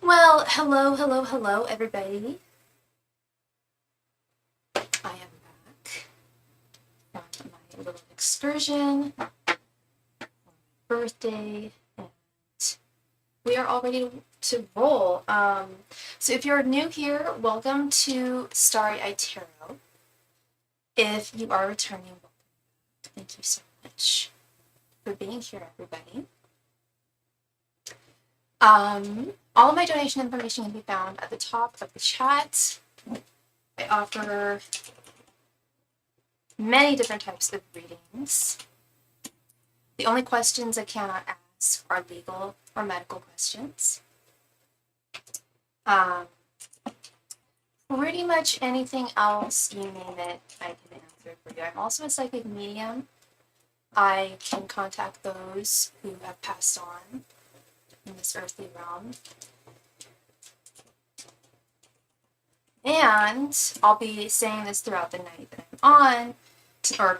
Well, hello, everybody. I am back from my little excursion, birthday, and we are all ready to roll. So if you're new here, welcome to Starry Tarot. If you are returning, welcome back. Thank you so much for being here, everybody. All of my donation information can be found at the top of the chat. I offer many different types of readings. The only questions I cannot ask are legal or medical questions. Pretty much anything else, you name it, I can answer for you. I'm also a psychic medium. I can contact those who have passed on in this earthly realm. And I'll be saying this throughout the night that I'm on, or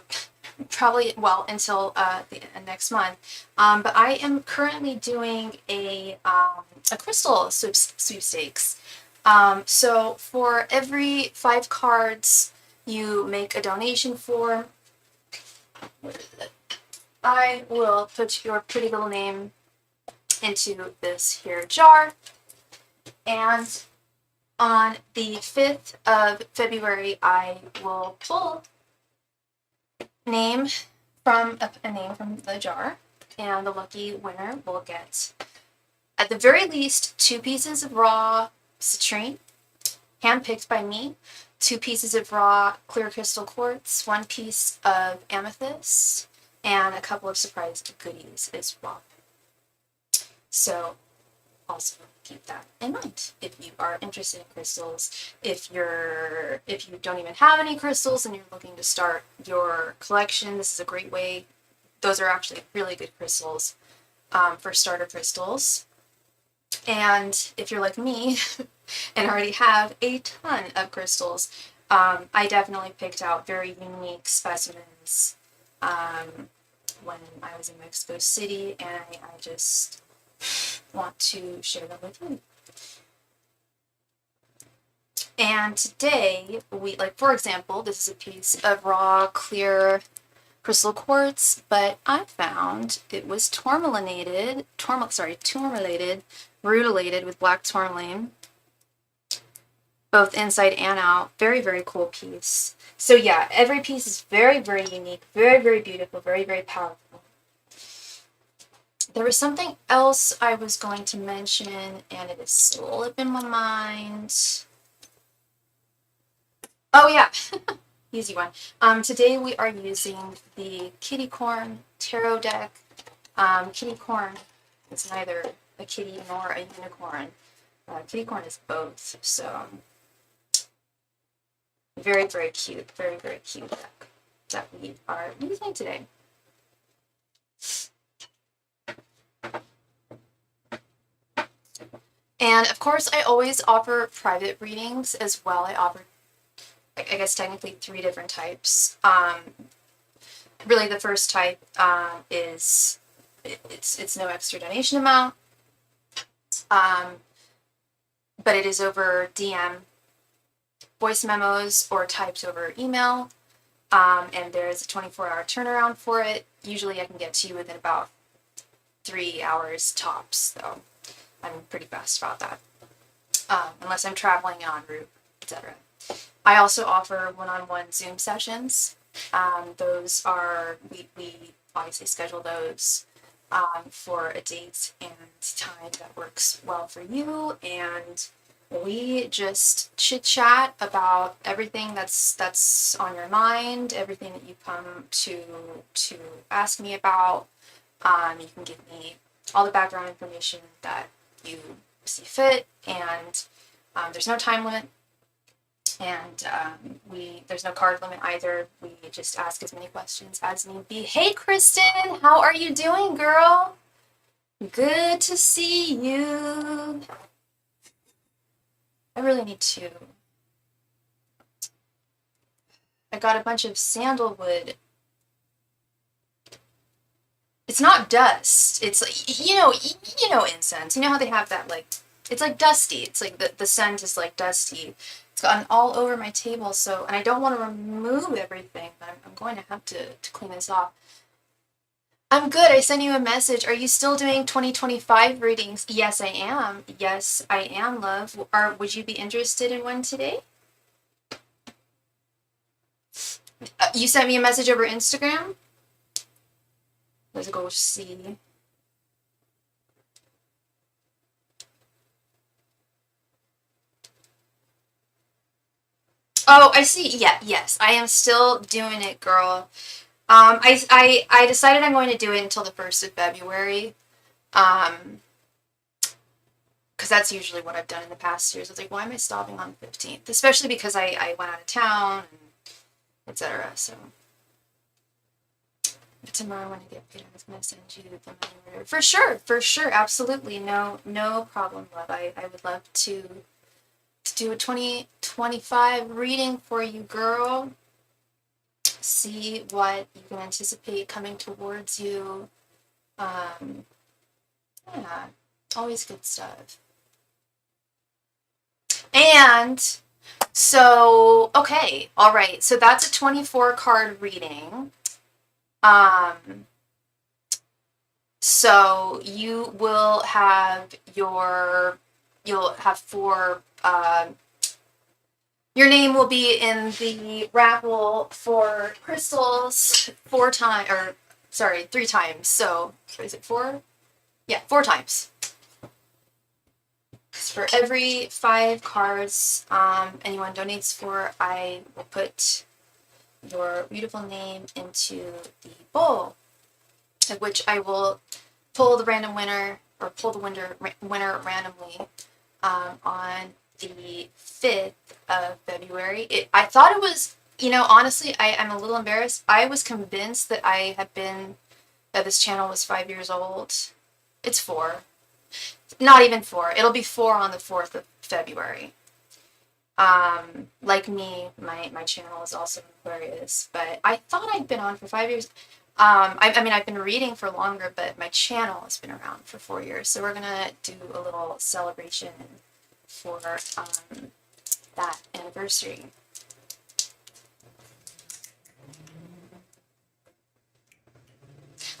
probably, well, until the next month. But I am currently doing a crystal sweepstakes. So for every 5 cards you make a donation for, I will put your pretty little name into this here jar. And on the 5th of February, I will pull a name from the jar, and the lucky winner will get, at the very least, 2 pieces of raw citrine, handpicked by me, 2 pieces of raw clear crystal quartz, 1 piece of amethyst, and a couple of surprise goodies as well. So also keep that in mind if you are interested in crystals. If you don't even have any crystals and you're looking to start your collection, this is a great way. Those are actually really good crystals for starter crystals. And if you're like me and already have a ton of crystals, I definitely picked out very unique specimens when I was in Mexico City, and I just want to share them with you. And today, for example, this is a piece of raw, clear crystal quartz, but I found it was tourmalated, rutilated with black tourmaline, both inside and out. Very, very cool piece. So yeah, every piece is very, very unique, very, very beautiful, very, very powerful. There was something else I was going to mention, and it is slipping my mind. Oh yeah, easy one. Today we are using the Kitty Corn Tarot deck. Kitty Corn is neither a kitty nor a unicorn. Kitty Corn is both, so very, very cute, very, very cute deck that we are using today. And of course, I always offer private readings as well. I offer, I guess, technically 3 different types. Really, the first type is it's no extra donation amount, but it is over DM, voice memos, or typed over email. And there is a 24-hour turnaround for it. Usually, I can get to you within about 3 hours tops, though. I'm pretty fast about that, unless I'm traveling en route, etc. I also offer one-on-one Zoom sessions. Those are, we obviously schedule those for a date and time that works well for you, and we just chit-chat about everything that's on your mind, everything that you come to ask me about. You can give me all the background information that you see fit, and there's no time limit, and there's no card limit either. We just ask as many questions as need be. Hey Kristen, how are you doing, girl? Good to see you. I really need to. I got a bunch of sandalwood. It's not dust. It's like, you know incense. You know how they have that like It's like dusty. It's like the scent is like dusty. It's gotten all over my table, so, and I don't want to remove everything, but I'm going to have to clean this off. I'm good. I sent you a message. Are you still doing 2025 readings? Yes, I am. Yes, I am, love. Would you be interested in one today? You sent me a message over Instagram? Let's go see. Oh, I see. Yeah, yes. I am still doing it, girl. I decided I'm going to do it until the 1st of February. Because that's usually what I've done in the past years. I was like, why am I stopping on the 15th? Especially because I went out of town, and etc. So, but tomorrow when I get paid, I was going to send you the money order. For sure, absolutely. No problem, love. I would love to do a 2025 reading for you, girl. See what you can anticipate coming towards you. Yeah, always good stuff. And so, okay, all right. So that's a 24 card reading. So you will have you'll have 4, your name will be in the raffle for crystals 3 times. So, is it 4? Yeah, 4 times. For every 5 cards anyone donates for, I will put your beautiful name into the bowl, at which I will pull the random winner, or pull the winner randomly on the 5th of February. I thought it was, honestly, I'm a little embarrassed. I was convinced that that this channel was 5 years old. It's 4. Not even 4. It'll be 4 on the 4th of February. Like me, my channel is also Aquarius, but I thought I'd been on for 5 years. I mean, I've been reading for longer, but my channel has been around for 4 years. So we're gonna do a little celebration for that anniversary.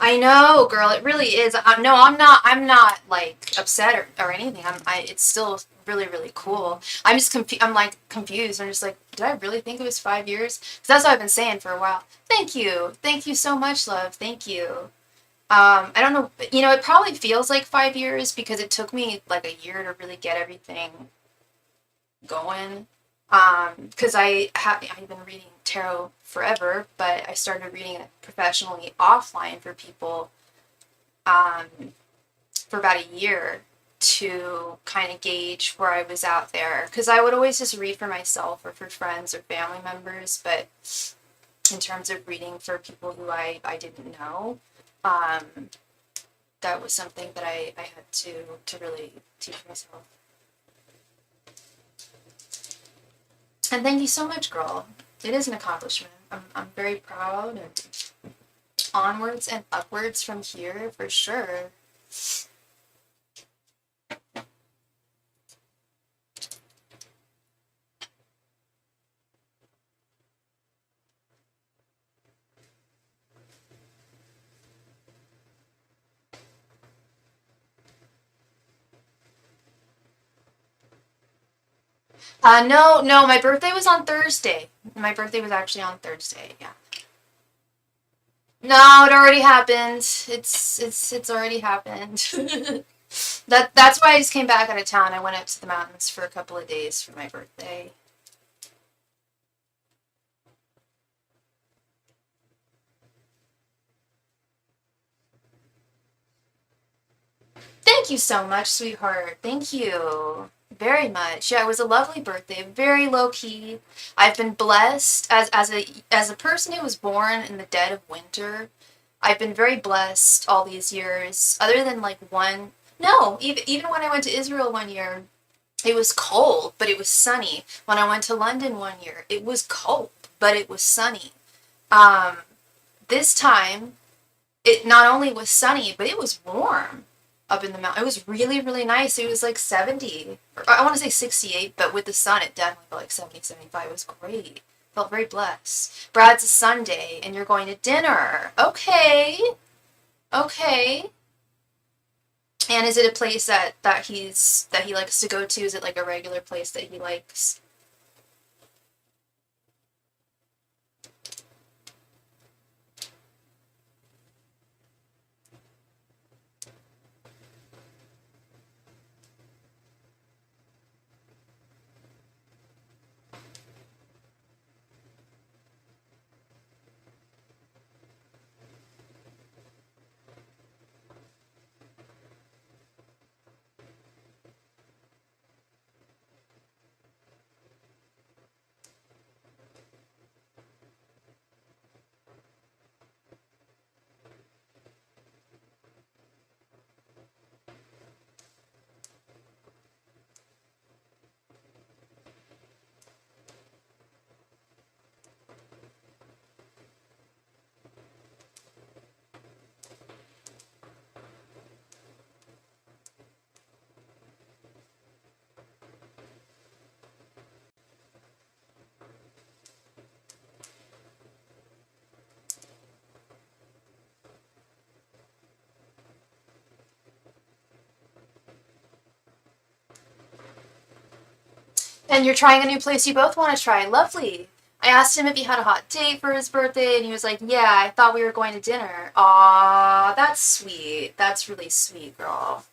I know, girl. It really is. No, I'm not. I'm not like upset or anything. It's still really, really cool. I'm just I'm like confused. I'm just like, did I really think it was 5 years? Because that's what I've been saying for a while. Thank you so much, love. Thank you. I don't know. It probably feels like 5 years because it took me like a year to really get everything going. Because I've been reading tarot forever, but I started reading it professionally offline for people for about a year to kind of gauge where I was out there. Because I would always just read for myself or for friends or family members, but in terms of reading for people who I didn't know, that was something that I had to really teach myself. And thank you so much, girl. It is an accomplishment. I'm very proud, and onwards and upwards from here for sure. No, my birthday was on Thursday. My birthday was actually on Thursday, yeah. No, it already happened. It's already happened. That's why I just came back out of town. I went up to the mountains for a couple of days for my birthday. Thank you so much, sweetheart. Thank you very much. Yeah, it was a lovely birthday, very low key. I've been blessed as a person who was born in the dead of winter. I've been very blessed all these years. Other than like one, no, even when I went to Israel one year, it was cold, but it was sunny. When I went to London one year, it was cold, but it was sunny. This time, it not only was sunny, but it was warm. up in the mountain. It was really, really nice. It was like 70. Or I want to say 68, but with the sun, it definitely felt like 70, 75. It was great. Felt very blessed. Brad's a Sunday, and you're going to dinner. Okay. Okay. And is it a place that he likes to go to? Is it like a regular place that he likes? And you're trying a new place you both want to try. Lovely. I asked him if he had a hot date for his birthday, and he was like, yeah, I thought we were going to dinner. Aw, that's sweet. That's really sweet, girl.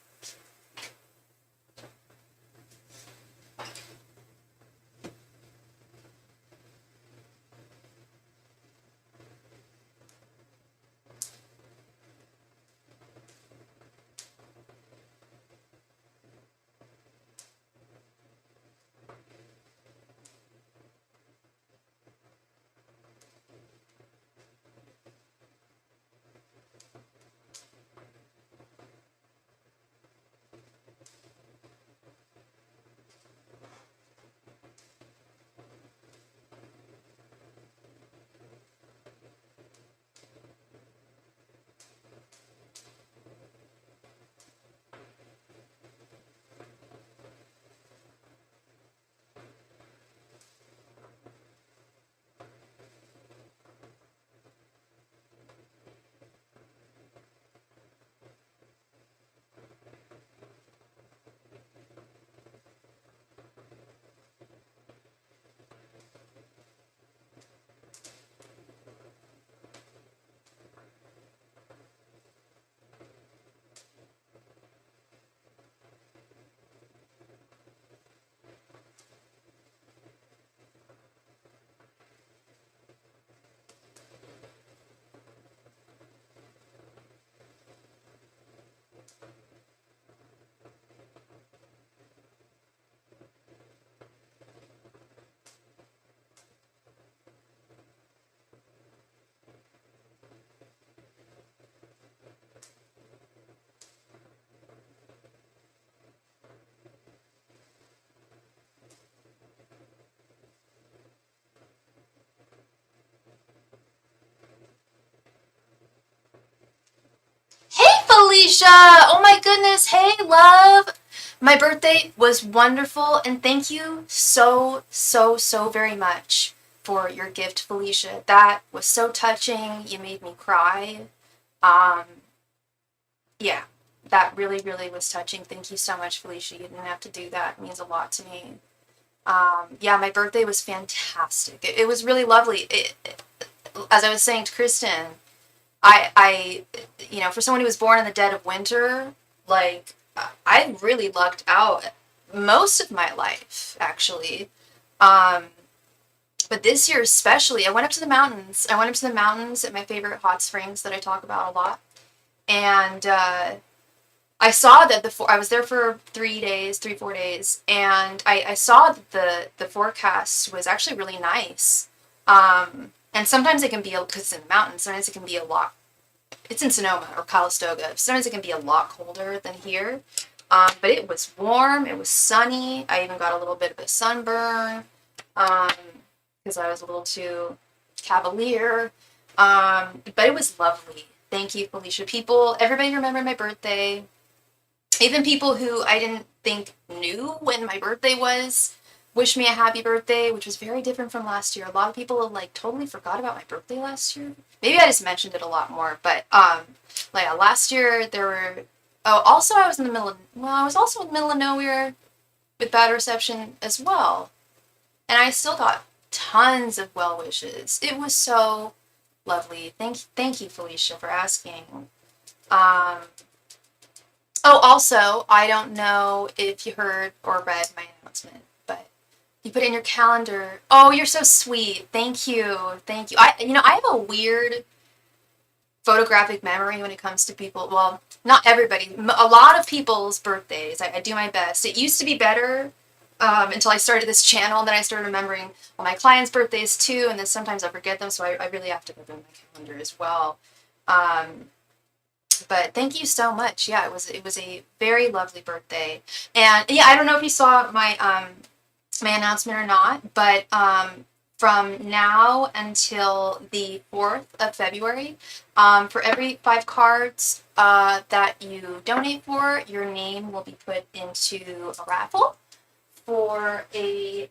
Hey, Felicia! Oh my goodness. Hey, love. My birthday was wonderful, and thank you so, so, so very much for your gift, Felicia. That was so touching. You made me cry. Um, yeah, that really, really was touching. Thank you so much, Felicia. You didn't have to do that. It means a lot to me. Yeah, my birthday was fantastic. It was really lovely. As I was saying to Kristen, for someone who was born in the dead of winter, like, I really lucked out most of my life, actually. Um, but this year especially, I went up to the mountains. I went up to the mountains at my favorite hot springs that I talk about a lot. And I saw that I was there for 3 days, 4 days, and I saw that the forecast was actually really nice. And sometimes it can be, because it's in the mountains, sometimes it can be a lot. It's in Sonoma or Calistoga. Sometimes it can be a lot colder than here. But it was warm. It was sunny. I even got a little bit of a sunburn because I was a little too cavalier. But it was lovely. Thank you, Felicia. Everybody remembered my birthday. Even people who I didn't think knew when my birthday was wished me a happy birthday, which was very different from last year. A lot of people like totally forgot about my birthday last year. Maybe I just mentioned it a lot more, but like last year there were. Oh, also I was in the middle of. Well, I was also in the middle of nowhere with bad reception as well, and I still got tons of well wishes. It was so lovely. Thank you, Felicia, for asking. Um, Oh, also, I don't know if you heard or read my announcement, but you put it in your calendar. Oh, you're so sweet. Thank you. Thank you. I have a weird photographic memory when it comes to people. Well, not everybody. A lot of people's birthdays. I do my best. It used to be better until I started this channel, and then I started remembering all my clients' birthdays too, and then sometimes I forget them, so I really have to put them in my calendar as well. Um, but thank you so much. Yeah, it was a very lovely birthday. And yeah, I don't know if you saw my announcement or not, but from now until the 4th of February, for every 5 cards that you donate for, your name will be put into a raffle for a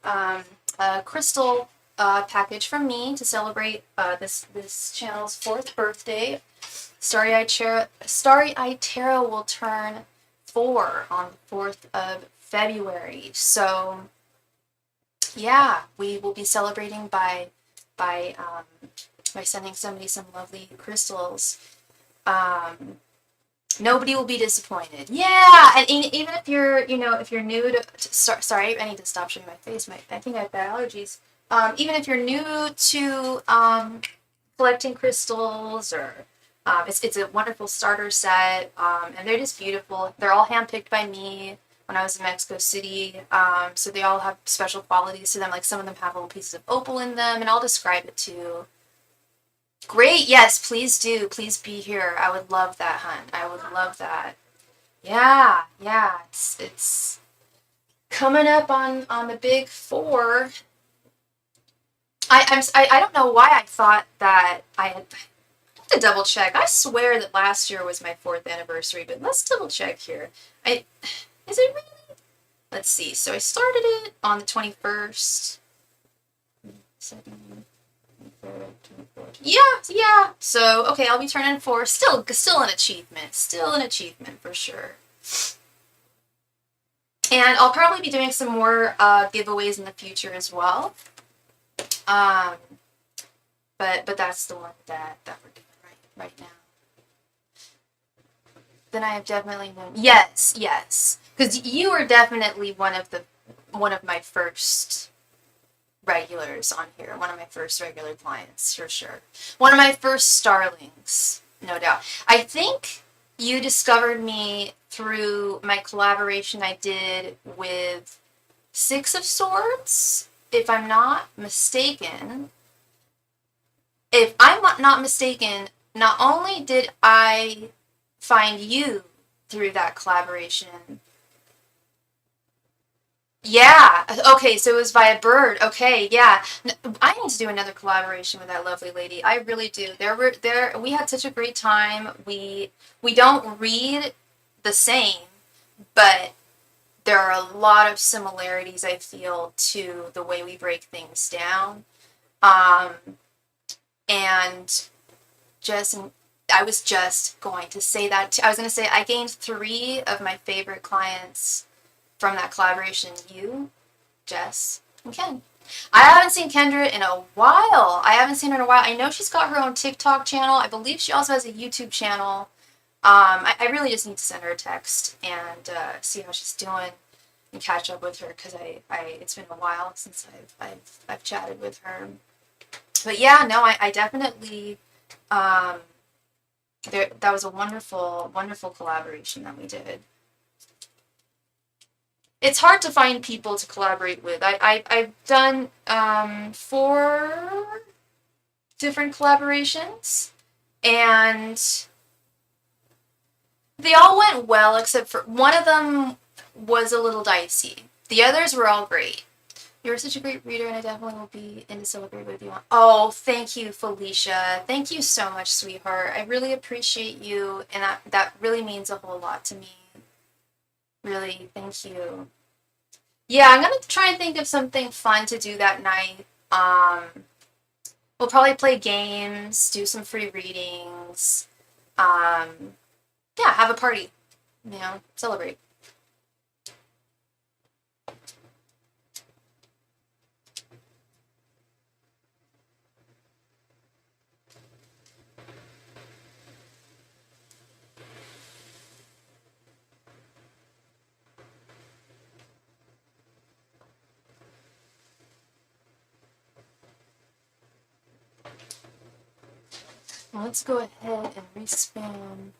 crystal package from me to celebrate this channel's 4th birthday. Starry-eyed Tarot will turn 4 on the 4th of February. So yeah, we will be celebrating by sending somebody some lovely crystals. Nobody will be disappointed. Yeah, and even if you're new to sorry, I need to stop showing my face. I think I have bad allergies. Even if you're new to collecting crystals, or it's a wonderful starter set, and they're just beautiful. They're all handpicked by me when I was in Mexico City, so they all have special qualities to them. Like some of them have little pieces of opal in them, and I'll describe it too. Great, yes, please do. Please be here. I would love that, hun. I would love that. Yeah, yeah. It's coming up on the big 4. I don't know why I thought that I had to double check. I swear that last year was my 4th anniversary, but let's double check here. Is it really? Let's see. So I started it on the 21st. Yeah. So okay, I'll be turning 4. Still an achievement. Still an achievement for sure. And I'll probably be doing some more giveaways in the future as well. But that's the one that we're doing right now. Then I have definitely known. Yes, because you were definitely one of my first regulars on here. One of my first regular clients, for sure. One of my first starlings, no doubt. I think you discovered me through my collaboration I did with Six of Swords, if I'm not mistaken. If I'm not mistaken, not only did I find you through that collaboration. Yeah. Okay, so it was via Bird. Okay, yeah. I need to do another collaboration with that lovely lady. I really do. We had such a great time. We don't read the same, but there are a lot of similarities I feel to the way we break things down. And just I was just going to say that. I was going to say I gained 3 of my favorite clients from that collaboration. You, Jess, and Ken. I haven't seen Kendra in a while. I know she's got her own TikTok channel. I believe she also has a YouTube channel. I really just need to send her a text and see how she's doing and catch up with her, because it's been a while since I've chatted with her. But yeah, no, I definitely that was a wonderful collaboration that we did. It's hard to find people to collaborate with. I've done 4 different collaborations, and they all went well, except for one of them was a little dicey. The others were all great. You're such a great reader, and I definitely will be in to celebrate with you. Oh, thank you, Felicia. Thank you so much, sweetheart. I really appreciate you, and that really means a whole lot to me. Really, thank you. Yeah, I'm gonna try and think of something fun to do that night. We'll probably play games, do some free readings. Um, yeah, have a party. You know, celebrate. Well, let's go ahead and respam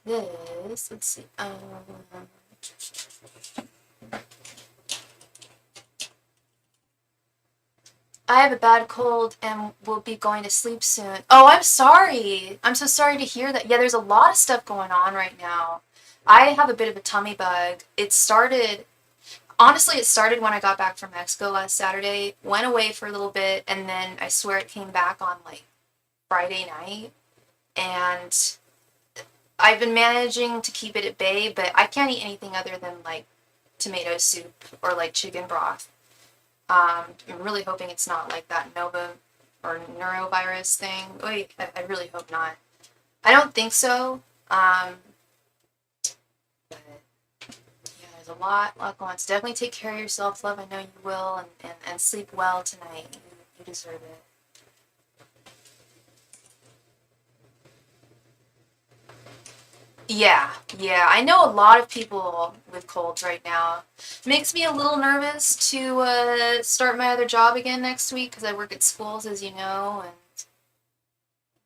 this. Let's see. I have a bad cold and will be going to sleep soon. Oh, I'm sorry. I'm so sorry to hear that. Yeah, there's a lot of stuff going on right now. I have a bit of a tummy bug. Honestly, it started when I got back from Mexico last Saturday, went away for a little bit, and then I swear it came back on like Friday night. And I've been managing to keep it at bay, but I can't eat anything other than like tomato soup or like chicken broth. I'm really hoping it's not like that Nova or neurovirus thing. Wait, I really hope not. I don't think so. But yeah, there's a lot going on. So definitely take care of yourself, love. I know you will, and sleep well tonight. You deserve it. Yeah. I know a lot of people with colds right now. Makes me a little nervous to start my other job again next week because I work at schools, as you know, and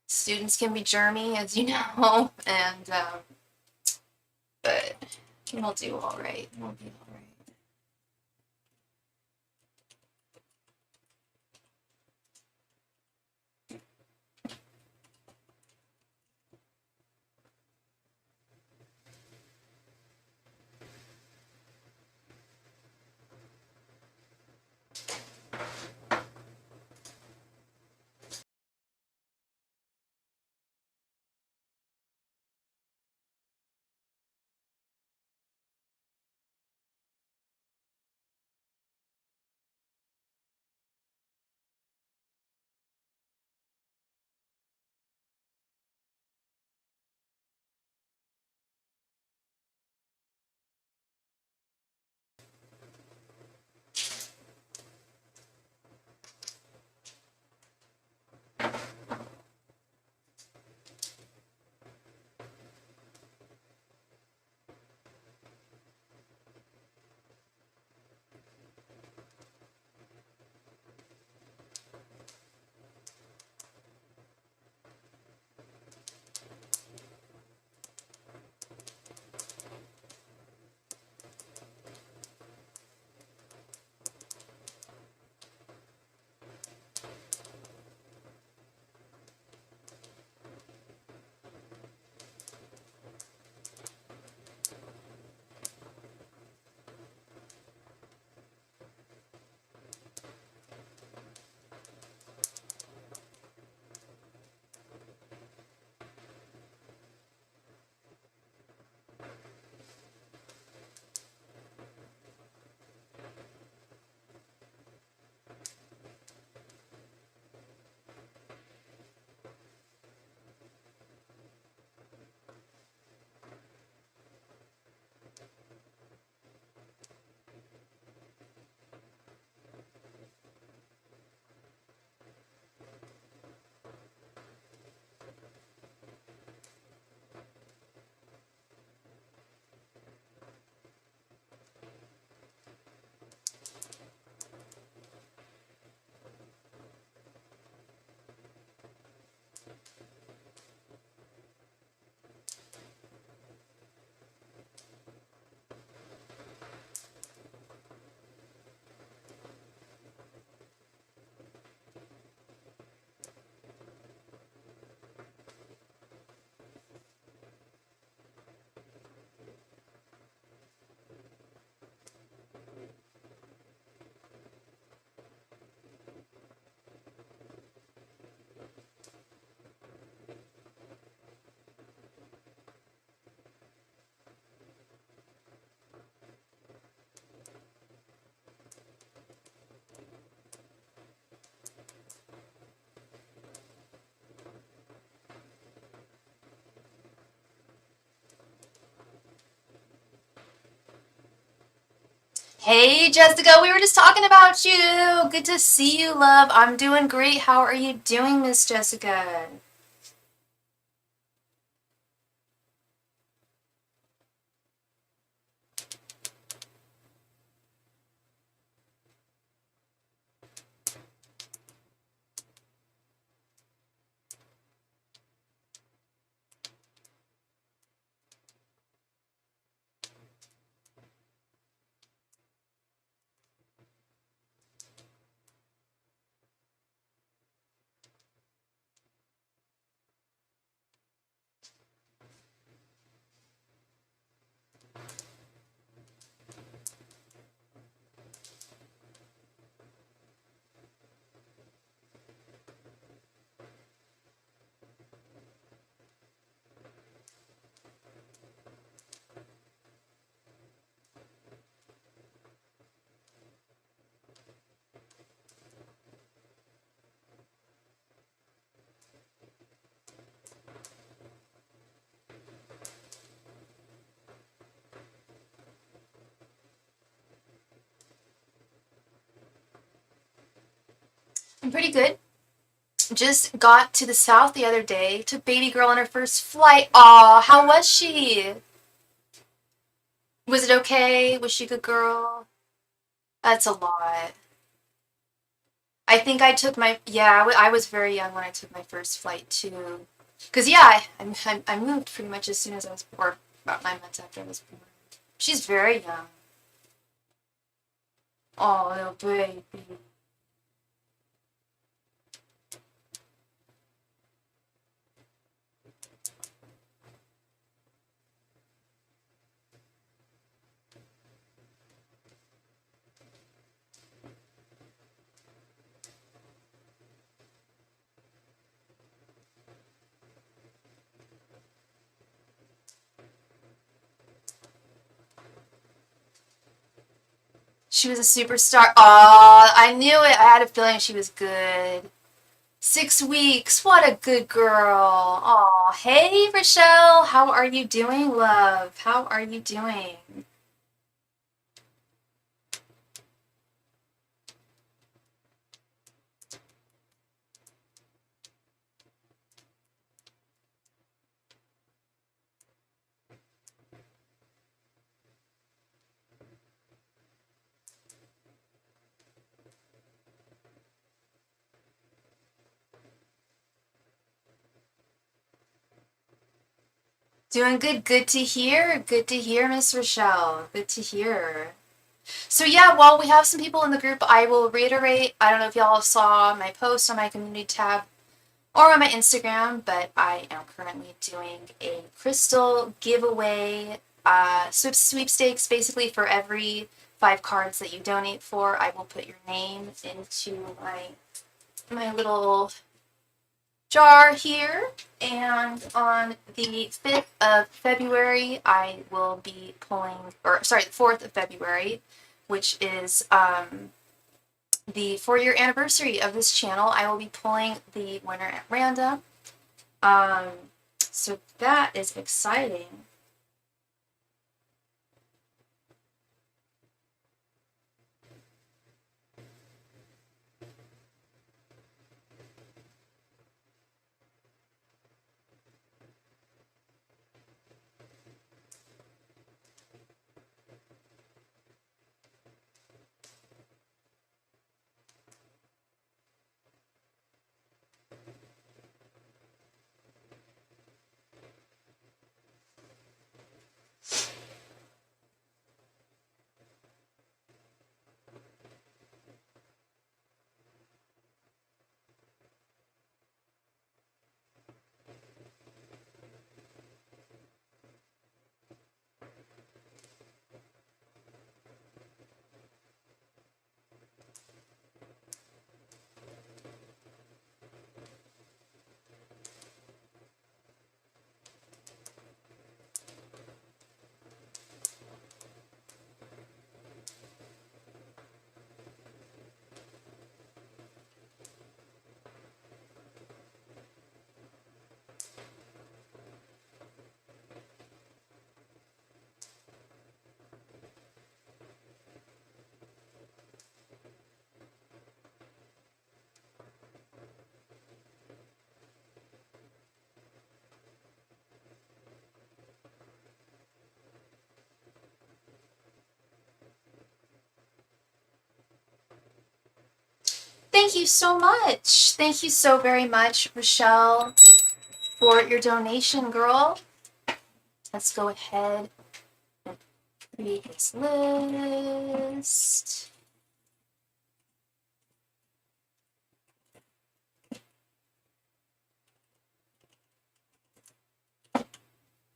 students can be germy, as you know, and but we'll do all right. We'll be all right. Hey, Jessica, we were just talking about you. Good to see you, love. I'm doing great. How are you doing, Miss Jessica? I'm pretty good. Just got to the south the other day. Took baby girl on her first flight. Aw, how was she? Was it okay? Was she a good girl? That's a lot. I think I took my, yeah, I was very young when I took my first flight too. Because, yeah, I moved pretty much as soon as I was born, about 9 months after I was born. She's very young. Oh, little baby. She was a superstar. Oh, I knew it. I had a feeling she was good. 6 weeks. What a good girl. Oh, hey, Rochelle. How are you doing, love? How are you doing? Doing good. Good to hear. Good to hear, Miss Rochelle. Good to hear. So yeah, while we have some people in the group, I will reiterate. I don't know if y'all saw my post on my community tab or on my Instagram, but I am currently doing a crystal giveaway sweepstakes. Basically, for every 5 cards that you donate for, I will put your name into my little jar here. And on the 5th of February, I will be pulling, or sorry, the 4th of February, which is the 4-year anniversary of this channel. I will be pulling the winner at random. Um, so that is exciting. Thank you so much. Thank you so very much, Rochelle, for your donation, girl. Let's go ahead and create this list.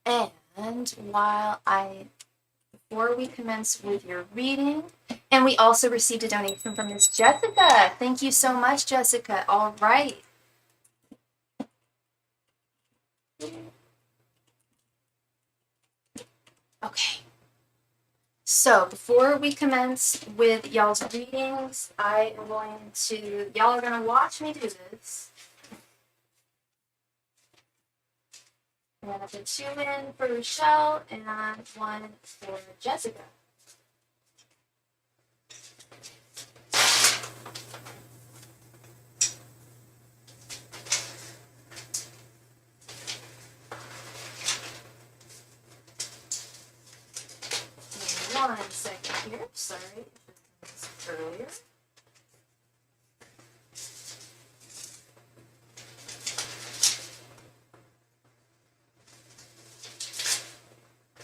And before we commence with your reading, and we also received a donation from Miss Jessica. Thank you so much, Jessica. All right. Okay. So before we commence with y'all's readings, y'all are going to watch me do this. I'm going to put 2 in for Rochelle and 1 for Jessica. One second here. Sorry, this earlier.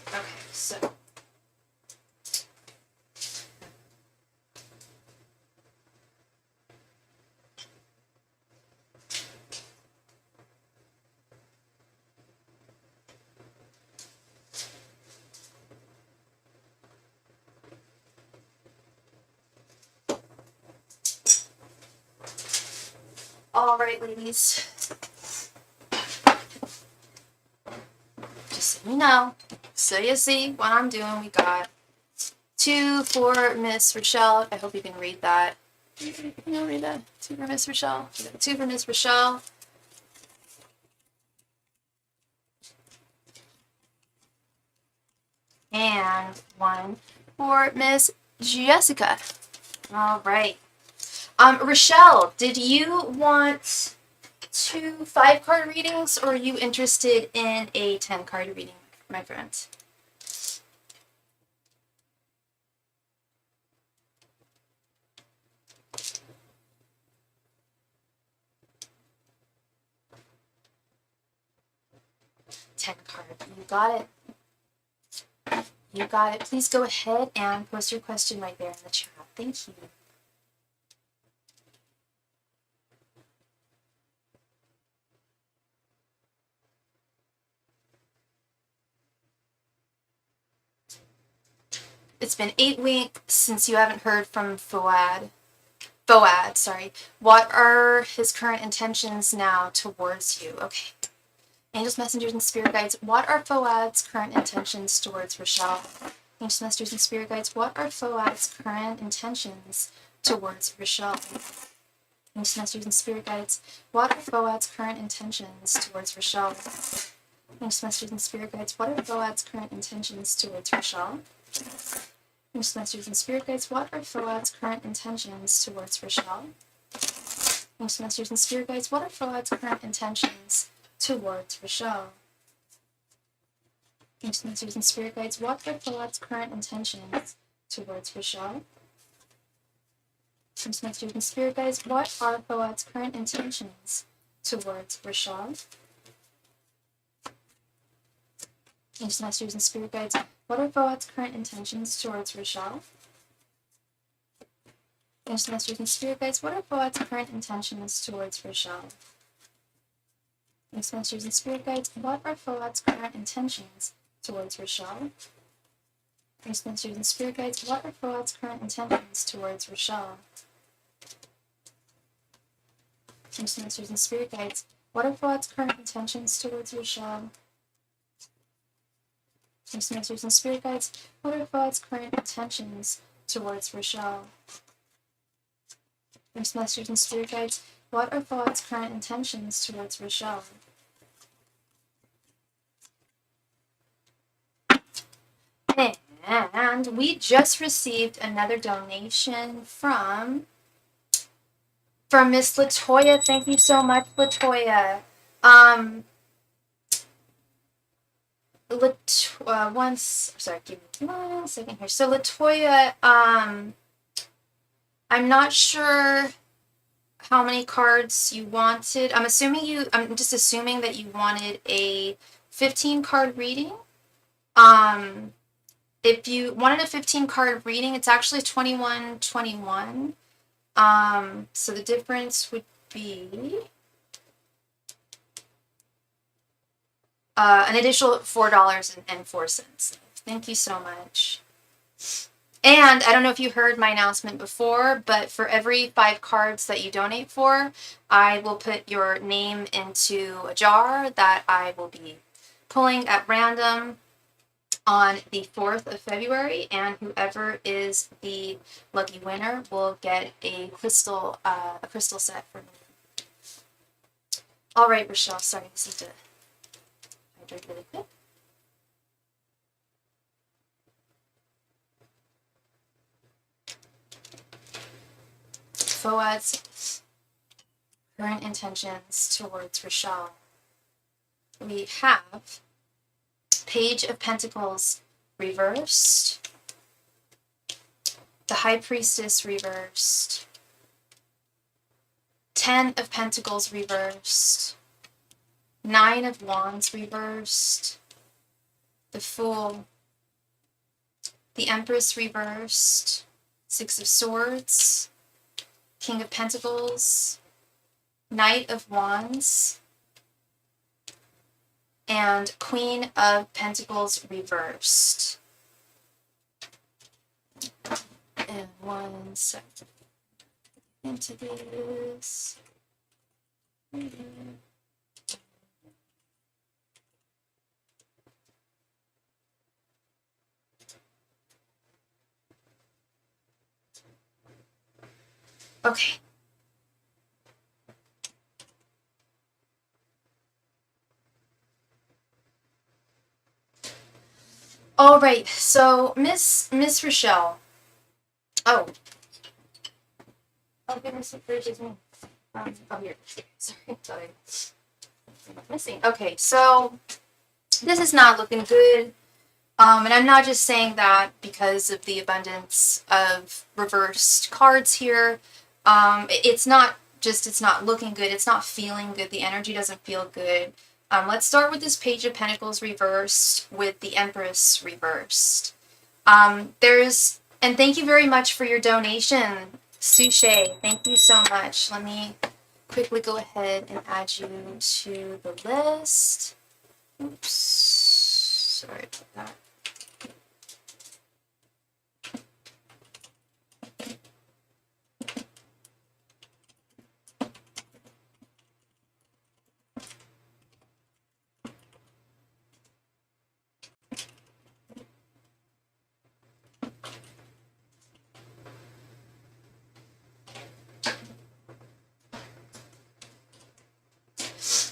Okay, so all right, ladies. Just so you know, so you see what I'm doing. We got 2 for Miss Rochelle. I hope you can read that. Can you read that? 2 for Miss Rochelle. 2 for Miss Rochelle. And 1 for Miss Jessica. All right. Rochelle, did you want 2 5-card readings, or are you interested in a 10-card reading, my friend? $10 You got it. You got it. Please go ahead and post your question right there in the chat. Thank you. It's been 8 weeks since you haven't heard from Foad, sorry. What are his current intentions now towards you? Okay. Angels, messengers, and spirit guides, what are Foad's current intentions towards Rochelle? Angels, messengers, and spirit guides, what are Foad's current intentions towards Rochelle? Angels, messengers, and spirit guides, what are Foad's current intentions towards Rochelle? Angels, messengers, and spirit guides, what are Foad's current intentions towards Rochelle? Angels, messengers, and spirit guides, what are Foad's current intentions towards Rochelle? Angels, messengers, and spirit guides, what are Foad's current intentions towards Rochelle? Angels, messengers, and spirit guides, what are Foad's current intentions towards Rochelle? Angels, messengers, and spirit guides, what are Foad's current intentions towards Rochelle? Angels, messengers, and spirit guides, what are Foad's current intentions towards Rochelle? Angels, messengers, and spirit guides, what are Foad's current intentions towards Rochelle? Angels, messengers, and spirit guides, what are Foad's current intentions towards Rochelle? Angels, messengers, and spirit guides, what are Foad's current intentions towards Rochelle? Angels, messengers, and spirit guides, what are Foad's current intentions towards Rochelle? Angels, messengers, and spirit guides, what are Foad's current intentions towards Rochelle? Angels, messengers, and spirit guides, what are Foad's current intentions towards Rochelle? And we just received another donation from Miss Latoya. Thank you so much, Latoya. Give me 1 second here. So Latoya, I'm not sure how many cards you wanted. I'm just assuming that you wanted a 15 card reading. If you wanted a 15 card reading, it's actually 21.21. So the difference would be an additional $4.04. Thank you so much. And I don't know if you heard my announcement before, but for every 5 cards that you donate for, I will put your name into a jar that I will be pulling at random on the 4th of February, and whoever is the lucky winner will get a crystal set from me. All right, Rochelle, sorry, this is to hydrate really quick. Foad's current intentions towards Rochelle. We have Page of Pentacles reversed, the High Priestess reversed, 10 of Pentacles reversed, 9 of Wands reversed, the Fool, the Empress reversed, 6 of Swords, King of Pentacles, Knight of Wands, and Queen of Pentacles reversed. And 1 second into this. Okay. All right, so Miss Rochelle. Oh goodness, where's me? Oh, here. Sorry. Missing. Okay, so this is not looking good. And I'm not just saying that because of the abundance of reversed cards here. It's not looking good. It's not feeling good. The energy doesn't feel good. Let's start with this Page of Pentacles reversed with the Empress reversed. And thank you very much for your donation, Suche. Thank you so much. Let me quickly go ahead and add you to the list. Oops. Sorry about that.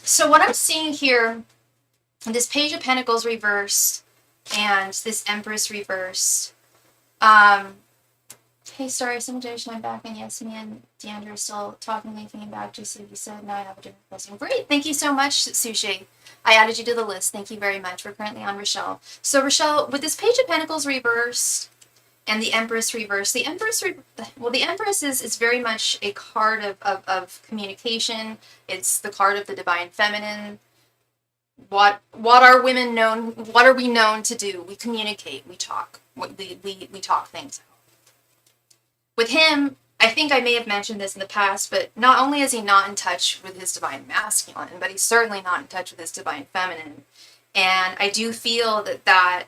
So what I'm seeing here, this Page of Pentacles reversed and this Empress reversed. Hey, sorry, Simulation, I'm back, and yes, me and Deandra are still talking, leaving back, just like you said. Now I have a different posting. Great, thank you so much, Sushi. I added you to the list. Thank you very much. We're currently on Rochelle. So Rochelle, with this Page of Pentacles reversed and the Empress reversed, the Empress is very much a card of communication. It's the card of the divine feminine. What are women known? What are we known to do? We communicate. We talk. We talk things out. With him, I think I may have mentioned this in the past, but not only is he not in touch with his divine masculine, but he's certainly not in touch with his divine feminine. And I do feel that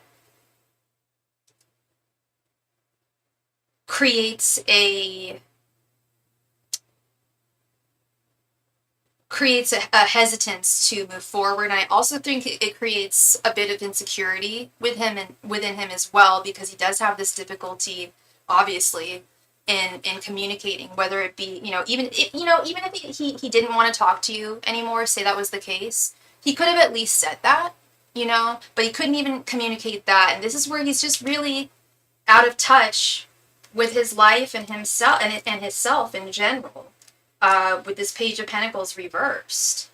creates a hesitance to move forward. And I also think it creates a bit of insecurity within him as well, because he does have this difficulty, obviously, in communicating, whether it be, even if he didn't want to talk to you anymore, say that was the case, he could have at least said that, but he couldn't even communicate that. And this is where he's just really out of touch with his life and himself and his self in general, with this Page of Pentacles reversed.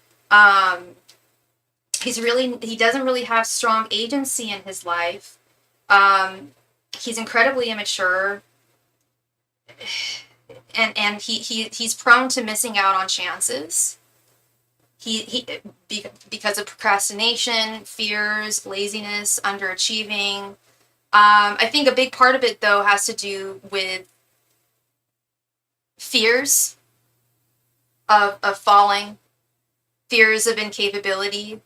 He doesn't really have strong agency in his life. He's incredibly immature. he's prone to missing out on chances. Because of procrastination, fears, laziness, underachieving. I think a big part of it, though, has to do with fears of falling, fears of incapability,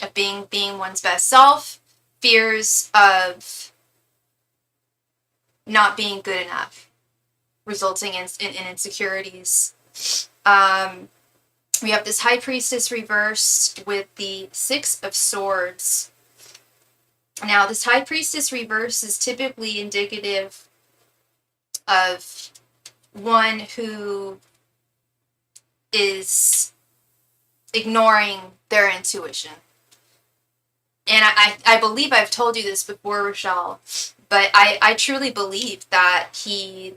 of being one's best self, fears of not being good enough, resulting in insecurities. We have this High Priestess reversed with the Six of Swords. Now, this High Priestess reverse is typically indicative of one who is ignoring their intuition. And I believe I've told you this before, Rochelle, but I truly believe that he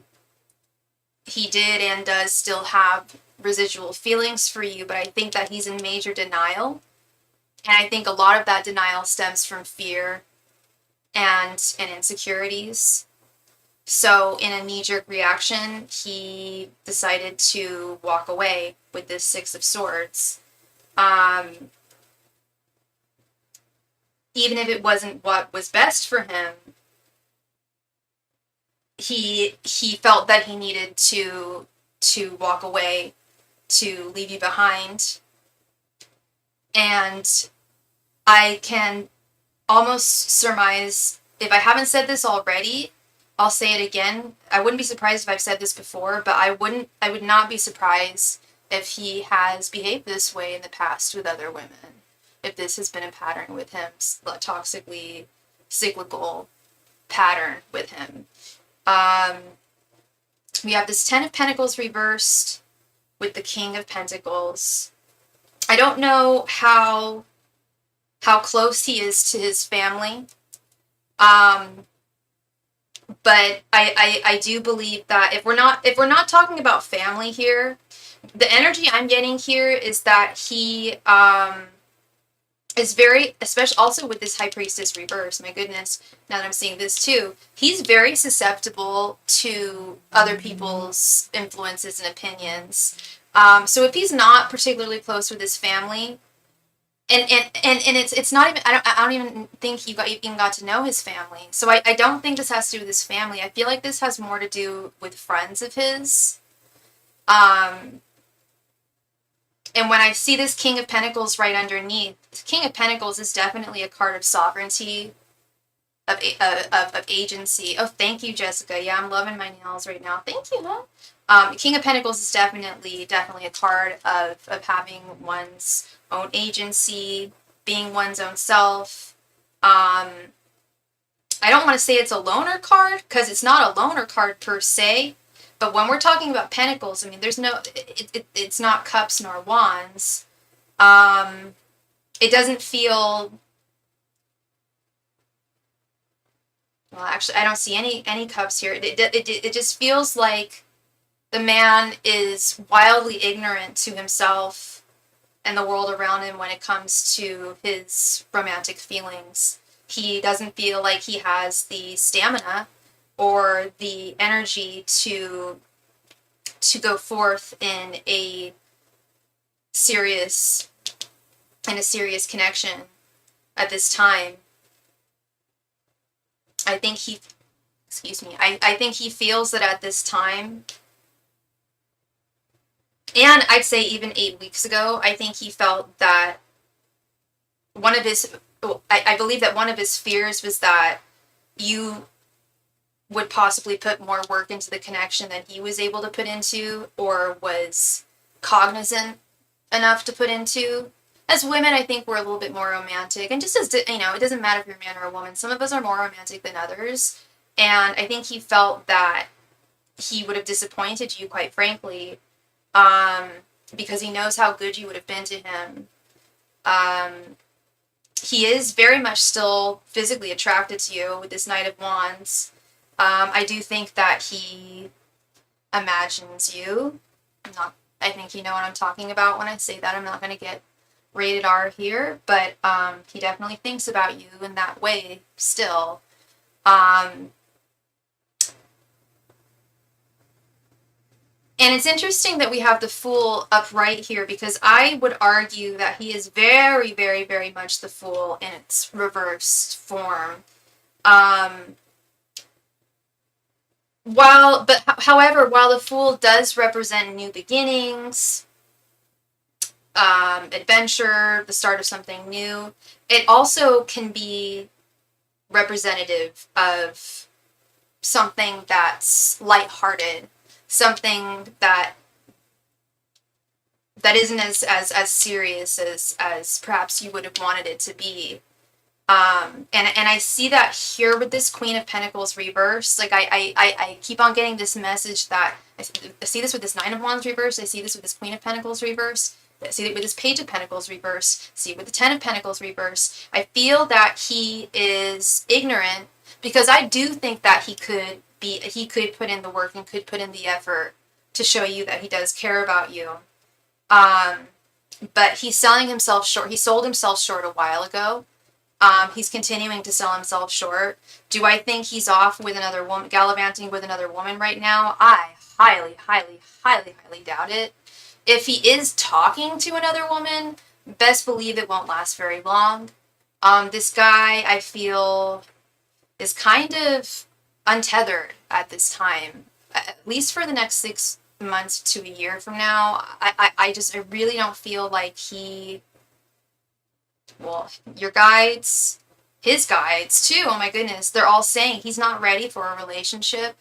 did and does still have residual feelings for you, but I think that he's in major denial. And I think a lot of that denial stems from fear and insecurities. So in a knee-jerk reaction, he decided to walk away with this Six of Swords. Even if it wasn't what was best for him, he felt that he needed to walk away, to leave you behind. And I can almost surmise, if I haven't said this already, I'll say it again. I wouldn't be surprised if I've said this before, but I would not be surprised if he has behaved this way in the past with other women. If this has been a pattern with him, a toxically cyclical pattern with him. We have this Ten of Pentacles reversed with the King of Pentacles. I don't know how close he is to his family. But I do believe that if we're not talking about family here, the energy I'm getting here is that he is very, especially also with this High Priestess reverse, my goodness, now that I'm seeing this too, he's very susceptible to other people's influences and opinions. So if he's not particularly close with his family, and it's not even, I don't even think he even got to know his family. So I don't think this has to do with his family. I feel like this has more to do with friends of his. And when I see this King of Pentacles right underneath, the King of Pentacles is definitely a card of sovereignty, of agency. Oh, thank you, Jessica. Yeah, I'm loving my nails right now. Thank you, huh? King of Pentacles is definitely a card of having one's own agency, being one's own self. I don't want to say it's a loner card, because it's not a loner card per se. But when we're talking about pentacles, I mean, there's no, it's not cups nor wands. It doesn't feel, well, actually, I don't see any cups here. It just feels like the man is wildly ignorant to himself and the world around him when it comes to his romantic feelings. He doesn't feel like he has the stamina or the energy to go forth in a serious connection at this time. I think he feels that at this time, and I'd say even 8 weeks ago, I think he felt that I believe that one of his fears was that you would possibly put more work into the connection than he was able to put into, or was cognizant enough to put into. As women, I think we're a little bit more romantic, and just as, you know, it doesn't matter if you're a man or a woman, some of us are more romantic than others, and I think he felt that he would have disappointed you, quite frankly, because he knows how good you would have been to him. He is very much still physically attracted to you with this Knight of Wands. I do think that he imagines you. I think you know what I'm talking about when I say that. I'm not going to get rated R here, but he definitely thinks about you in that way still. And it's interesting that we have the Fool upright here, because I would argue that he is very, very, very much the Fool in its reverse form. However, while the Fool does represent new beginnings, adventure, the start of something new, it also can be representative of something that's lighthearted, something that isn't as serious as perhaps you would have wanted it to be. And I see that here with this Queen of Pentacles reverse. Like, I keep on getting this message that I see this with this Nine of Wands reverse. I see this with this Queen of Pentacles reverse. I see it with this Page of Pentacles reverse. I see it with the Ten of Pentacles reverse. I feel that he is ignorant, because I do think that he could put in the work and could put in the effort to show you that he does care about you. But he's selling himself short. He sold himself short a while ago. He's continuing to sell himself short. Do I think he's off with another woman, gallivanting with another woman right now? I highly, highly, highly, highly doubt it. If he is talking to another woman, best believe it won't last very long. This guy, I feel, is kind of untethered at this time, at least for the next 6 months to a year from now. I really don't feel like he... Well, your guides, his guides too, oh my goodness, they're all saying he's not ready for a relationship.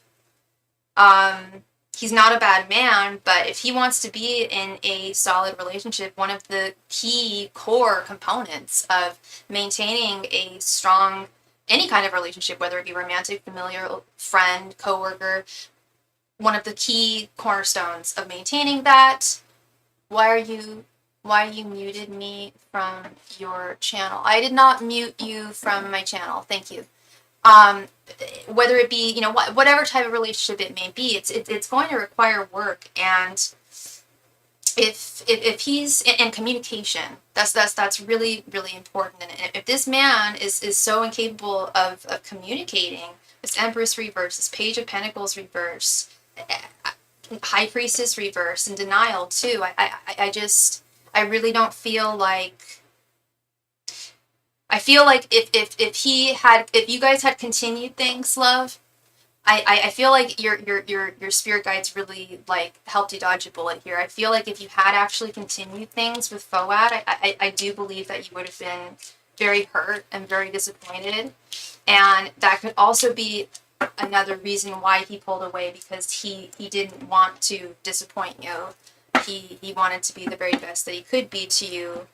He's not a bad man, but if he wants to be in a solid relationship, one of the key core components of maintaining a strong, any kind of relationship, whether it be romantic, familiar, friend, coworker, one of the key cornerstones of maintaining that... Why you muted me from your channel? I did not mute you from my channel. Thank you. Whether it be, whatever type of relationship it may be, it's going to require work. And if he's in communication, that's really, really important. And if this man is so incapable of communicating, this Empress reverse, this Page of Pentacles reverse, High Priestess reverse, and denial too. I really don't feel like... I feel like if you guys had continued things, love, I feel like your spirit guides really helped you dodge a bullet here. I feel like if you had actually continued things with Foad, I do believe that you would have been very hurt and very disappointed, and that could also be another reason why he pulled away, because he didn't want to disappoint you. He wanted to be the very best that he could be to you,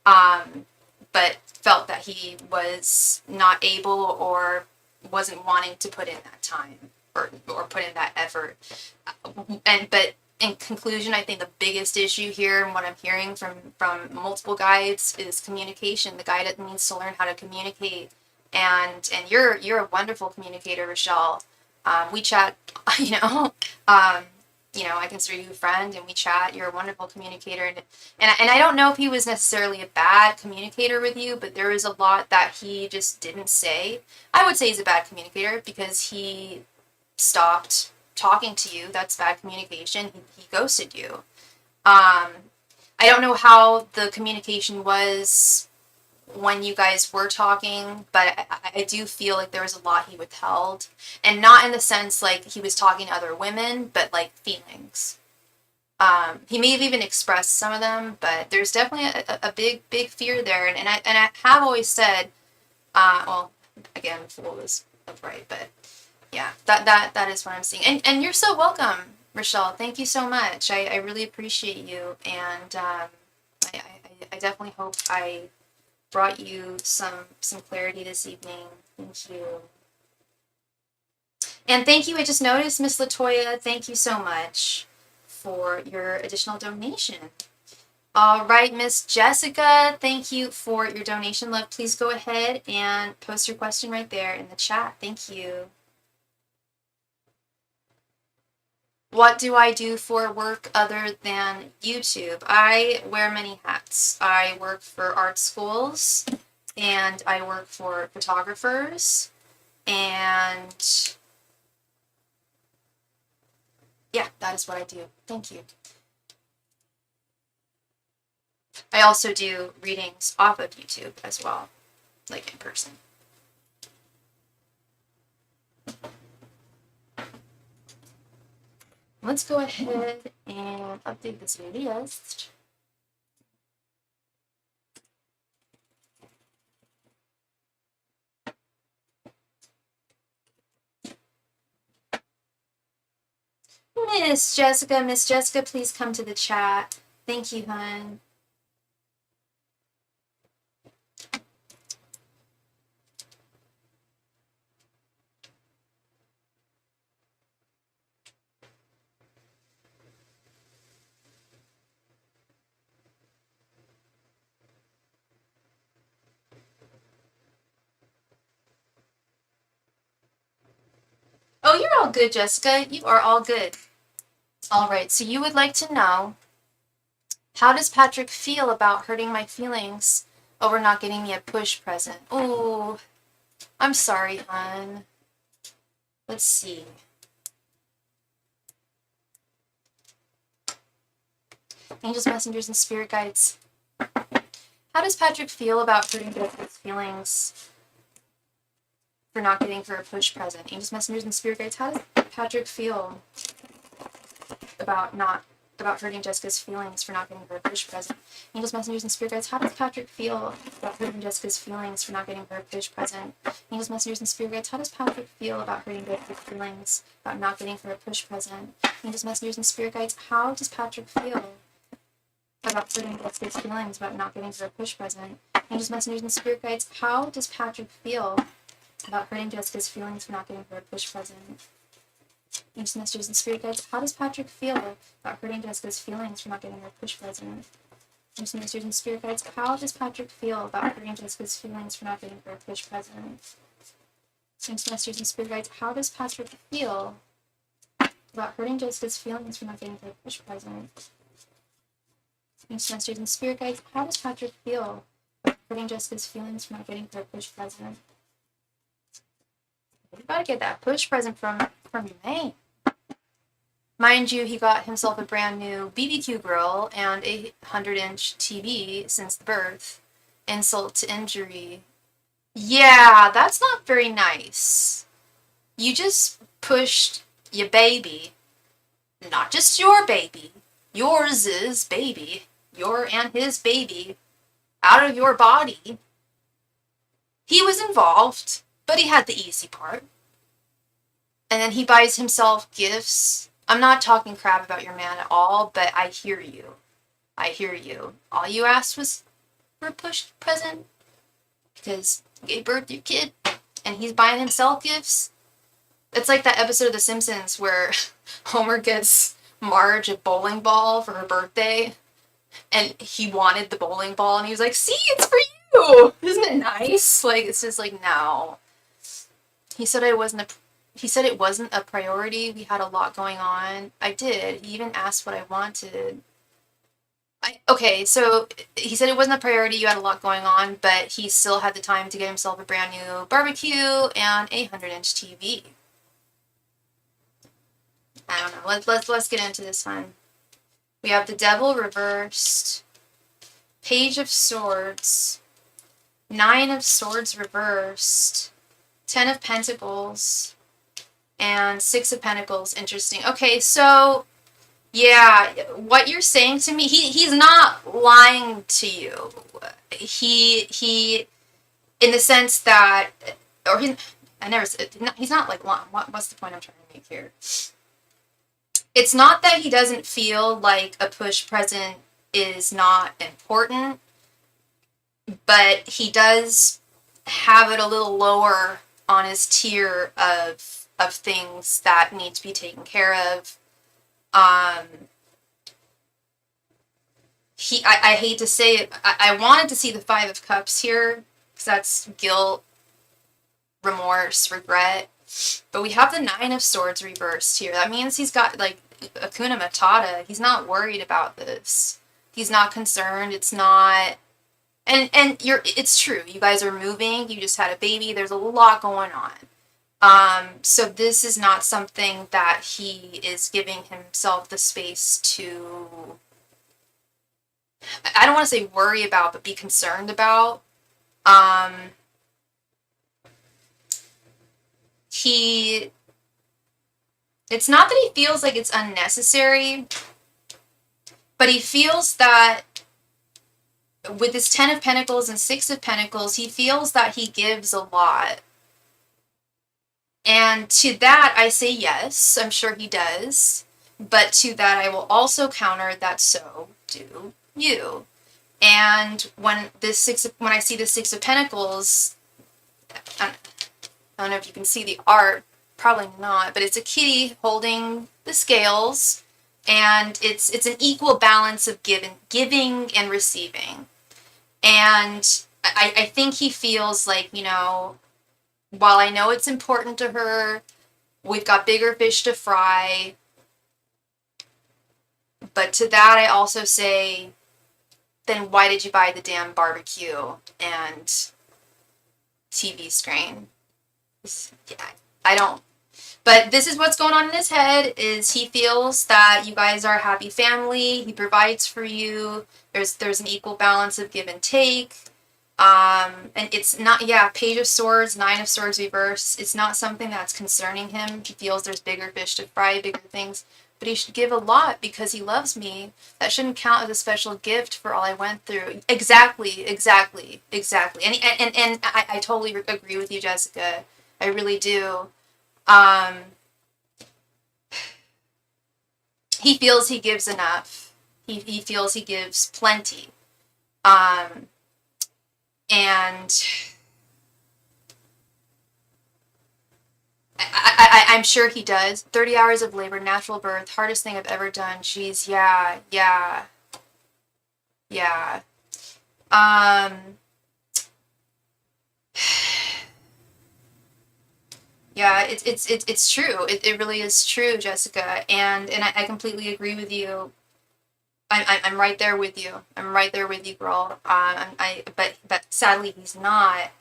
but felt that he was not able or wasn't wanting to put in that time or put in that effort. But in conclusion, I think the biggest issue here, and what I'm hearing from multiple guides, is communication. The guide needs to learn how to communicate, and you're a wonderful communicator, Rochelle. We chat, I consider you a friend, and we chat. You're a wonderful communicator, and I don't know if he was necessarily a bad communicator with you, but there is a lot that he just didn't say. I would say he's a bad communicator because he stopped talking to you. That's bad communication. He ghosted you. I don't know how the communication was when you guys were talking, but I do feel like there was a lot he withheld, and not in the sense like he was talking to other women, but like feelings. He may have even expressed some of them, but there's definitely a big fear there, and I have always said, well, again, Fool is upright, but yeah, that is what I'm seeing, and you're so welcome, Rochelle. Thank you so much. I really appreciate you, and I definitely hope I brought you some clarity this evening. Thank you. And thank you, I just noticed, Miss Latoya, thank you so much for your additional donation. All right, Miss Jessica, thank you for your donation, love. Please go ahead and post your question right there in the chat. Thank you. What do I do for work other than YouTube? I wear many hats. I work for art schools, and I work for photographers, and Yeah, that is what I do. Thank you. I also do readings off of YouTube as well, like in person. Let's go ahead and update this list. Miss Jessica, please come to the chat. Thank you, hun. Oh, you're all good, Jessica. You are all good. All right, so you would like to know, how does Patrick feel about hurting my feelings over not getting me a push present? Oh, I'm sorry, hon. Let's see. Angels, messengers, and spirit guides. How does Patrick feel about hurting Jessica's feelings for not getting her a push present? Angels, messengers, and spirit guides. How does Patrick feel about hurting Jessica's feelings for not getting her a push present? Angels, messengers, and spirit guides. How does Patrick feel about hurting Jessica's feelings for not getting her a push present? Angels, messengers, and spirit guides. How does Patrick feel about hurting Jessica's feelings about not getting her a push present? Angels, messengers, and spirit guides. How does Patrick feel about hurting Jessica's feelings about not getting her a push present? Angels, messengers, and spirit guides. How does Patrick feel about hurting Jessica's feelings for not getting her a push present? Angels, messengers, and spirit guides. How does Patrick feel about hurting Jessica's feelings for not getting her a push present? Angels, messengers, and spirit guides. How does Patrick feel about hurting Jessica's feelings for not getting her a push present? Angels, messengers, and spirit guides. How does Patrick feel about hurting Jessica's feelings for not getting her a push present? Angels, messengers, and spirit guides. How does Patrick feel about hurting Jessica's feelings for not getting her a push present? You gotta get that push present from your man. Mind you, he got himself a brand new BBQ grill and a 100-inch TV since the birth. Insult to injury. Yeah, that's not very nice. You just pushed your baby, not just your baby, yours' baby, your and his baby, out of your body. He was involved, but he had the easy part. And then he buys himself gifts. I'm not talking crap about your man at all, but I hear you. I hear you. All you asked was for a push present because you gave birth to your kid and he's buying himself gifts. It's like that episode of The Simpsons where Homer gets Marge a bowling ball for her birthday and he wanted the bowling ball and he was like, see, it's for you. Isn't it nice? Like, it's just like, no. He said it wasn't a priority. We had a lot going on. I did. He even asked what I wanted. Okay, so he said it wasn't a priority. You had a lot going on, but he still had the time to get himself a brand new barbecue and a 100-inch TV. I don't know. Let's get into this one. We have the Devil reversed, Page of Swords, 9 of Swords reversed, 10 of Pentacles, and 6 of Pentacles. Interesting. Okay, so yeah, what you're saying to me, he's not lying to you. He in the sense that, or he's not like lying. What's the point I'm trying to make here? It's not that he doesn't feel like a push present is not important, but he does have it a little lower on his tier of things that need to be taken care of. I hate to say it, I wanted to see the 5 of Cups here, because that's guilt, remorse, regret, but we have the 9 of Swords reversed here. That means he's got, like, Hakuna Matata. He's not worried about this. He's not concerned. It's not... And it's true. You guys are moving. You just had a baby. There's a lot going on. So this is not something that he is giving himself the space to, I don't want to say worry about, but be concerned about. It's not that he feels like it's unnecessary, but he feels that with his 10 of Pentacles and 6 of Pentacles, he feels that he gives a lot. And to that, I say yes, I'm sure he does. But to that, I will also counter that so do you. And when I see the 6 of Pentacles, I don't know if you can see the art, probably not, but it's a kitty holding the scales, and it's an equal balance of giving and receiving. And I think he feels like, you know, while I know it's important to her, we've got bigger fish to fry. But to that, I also say, then why did you buy the damn barbecue and TV screen? Yeah, I don't. But this is what's going on in his head, is he feels that you guys are a happy family. He provides for you. There's an equal balance of give and take. And it's not, yeah, Page of Swords, 9 of Swords reverse. It's not something that's concerning him. He feels there's bigger fish to fry, bigger things. But he should give a lot because he loves me. That shouldn't count as a special gift for all I went through. Exactly. And I totally agree with you, Jessica. I really do. He feels he gives enough. He feels he gives plenty. And I'm sure he does. 30 hours of labor, natural birth, hardest thing I've ever done. Jeez, yeah. Yeah, it's true. It really is true, Jessica. And I completely agree with you. I'm right there with you. I'm right there with you, girl. But sadly he's not.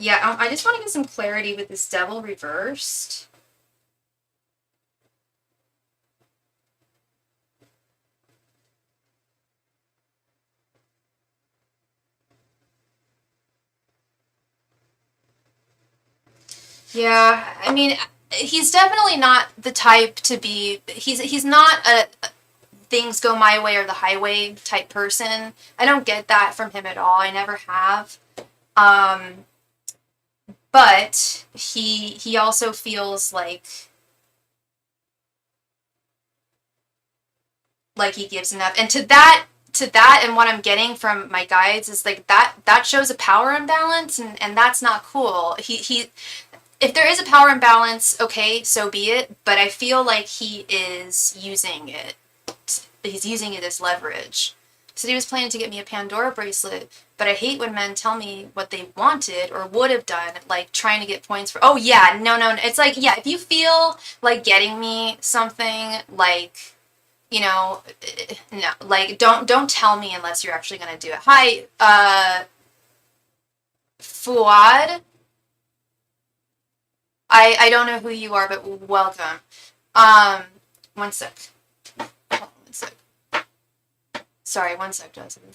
Yeah, I just want to get some clarity with this devil reversed. Yeah, I mean, he's definitely not the type to be. He's not a things go my way or the highway type person. I don't get that from him at all. I never have. But he also feels like he gives enough. And to that and what I'm getting from my guides is like that shows a power imbalance, and that's not cool. He if there is a power imbalance, okay, so be it, but I feel like he is using it. He's using it as leverage. So he was planning to get me a Pandora bracelet, but I hate when men tell me what they wanted or would have done, like trying to get points for, oh yeah, no. It's like, yeah, if you feel like getting me something, like, you know, no, like, don't tell me unless you're actually going to do it. Hi, Fuad. I don't know who you are, but welcome. One sec. Hold on one sec. Sorry, one sec, Jessica.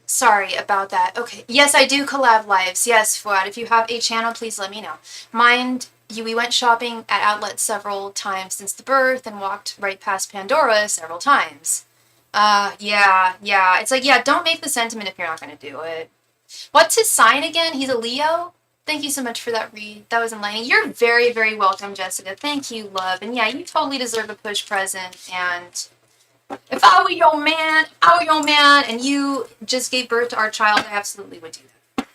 Sorry about that. Okay. Yes, I do collab lives. Yes, Fuad. If you have a channel, please let me know. Mind you, we went shopping at outlets several times since the birth and walked right past Pandora several times. Yeah. It's like, yeah, don't make the sentiment if you're not going to do it. What's his sign again? He's a Leo? Thank you so much for that read. That was enlightening. You're very, very welcome, Jessica. Thank you, love. And yeah, you totally deserve a push present. And If I were your man, and you just gave birth to our child, I absolutely would do that.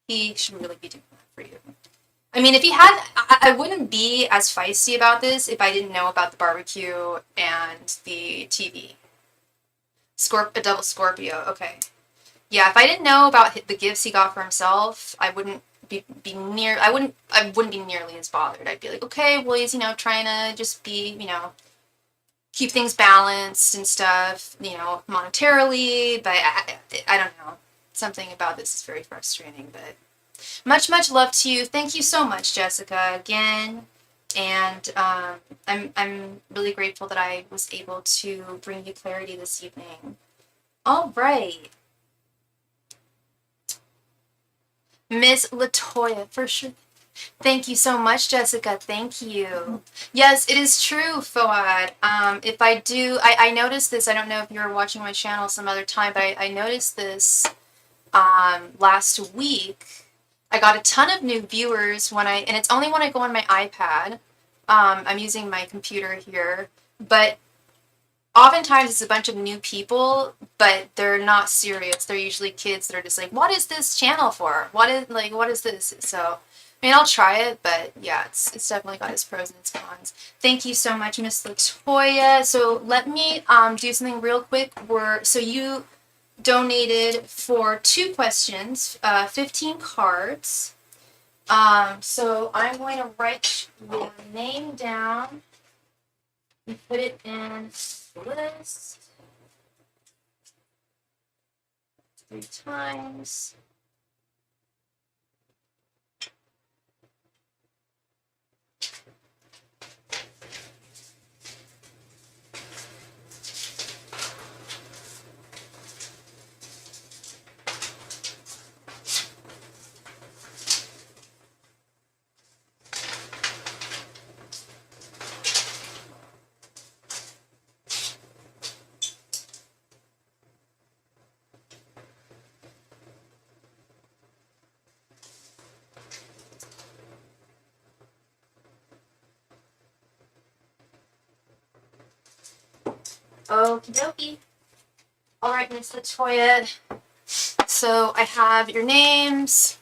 He should really be doing that for you. I mean, if he had, I wouldn't be as feisty about this if I didn't know about the barbecue and the TV. A double Scorpio, okay. Yeah, if I didn't know about the gifts he got for himself, I wouldn't be nearly as bothered. I'd be like, okay, well, he's, trying to just be, keep things balanced and stuff, monetarily, but I don't know. Something about this is very frustrating, but much, much love to you. Thank you so much, Jessica, again. And I'm really grateful that I was able to bring you clarity this evening. All right. Miss Latoya, for sure. Thank you so much, Jessica. Thank you. Yes, it is true, Fouad. If I do, I noticed this. I don't know if you were watching my channel some other time, but I noticed this last week. I got a ton of new viewers and it's only when I go on my iPad. I'm using my computer here, but oftentimes it's a bunch of new people, but they're not serious. They're usually kids that are just like, what is this channel for? What is this? So, I mean, I'll try it, but yeah, it's definitely got its pros and its cons. Thank you so much, Miss Latoya. So let me do something real quick. So you donated for 2 questions, 15 cards. So I'm going to write your name down and put it in the list 3 times. Okie dokie. Alright, Miss Latoya. So I have your names.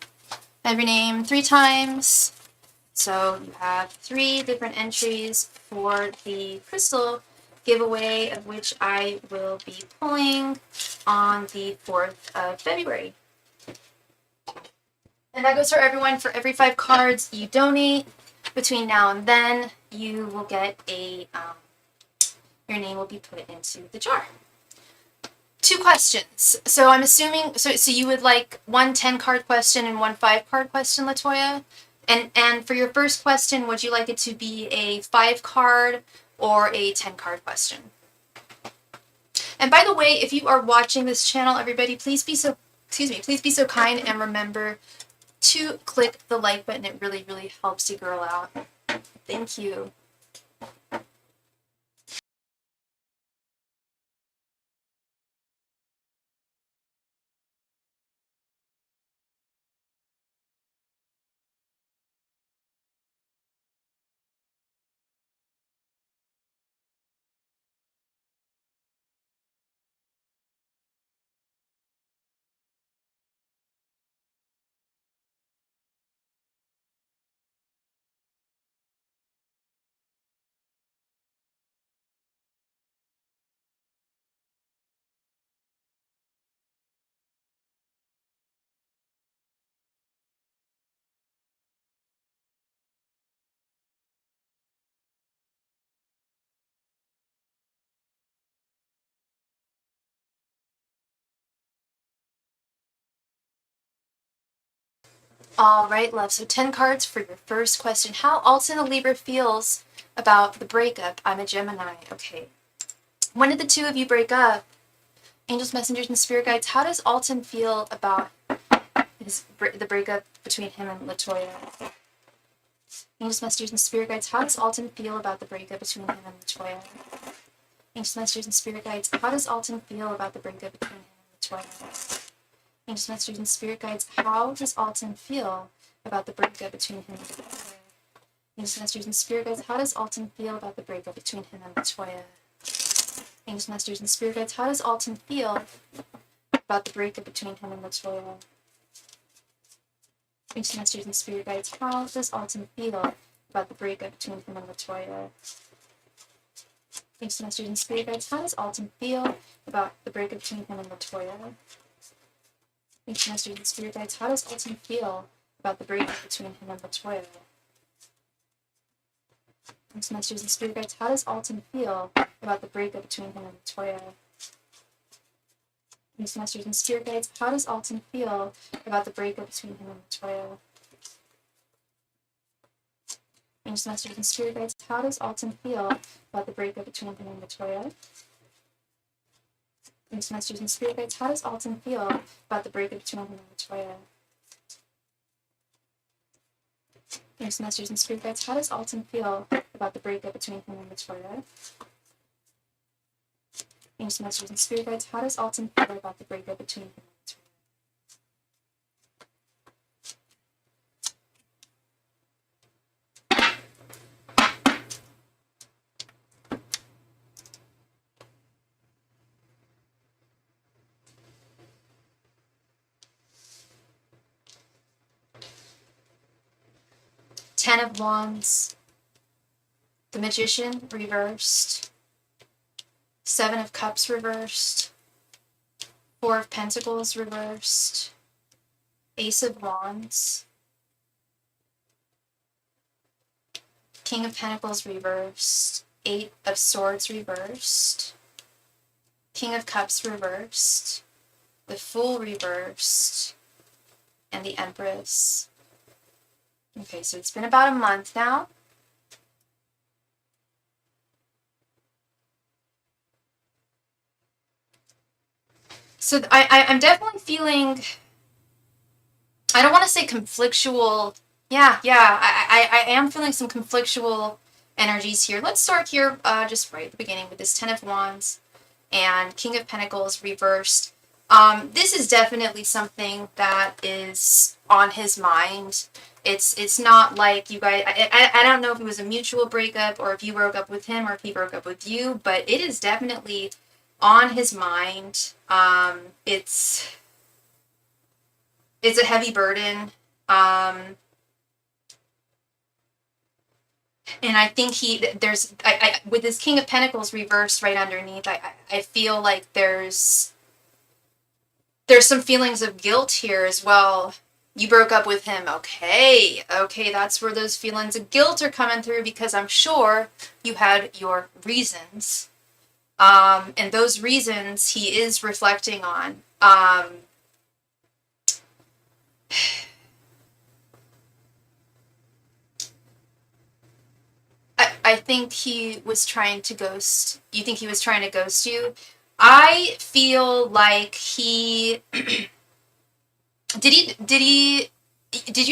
I have your name 3 times. So you have 3 different entries for the crystal giveaway, of which I will be pulling on the 4th of February. And that goes for everyone. For every 5 cards you donate between now and then, you will get your name will be put into the jar. 2 questions. So I'm assuming, so you would like 1 10-card question and 1 5-card question, Latoya? And for your first question, would you like it to be a 5-card or a 10-card question? And by the way, if you are watching this channel, everybody, please be so kind and remember to click the like button. It really, really helps your girl out. Thank you. All right, love. So 10 cards for your first question. How Alton a Libra feels about the breakup. I'm a Gemini. Okay. When did the 2 of you break up? Angels, messengers, and spirit guides. How does Alton feel about the breakup between him and Latoya? Angels, messengers, and spirit guides. How does Alton feel about the breakup between him and Latoya? Angels, messengers, and spirit guides. How does Alton feel about the breakup between him and Latoya? Angels, messengers, and spirit guides. How does Alton feel about the breakup between him and Latoya? Angels, messengers, and spirit guides. How does Alton feel about the breakup between him and Latoya? Angels, masters, and spirit guides, how does Alton feel about the breakup between him and Latoya? Angels, masters, and spirit guides, how does Alton feel about the breakup between him and Latoya? Angels, masters, and spirit guides, how does Alton feel about the breakup between him and Latoya? Angels, masters, and spirit guides, how does Alton feel about the breakup between him and Latoya? Angels, masters, and spirit guides, how does Alton feel about the breakup between him and Latoya? Angels, masters, and spirit guides, how does Alton feel about the breakup between him and Latoya? Angels, masters, and spirit guides, how does Alton feel about the breakup between him and Latoya? Angels, masters, and spirit guides, how does Alton feel about the breakup between him and Latoya? Angels, masters, and spirit guides, how does Alton feel about the breakup between him and Latoya? Angels, masters, and spirit guides, how does Alton feel about the breakup between him and Latoya? 10 of Wands, the Magician reversed, 7 of Cups reversed, 4 of Pentacles reversed, Ace of Wands, King of Pentacles reversed, 8 of Swords reversed, King of Cups reversed, the Fool reversed, and the Empress. Okay, so it's been about a month now. So I'm definitely feeling, I don't want to say conflictual. I am feeling some conflictual energies here. Let's start here just right at the beginning with this 10 of Wands and King of Pentacles reversed. This is definitely something that is on his mind. It's not like you guys, I don't know if it was a mutual breakup or if you broke up with him or if he broke up with you, but it is definitely on his mind. It's a heavy burden. And I think with this King of Pentacles reversed right underneath, I feel like there's some feelings of guilt here as well. You broke up with him. Okay, that's where those feelings of guilt are coming through, because I'm sure you had your reasons. And those reasons he is reflecting on. I think he was trying to ghost. You think he was trying to ghost you? I feel like he... Did you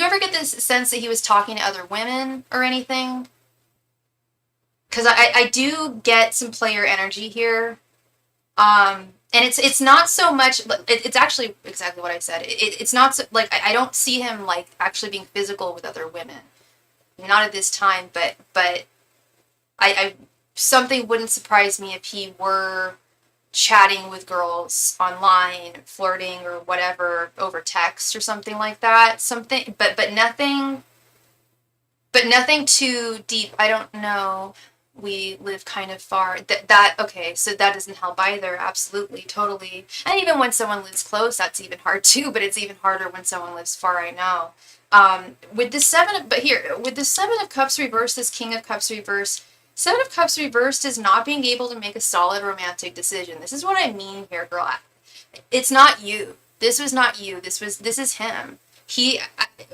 ever get this sense that he was talking to other women or anything? Because I do get some player energy here. And it's not so much, it's actually exactly what I said. It's not so, like, I don't see him like actually being physical with other women. Not at this time, but I something wouldn't surprise me if he were chatting with girls online, flirting or whatever over text or something like that. Something, but nothing too deep. I don't know. We live kind of far. Okay, so that doesn't help either. Absolutely, totally. And even when someone lives close, that's even hard too, but it's even harder when someone lives far, I know. With the 7 of Cups reversed, this King of Cups reversed, 7 of Cups reversed is not being able to make a solid romantic decision. This is what I mean here, girl. It's not you. This was not you. This is him. He,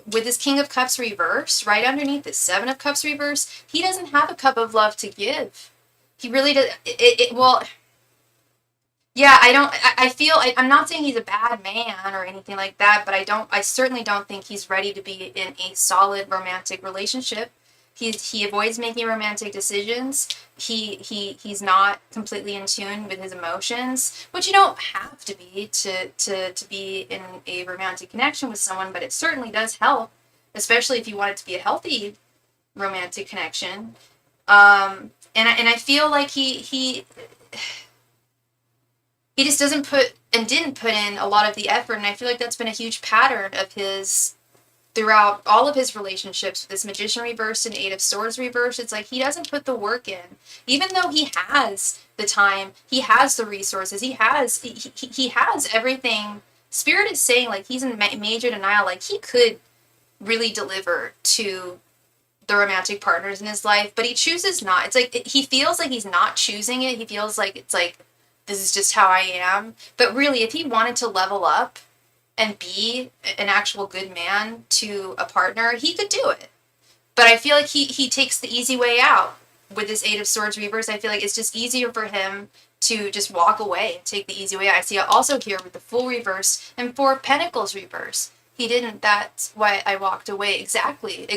with his King of Cups reversed, right underneath this 7 of Cups reversed, he doesn't have a cup of love to give. He really does. Well, yeah, I'm not saying he's a bad man or anything like that, but I certainly don't think he's ready to be in a solid romantic relationship. He avoids making romantic decisions. He's not completely in tune with his emotions, which you don't have to be to be in a romantic connection with someone, but it certainly does help, especially if you want it to be a healthy romantic connection. And I feel like he he just doesn't put and didn't put in a lot of the effort, and I feel like that's been a huge pattern of his throughout all of his relationships. This Magician reversed and Eight of Swords reversed, it's like he doesn't put the work in, even though he has the time, he has the resources, he has everything. Spirit is saying like he's in major denial, like he could really deliver to the romantic partners in his life, but he chooses not. It's like he feels like he's not choosing it. He feels like it's like this is just how I am. But really, if he wanted to level up and be an actual good man to a partner, he could do it. But I feel like he takes the easy way out with this Eight of Swords reverse. I feel like it's just easier for him to just walk away and take the easy way out. I see it also here with the Fool reverse and Four of Pentacles reverse. He didn't. That's why I walked away. Exactly.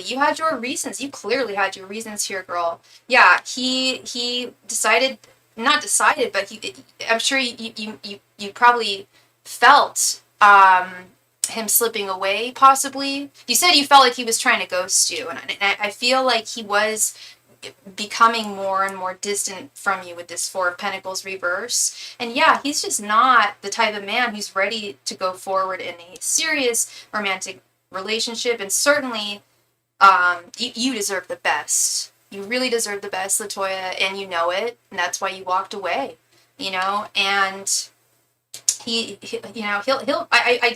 You had your reasons. You clearly had your reasons here, girl. Yeah, he decided, not decided, but I'm sure you probably felt him slipping away, possibly. You said you felt like he was trying to ghost you, and I feel like he was becoming more and more distant from you with this Four of Pentacles reverse. And yeah, he's just not the type of man who's ready to go forward in a serious romantic relationship. And certainly, you deserve the best. You really deserve the best, Latoya, and you know it. And that's why you walked away, and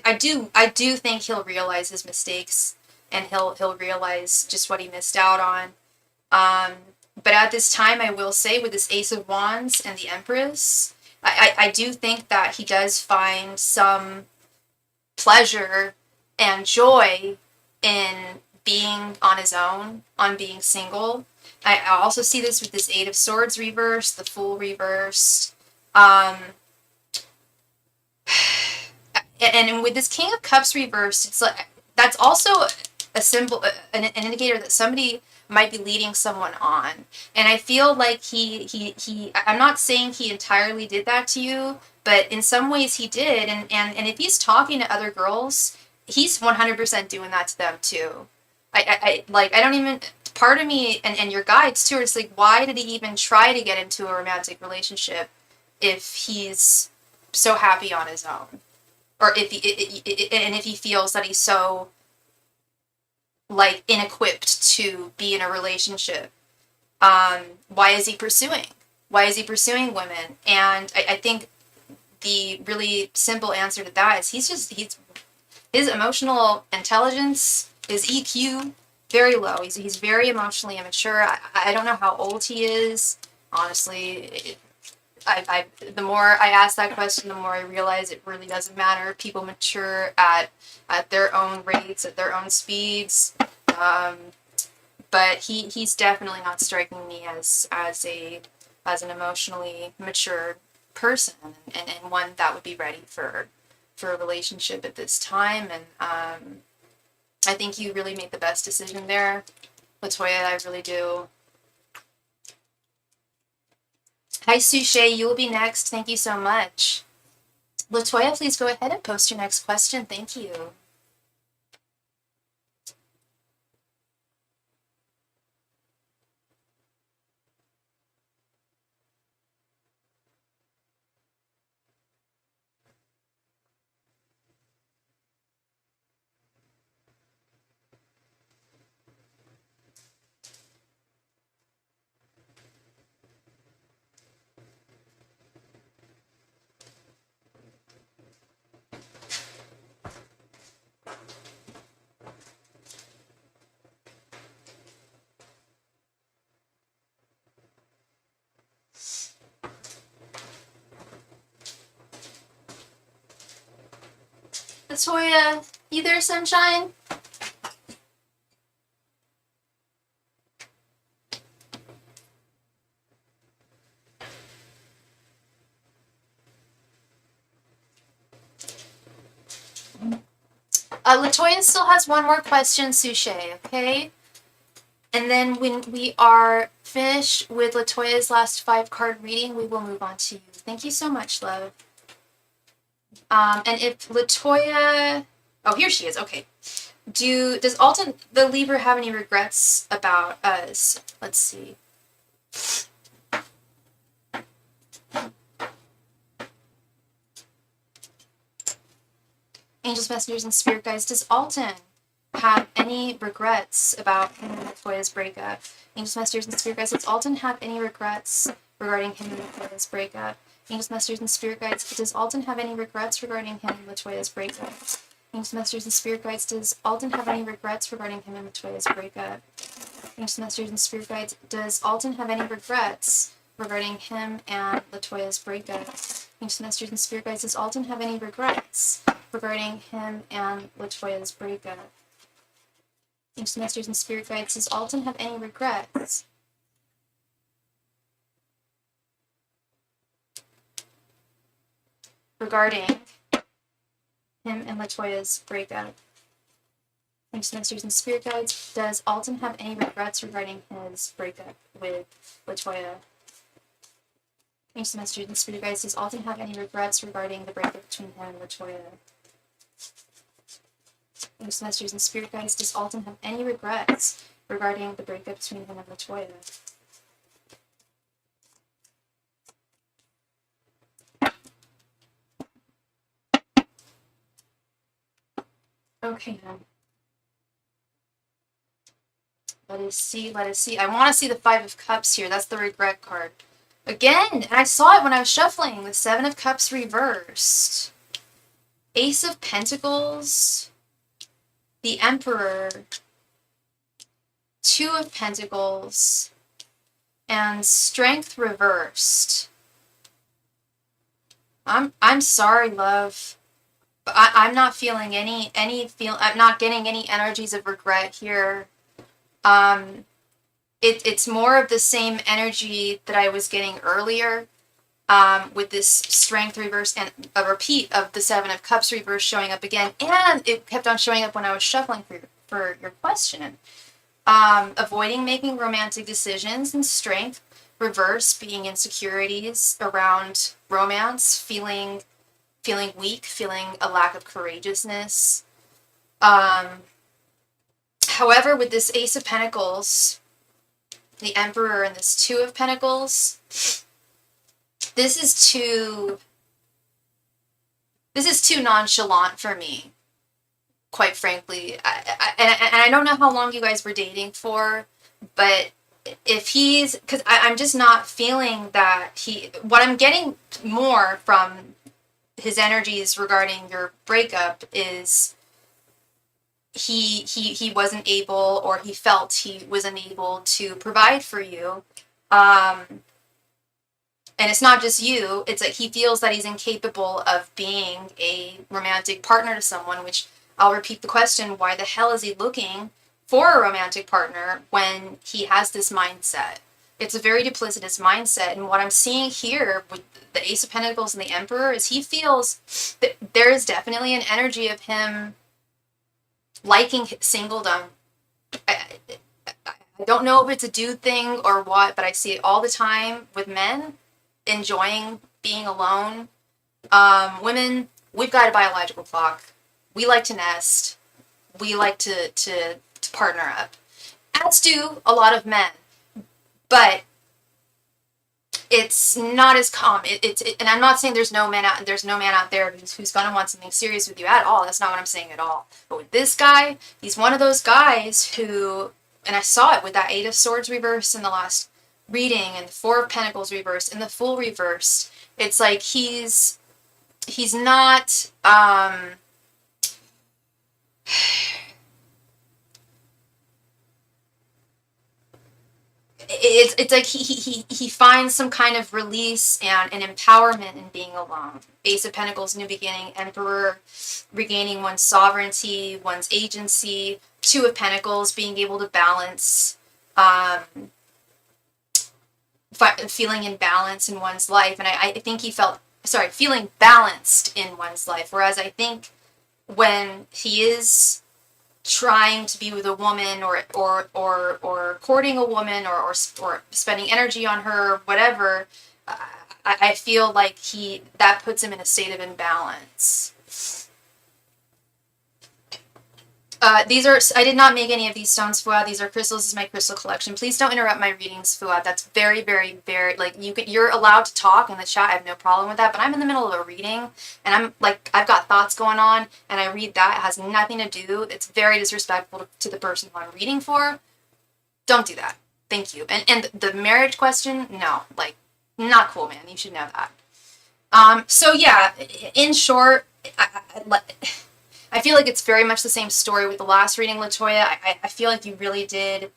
I do think he'll realize his mistakes, and he'll realize just what he missed out on. But at this time, I will say with this Ace of Wands and the Empress, I do think that he does find some pleasure and joy in being on his own, on being single. I also see this with this Eight of Swords reverse, the Fool reverse, and with this King of Cups reversed, it's like that's also a symbol, an indicator that somebody might be leading someone on. And I feel like I'm not saying he entirely did that to you, but in some ways he did. And if he's talking to other girls, he's 100% doing that to them too. I don't even, part of me and your guides too, it's like, why did he even try to get into a romantic relationship if he's so happy on his own? Or if he feels that he's so like inequipped to be in a relationship, why is he pursuing women? And I think the really simple answer to that is his emotional intelligence, his EQ, very low. He's very emotionally immature. I don't know how old he is, honestly. The more I ask that question, the more I realize it really doesn't matter. People mature at their own rates, at their own speeds. But he's definitely not striking me as an emotionally mature person, and one that would be ready for a relationship at this time. And I think you really made the best decision there, Latoya. I really do. Hi, Suche. You will be next. Thank you so much. Latoya, please go ahead and post your next question. Thank you. Latoya, you there, sunshine? Latoya still has one more question, Suche, okay? And then when we are finished with Latoya's last 5-card reading, we will move on to you. Thank you so much, love. And if Latoya... Oh, here she is. Okay. Does Alton, the Libra, have any regrets about us? Let's see. Angels, messengers, and spirit guides, does Alton have any regrets about him and Latoya's breakup? Angels, messengers, and spirit guides, does Alton have any regrets regarding him and Latoya's breakup? Angels, messengers, and spirit guides, does Alton have any regrets regarding him and Latoya's breakup? Angels, messengers, and spirit guides, does Alton have any regrets regarding him and Latoya's breakup? Angels, messengers, and spirit guides, does Alton have any regrets regarding him and Latoya's breakup? Angels, messengers, and spirit guides, does Alton have any regrets regarding him and Latoya's breakup? Angels, messengers, and spirit guides, does Alton have any regrets regarding him and Latoya's breakup? Angels, messengers, and spirit guides, does Alton have any regrets regarding his breakup with Latoya? Angels, messengers, and spirit guides, does Alton have any regrets regarding the breakup between him and Latoya? Angels, messengers, and spirit guides, does Alton have any regrets regarding the breakup between him and Latoya? Okay, then. Let us see, let us see. I want to see the Five of Cups here. That's the regret card. Again, and I saw it when I was shuffling. The Seven of Cups reversed. Ace of Pentacles. The Emperor. Two of Pentacles. And Strength reversed. I'm sorry, love. But I'm not feeling I'm not getting any energies of regret here. It's more of the same energy that I was getting earlier, with this Strength reverse and a repeat of the Seven of Cups reverse showing up again, and it kept on showing up when I was shuffling for your question. Avoiding making romantic decisions, and Strength reverse being insecurities around romance, feeling weak, feeling a lack of courageousness. However, with this Ace of Pentacles, the Emperor, and this Two of Pentacles, this is too nonchalant for me, quite frankly. I don't know how long you guys were dating for, but if he's, because I'm just not feeling that what I'm getting more from his energies regarding your breakup is he wasn't able, or he felt he was unable to provide for you. And it's not just you, it's like he feels that he's incapable of being a romantic partner to someone, which I'll repeat the question, why the hell is he looking for a romantic partner when he has this mindset? It's a very duplicitous mindset, and what I'm seeing here with the Ace of Pentacles and the Emperor is he feels that there is definitely an energy of him liking singledom. I don't know if it's a dude thing or what, but I see it all the time with men enjoying being alone. Women, we've got a biological clock. We like to nest. We like to partner up. As do a lot of men. But it's not as common. And I'm not saying there's no man out there who's going to want something serious with you at all. That's not what I'm saying at all. But with this guy, he's one of those guys who, and I saw it with that Eight of Swords reverse in the last reading, and the Four of Pentacles reverse, and the Fool reverse. It's like he's not, it's like he finds some kind of release and an empowerment in being alone. Ace of Pentacles, new beginning. Emperor, regaining one's sovereignty, one's agency. Two of Pentacles, being able to balance, feeling in balance in one's life. And I think feeling balanced in one's life. Whereas I think when he is trying to be with a woman, or courting a woman, or spending energy on her, whatever, I feel like that puts him in a state of imbalance. I did not make any of these stones, Fuad. These are crystals. This is my crystal collection. Please don't interrupt my readings, Fuad. That's very, very, very, like, you're allowed to talk in the chat. I have no problem with that, but I'm in the middle of a reading, and I'm, like, I've got thoughts going on, and I read that. It has nothing to do. It's very disrespectful to the person who I'm reading for. Don't do that. Thank you. And the marriage question, no. Like, not cool, man. You should know that. So, yeah, in short, I feel like it's very much the same story with the last reading, Latoya. I feel like you really did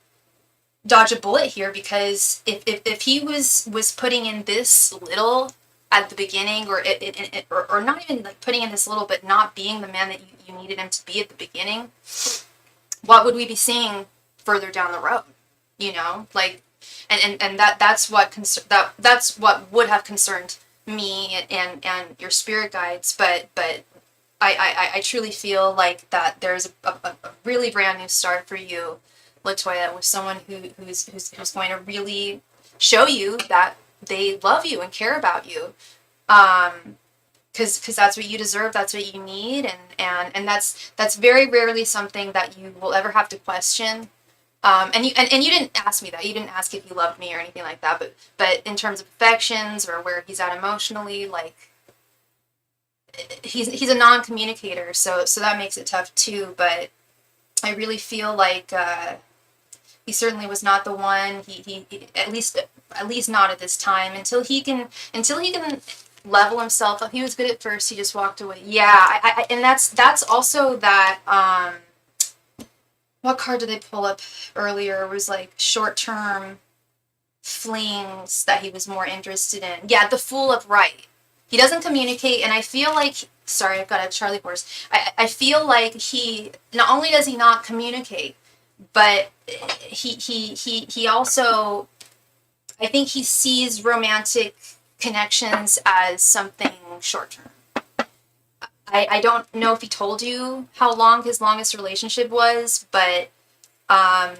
dodge a bullet here, because if he was putting in this little at the beginning, or not even like putting in this little, but not being the man that you needed him to be at the beginning, what would we be seeing further down the road? You know, like, and that's what that's what would have concerned me and your spirit guides, but I truly feel like that there's a really brand new start for you, Latoya, with someone who's going to really show you that they love you and care about you, because that's what you deserve, that's what you need, and that's very rarely something that you will ever have to question. And you didn't ask me that. You didn't ask if you loved me or anything like that. But in terms of affections or where he's at emotionally, like, he's a non-communicator, so that makes it tough too. But I really feel like he certainly was not the one. He at least not at this time, until he can level himself up. He was good at first. He just walked away. Yeah, and that's also that. What card did they pull up earlier? It was like short-term flings that he was more interested in. Yeah, the Fool upright. He doesn't communicate, and I feel like, sorry, I've got a Charlie horse. I feel like he, not only does he not communicate, but he also, I think he sees romantic connections as something short-term. I don't know if he told you how long his longest relationship was, but I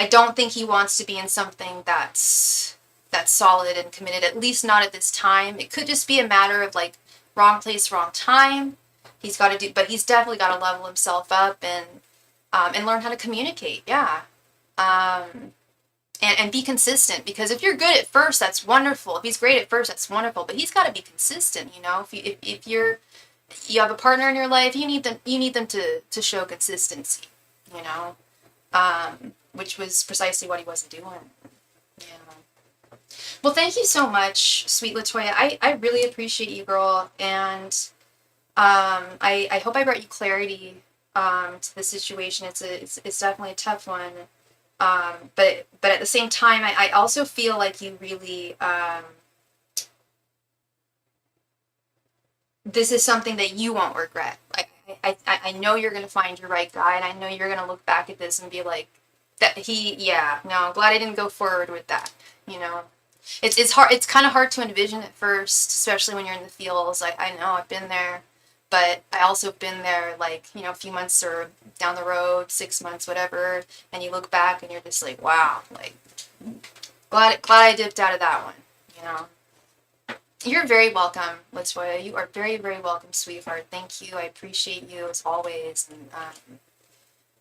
don't think he wants to be in something that's solid and committed, at least not at this time. It could just be a matter of, like, wrong place, wrong time. He's definitely got to level himself up and learn how to communicate. Yeah. And be consistent, because if you're good at first, that's wonderful. If he's great at first, that's wonderful. But he's got to be consistent, you know. If you have a partner in your life, you need them to show consistency, you know, which was precisely what he wasn't doing. Yeah. Well, thank you so much, sweet Latoya. I really appreciate you, girl, and I hope I brought you clarity to the situation. It's definitely a tough one. But at the same time, I also feel like you really, this is something that you won't regret. I know you're going to find your right guy, and I know you're going to look back at this and be like, I'm glad I didn't go forward with that, you know. It's hard, it's kind of hard to envision at first, especially when you're in the feels. I know, I've been there. But I also been there, like, you know, a few months or down the road, 6 months, whatever, and you look back and you're just like, wow, like, glad I dipped out of that one, you know. You're very welcome, Latoya. You are very, very welcome, sweetheart. Thank you. I appreciate you as always,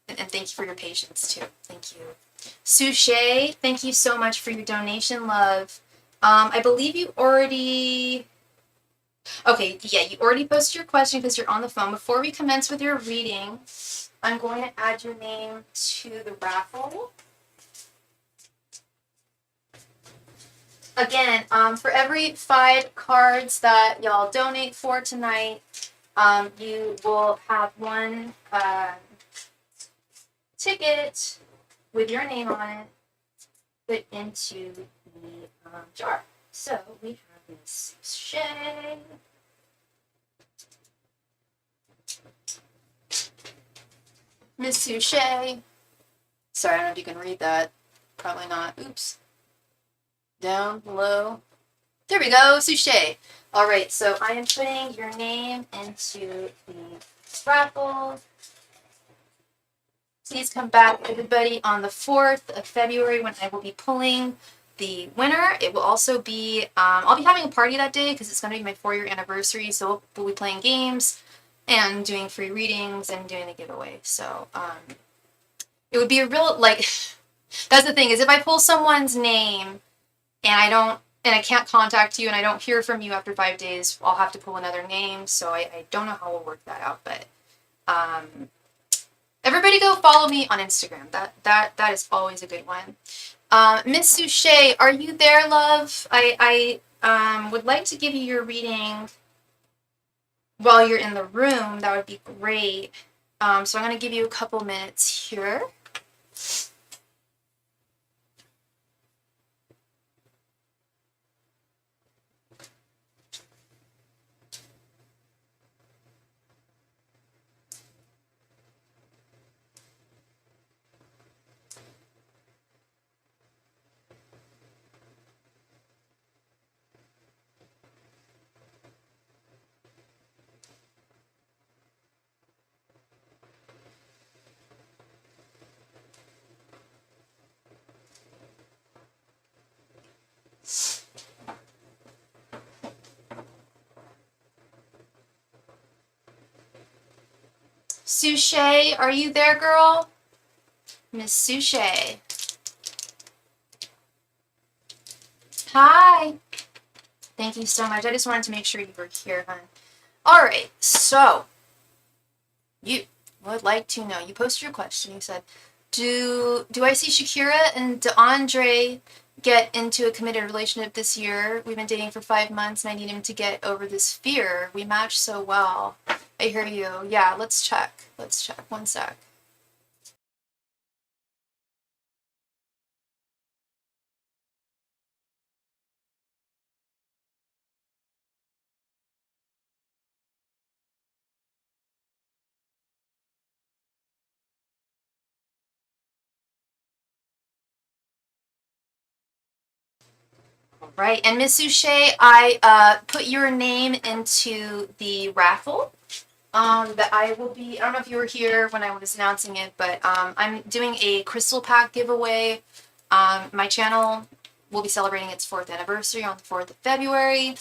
and thank you for your patience too. Thank you. Suche, thank you so much for your donation, love. I believe you already... Okay, yeah, you already posted your question because you're on the phone. Before we commence with your reading, I'm going to add your name to the raffle. Again, for every 5 cards that y'all donate for tonight, you will have one ticket with your name on it put into the jar. So we have Miss Shay. Miss Suche. Sorry, I don't know if you can read that. Probably not. Oops. Down below. There we go, Suche. Alright, so I am putting your name into the raffle. Please come back, everybody, on the 4th of February when I will be pulling the winner. It will also be, I'll be having a party that day because it's going to be my 4-year anniversary, so we'll be playing games. and doing free readings and doing the giveaway. So it would be a real, like, that's the thing, is if I pull someone's name and I can't contact you and I don't hear from you after 5 days, I'll have to pull another name. So I don't know how we'll work that out, but everybody go follow me on Instagram. That is always a good one. Miss Suchet, are you there, love? I would like to give you your reading while you're in the room. That would be great. So I'm going to give you a couple minutes here. Suchet, are you there, girl? Miss Suchet. Hi. Thank you so much. I just wanted to make sure you were here, hon. Alright, so you would like to know. You posted your question. You said, do I see Shakira and DeAndre get into a committed relationship this year? We've been dating for 5 months and I need him to get over this fear. We match so well. I hear you. Yeah, let's check. Let's check. One sec. Right, and Miss Suchet, I put your name into the raffle that I will be, I don't know if you were here when I was announcing it, but I'm doing a crystal pack giveaway. My channel will be celebrating its 4th anniversary on the 4th of February,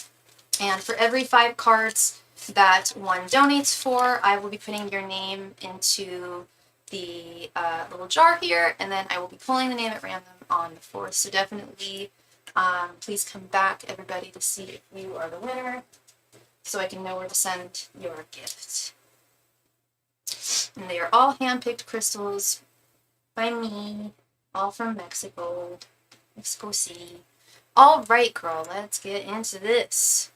and for every 5 cards that one donates for, I will be putting your name into the little jar here, and then I will be pulling the name at random on the 4th, so definitely please come back, everybody, to see if you are the winner, so I can know where to send your gift. And they are all hand-picked crystals by me, all from Mexico City. All right, girl, let's get into this.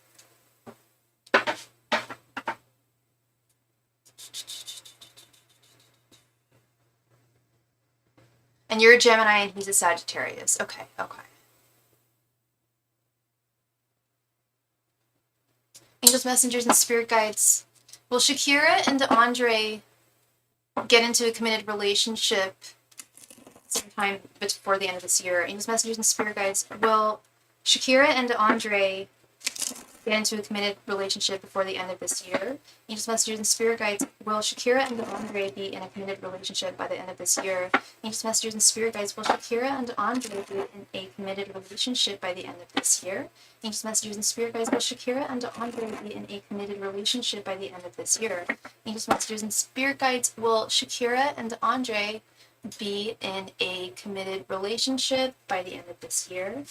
And you're a Gemini and he's a Sagittarius. Okay, okay. Angels, messengers, and spirit guides. Will Shakira and DeAndre get into a committed relationship sometime before the end of this year? Angels, messengers, and spirit guides. Will Shakira and DeAndre get into a committed relationship before the end of this year? Angels, messengers, and spirit guides. Will Shakira and DeAndre be in a committed relationship by the end of this year? Angels, messengers, and spirit guides. Will Shakira and DeAndre be in a committed relationship by the end of this year? Angels, messengers, and spirit guides. Will Shakira and DeAndre be in a committed relationship by the end of this year? Angels, messengers, and spirit guides. Will Shakira and DeAndre be in a committed relationship by the end of this year?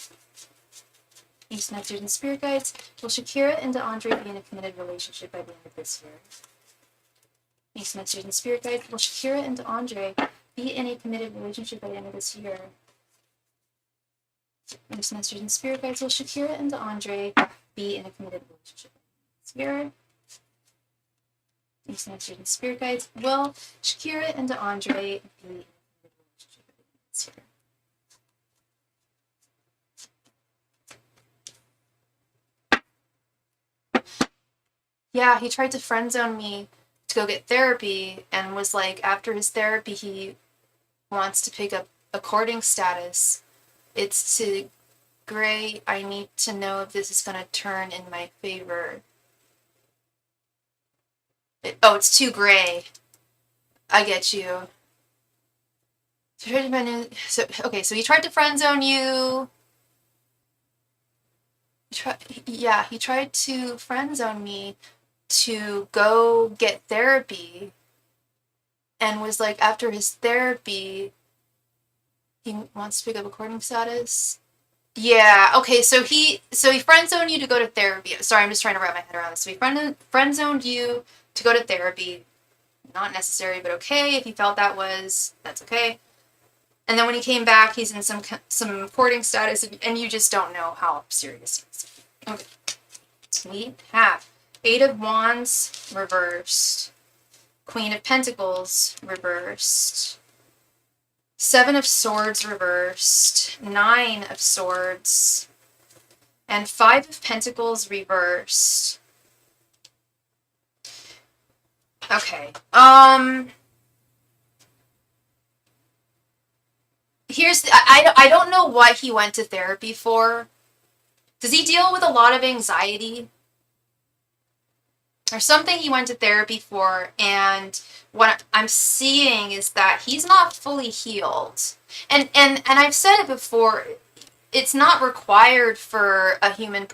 Angels, messengers, and spirit guides. Will Shakira and DeAndre be in a committed relationship by the end of this year? Angels, messengers, and spirit guides. Will Shakira and DeAndre be in a committed relationship by the end of this year? Angels, messengers, and spirit guides. Will Shakira and DeAndre be in a committed relationship this year? Angels, messengers, and spirit guides. Will Shakira and DeAndre be in a committed relationship this year? Yeah, he tried to friend zone me to go get therapy and was like, after his therapy, he wants to pick up a courting status. It's to Gray. I need to know if this is going to turn in my favor. It's too gray. I get you. Okay, so he tried to friend zone you. He tried to friend zone me, to go get therapy and was like, after his therapy, he wants to pick up a courting status. Yeah, okay, so he friend-zoned you to go to therapy. Sorry, I'm just trying to wrap my head around this. So he friend-zoned you to go to therapy. Not necessary, but okay. If you felt that's okay. And then when he came back, he's in some courting status, and you just don't know how serious he is. Okay. We have 8 of Wands reversed, Queen of Pentacles reversed, 7 of Swords reversed, 9 of Swords, and 5 of Pentacles reversed. Okay. Here's I don't know what he went to therapy for. Does he deal with a lot of anxiety? Or something he went to therapy for, and what I'm seeing is that he's not fully healed. And I've said it before, it's not required for a human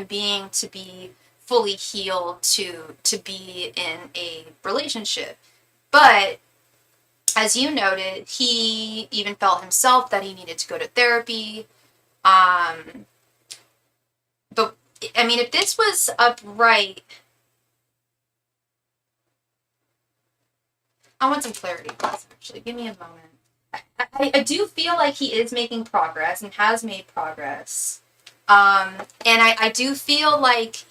being to be fully healed to be in a relationship. But as you noted, he even felt himself that he needed to go to therapy. But I mean, if this was upright, I want some clarity, actually. Give me a moment. I do feel like he is making progress and has made progress. And I do feel like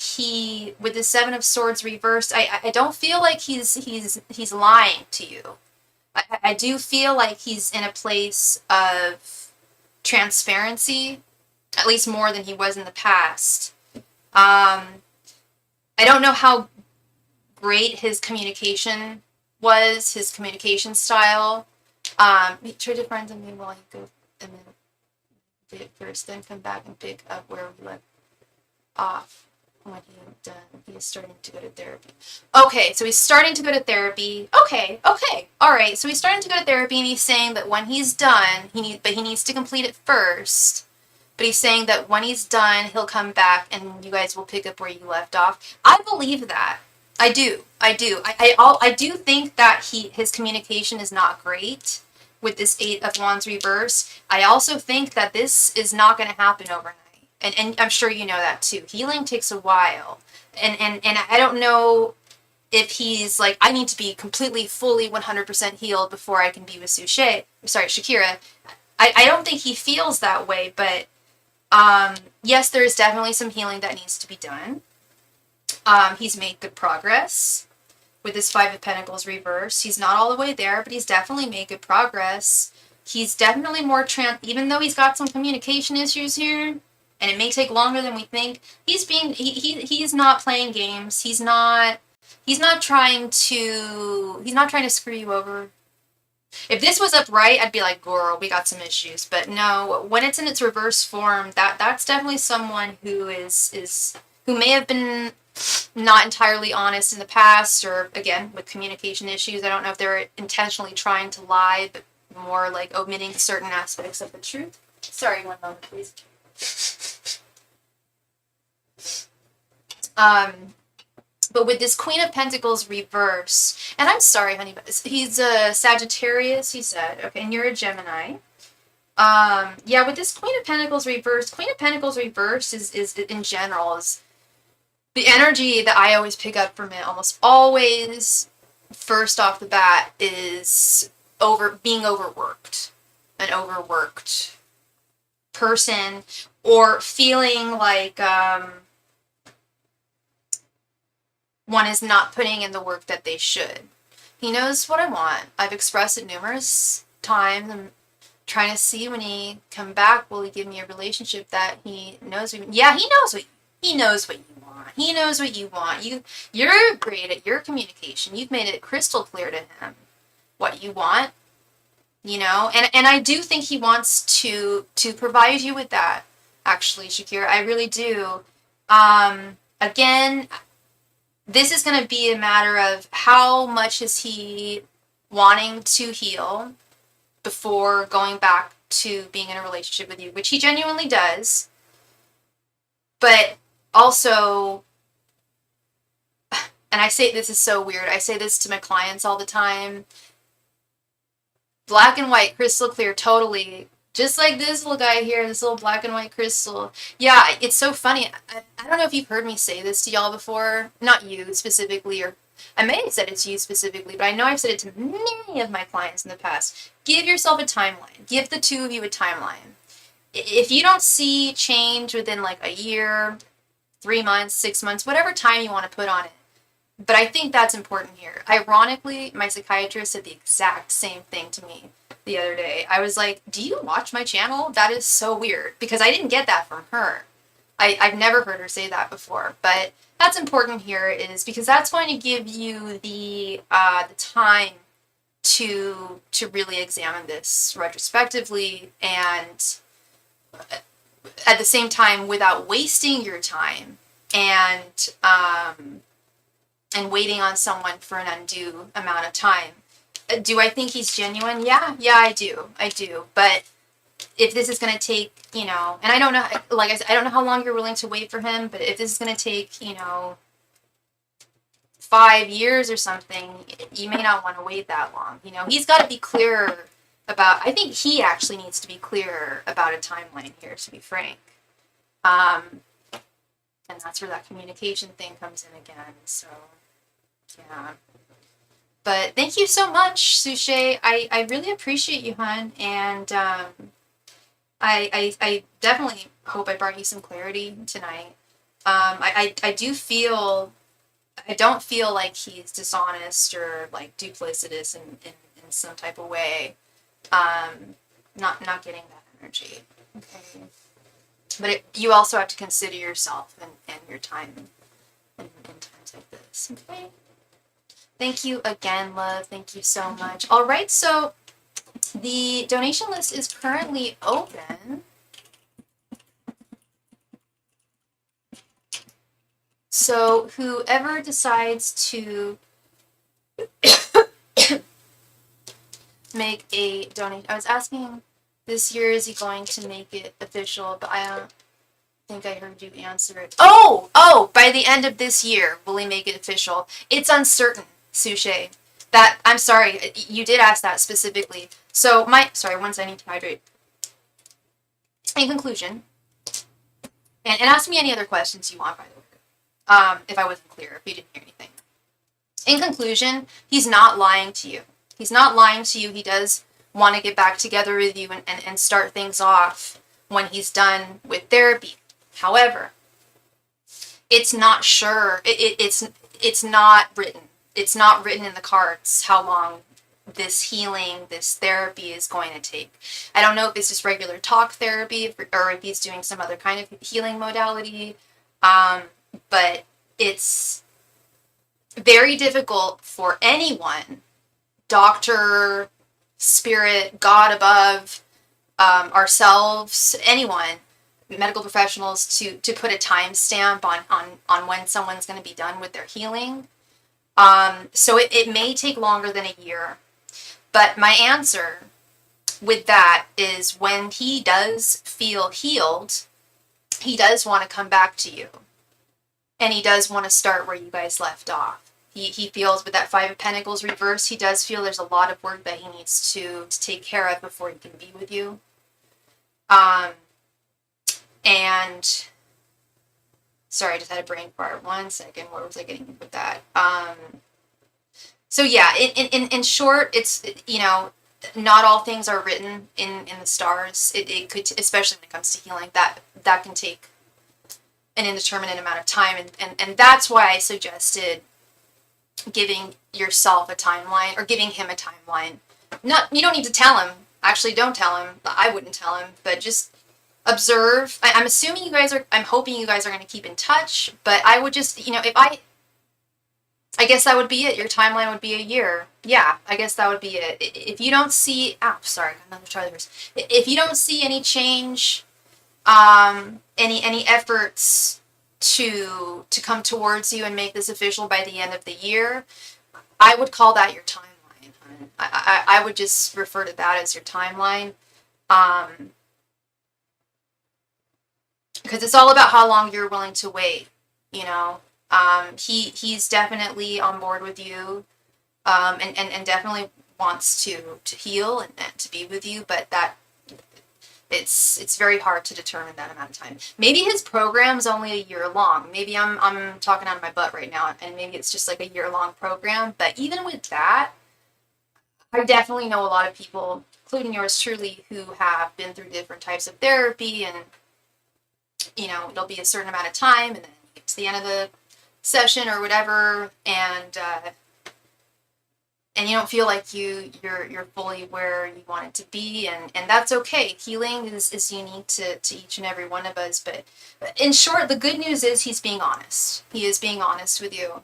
with the 7 of Swords reversed, I don't feel like he's lying to you. I do feel like he's in a place of transparency, at least more than he was in the past. I don't know how great his communication was, his communication style. He tried to friend me while he go and then did it first, then come back and pick up where we left off. When he done, he is starting to go to therapy. Okay, so he's starting to go to therapy. Okay, all right. So he's starting to go to therapy, and he's saying that when he's done, he needs to complete it first. But he's saying that when he's done, he'll come back, and you guys will pick up where you left off. I believe that. I do. I do think that his communication is not great with this 8 of Wands reverse. I also think that this is not going to happen overnight. And I'm sure you know that too. Healing takes a while. And I don't know if he's like, I need to be completely, fully, 100% healed before I can be with Shakira. I don't think he feels that way, but yes, there is definitely some healing that needs to be done. He's made good progress with his 5 of Pentacles reverse. He's not all the way there, but he's definitely made good progress. He's definitely more even though he's got some communication issues here, and it may take longer than we think, he's not playing games. He's not trying to screw you over. If this was upright, I'd be like, girl, we got some issues. But no, when it's in its reverse form, that's definitely someone who who may have been not entirely honest in the past, or again, with communication issues. I don't know if they're intentionally trying to lie, but more like omitting certain aspects of the truth. Sorry, one moment, please. But with this Queen of Pentacles reverse, and I'm sorry, honey, but he's a Sagittarius, he said. Okay, and you're a Gemini. Yeah, with this Queen of Pentacles reverse is in general is the energy that I always pick up from it, almost always, first off the bat, is being overworked. An overworked person, or feeling like one is not putting in the work that they should. He knows what I want. I've expressed it numerous times. I'm trying to see when he come back, will he give me a relationship that he knows? He knows what you want. He knows what you want. You're great at your communication. You've made it crystal clear to him what you want. You know, and I do think he wants to provide you with that, actually, Shakira. I really do. Again, this is going to be a matter of how much is he wanting to heal before going back to being in a relationship with you, which he genuinely does. But also, and I say this is so weird. I say this to my clients all the time. Black and white, crystal clear, totally. Just like this little guy here, this little black and white crystal. Yeah, it's so funny. I don't know if you've heard me say this to y'all before. Not you specifically, or I may have said it to you specifically, but I know I've said it to many of my clients in the past. Give yourself a timeline. Give the two of you a timeline. If you don't see change within like a year, 3 months, 6 months, whatever time you want to put on it. But I think that's important here. Ironically, my psychiatrist said the exact same thing to me the other day. I was like, do you watch my channel? That is so weird, because I didn't get that from her. I've never heard her say that before, but that's important here is because that's going to give you the time to really examine this retrospectively, and at the same time without wasting your time and waiting on someone for an undue amount of time. Do I think he's genuine? Yeah, I do. But if this is going to take, and I don't know, like I said, I don't know how long you're willing to wait for him, but if this is going to take, 5 years or something, you may not want to wait that long. He's got to be clearer about, I think he actually needs to be clearer about a timeline here, to be frank. And that's where that communication thing comes in again, so, yeah. But thank you so much, Suche. I really appreciate you, hon, and I definitely hope I brought you some clarity tonight. I don't feel like he's dishonest or like duplicitous in some type of way. Not getting that energy. Okay. But you also have to consider yourself and your time in times like this. Okay. Thank you again, love. Thank you so much. All right, so the donation list is currently open. So whoever decides to make a donation, I was asking this year, is he going to make it official? But I don't think I heard you answer it. Oh, by the end of this year, will he make it official? It's uncertain, Suche. I'm sorry, you did ask that specifically. So once I need to hydrate. In conclusion, and ask me any other questions you want, by the way, if I wasn't clear, if you didn't hear anything. In conclusion, he's not lying to you. He's not lying to you. He does want to get back together with you and start things off when he's done with therapy. However, it's not sure. It's not written. It's not written in the cards how long this healing, this therapy is going to take. I don't know if it's just regular talk therapy or if he's doing some other kind of healing modality. But it's very difficult for anyone, doctor, spirit, God above, ourselves, anyone, medical professionals, to put a timestamp on when someone's going to be done with their healing. So it may take longer than a year. But my answer with that is when he does feel healed, he does want to come back to you. And he does want to start where you guys left off. He feels with that Five of Pentacles reversed, he does feel there's a lot of work that he needs to take care of before he can be with you. And sorry, I just had a brain fart. 1 second. Where was I getting with that? So yeah, in short, it's, not all things are written in the stars. It could, especially when it comes to healing, that can take an indeterminate amount of time. And that's why I suggested giving yourself a timeline, or giving him a timeline. You don't need to tell him. Actually, don't tell him. I wouldn't tell him, but just observe. I'm assuming I'm hoping you guys are going to keep in touch, but I would just, I guess that would be it. Your timeline would be a year. Yeah, I guess that would be it. If you don't see, another Charlie horse. If you don't see any change, any efforts to come towards you and make this official by the end of the year, I would call that your timeline. I would just refer to that as your timeline. Because it's all about how long you're willing to wait, He's definitely on board with you, and definitely wants to heal and to be with you, but that it's very hard to determine that amount of time. Maybe his program's only a year long. Maybe I'm talking out of my butt right now, and maybe it's just like a year-long program. But even with that, I definitely know a lot of people, including yours truly, who have been through different types of therapy, and it'll be a certain amount of time, and then you get to the end of the session or whatever, and you don't feel like you're fully where you want it to be, and that's okay. Healing is unique to each and every one of us, but in short, the good news is he's being honest. He is being honest with you.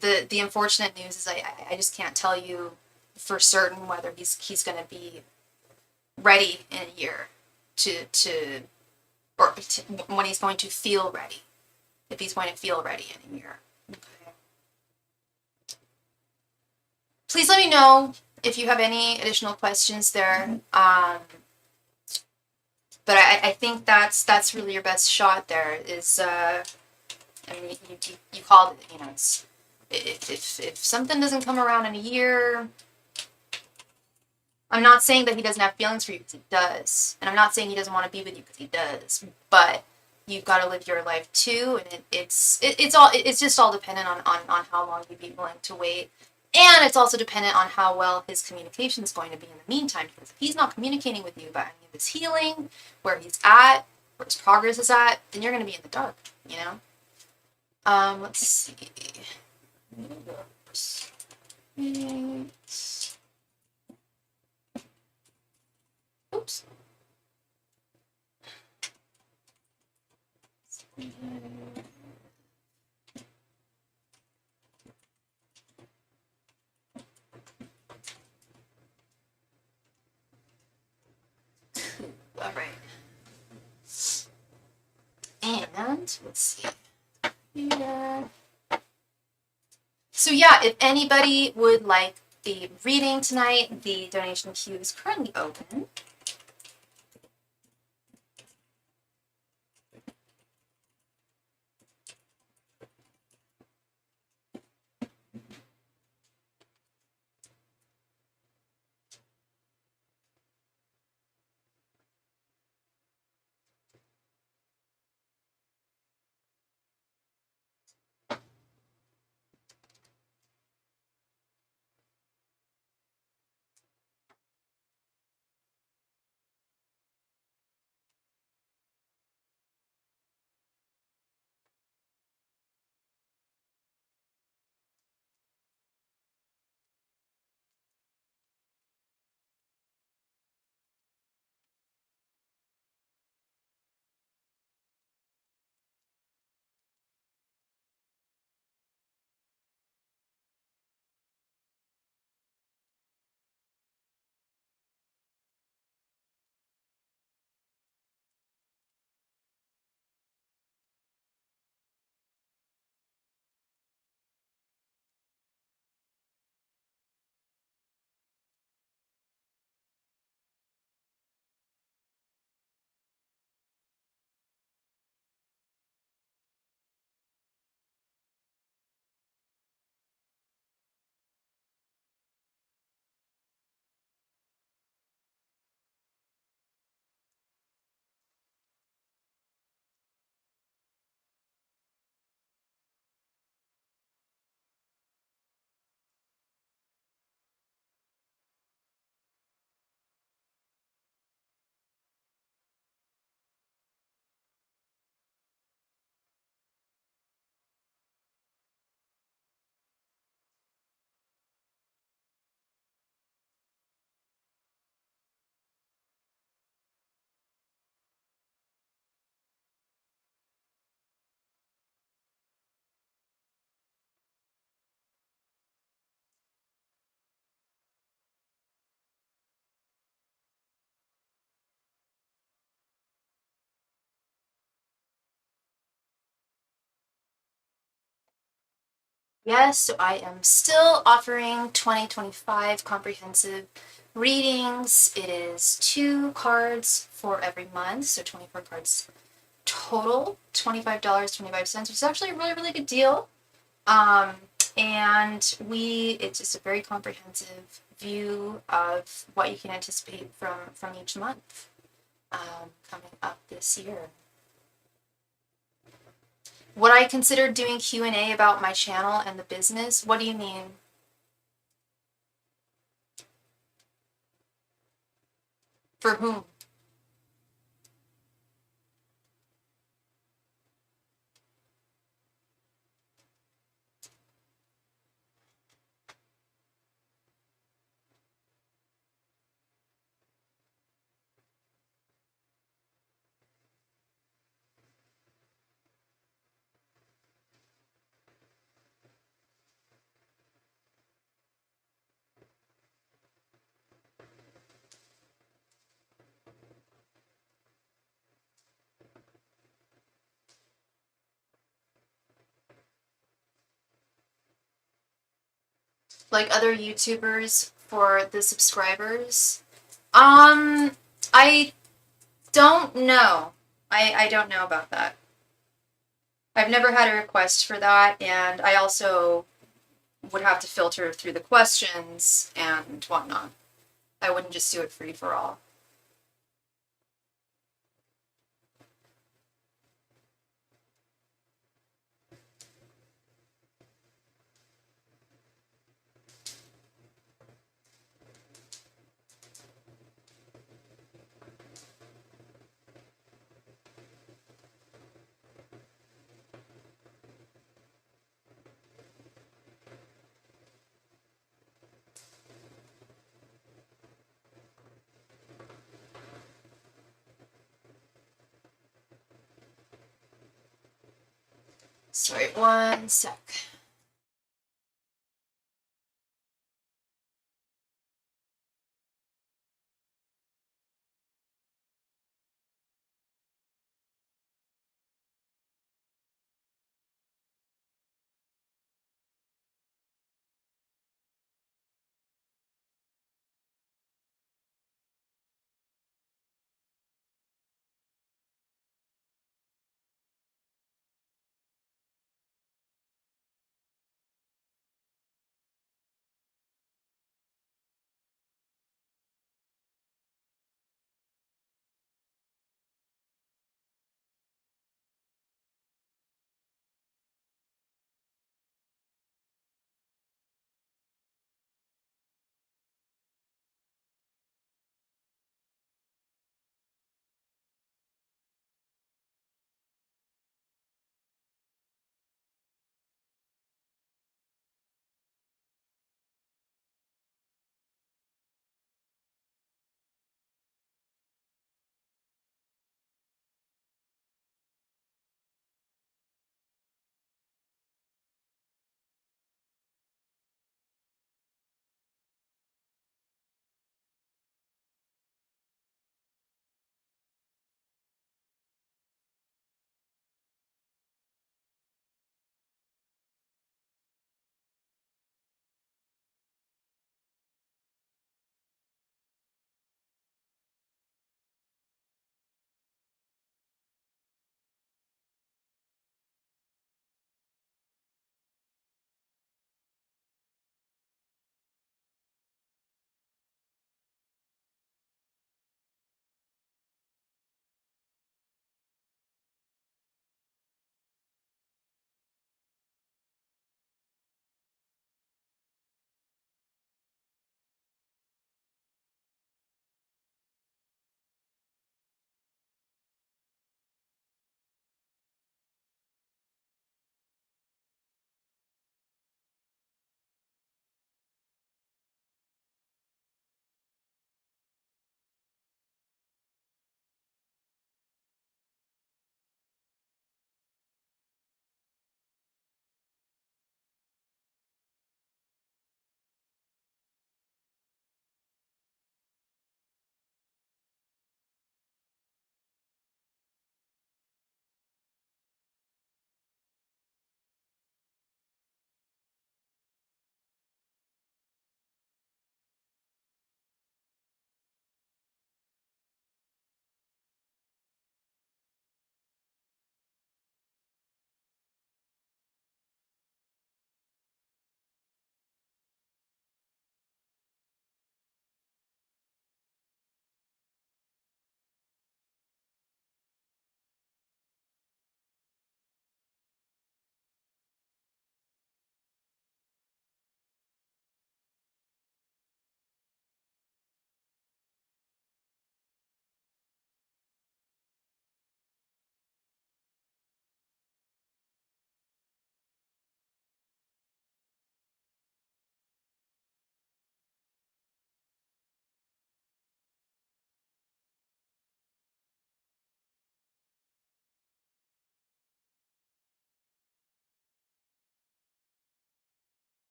The unfortunate news is I just can't tell you for certain whether he's going to be ready in a year or when he's going to feel ready, if he's going to feel ready in a year. Okay. Please let me know if you have any additional questions there. But I think that's really your best shot there. Is I mean, you called it. It's if something doesn't come around in a year. I'm not saying that he doesn't have feelings for you, because he does, and I'm not saying he doesn't want to be with you, because he does. But you've got to live your life too, and it's just all dependent on how long you'd be willing to wait. And it's also dependent on how well his communication is going to be in the meantime. Because if he's not communicating with you about any of this healing, where he's at, where his progress is at, then you're going to be in the dark, Let's see. Oops. All right. And let's see. Yeah. So yeah, if anybody would like the reading tonight, the donation queue is currently open. Yes, so I am still offering 2025 comprehensive readings. It is 2 cards for every month, so 24 cards total $25.25, which is actually a really, really good deal. And it's just a very comprehensive view of what you can anticipate from each month coming up this year. Would I consider doing Q&A about my channel and the business? What do you mean? For whom? Like other YouTubers for the subscribers? I don't know. I don't know about that. I've never had a request for that, and I also would have to filter through the questions and whatnot. I wouldn't just do it free for all. Sorry, one sec.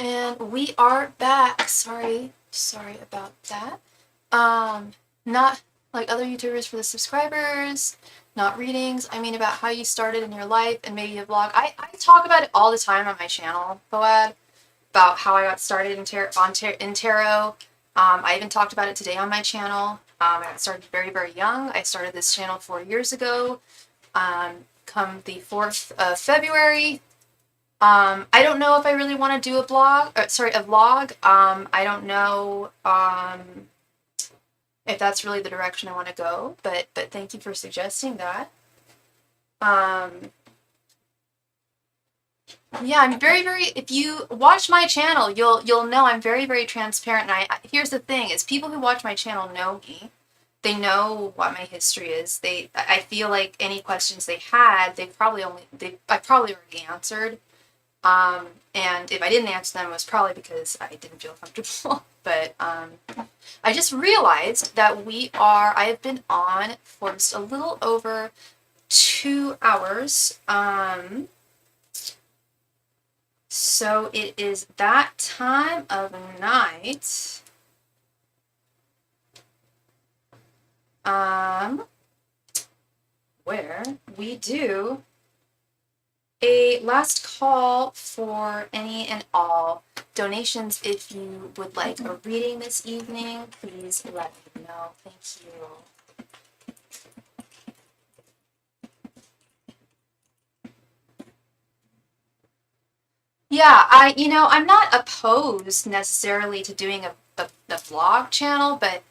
And we are back. Sorry about that. Not like other YouTubers for the subscribers, not readings. I mean about how you started in your life and maybe a vlog. I talk about it all the time on my channel, Boad, about how I got started in tarot. I even talked about it today on my channel. I got started very, very young. I started this channel 4 years ago. Come the 4th of February. I don't know if I really want to do a vlog. I don't know if that's really the direction I want to go, but thank you for suggesting that. Yeah, I'm very, very, if you watch my channel, you'll know I'm very, very transparent. And here's the thing is people who watch my channel know me. They know what my history is. I feel like any questions they had, I probably already answered. And if I didn't answer them, it was probably because I didn't feel comfortable. But I just realized that I have been on for just a little over 2 hours. So it is that time of night. Where we do a last call for any and all donations. If you would like a reading this evening, please let me know. Thank you. Yeah, I'm not opposed necessarily to doing a vlog channel, but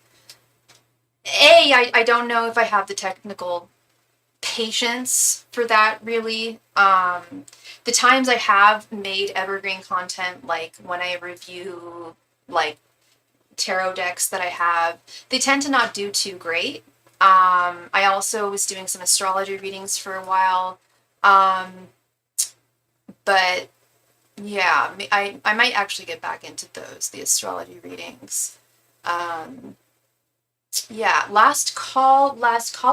I don't know if I have the technical patience for that, really. The times I have made evergreen content, like when I review like tarot decks that I have, they tend to not do too great. I also was doing some astrology readings for a while, but yeah, I might actually get back into the astrology readings. Yeah, last call,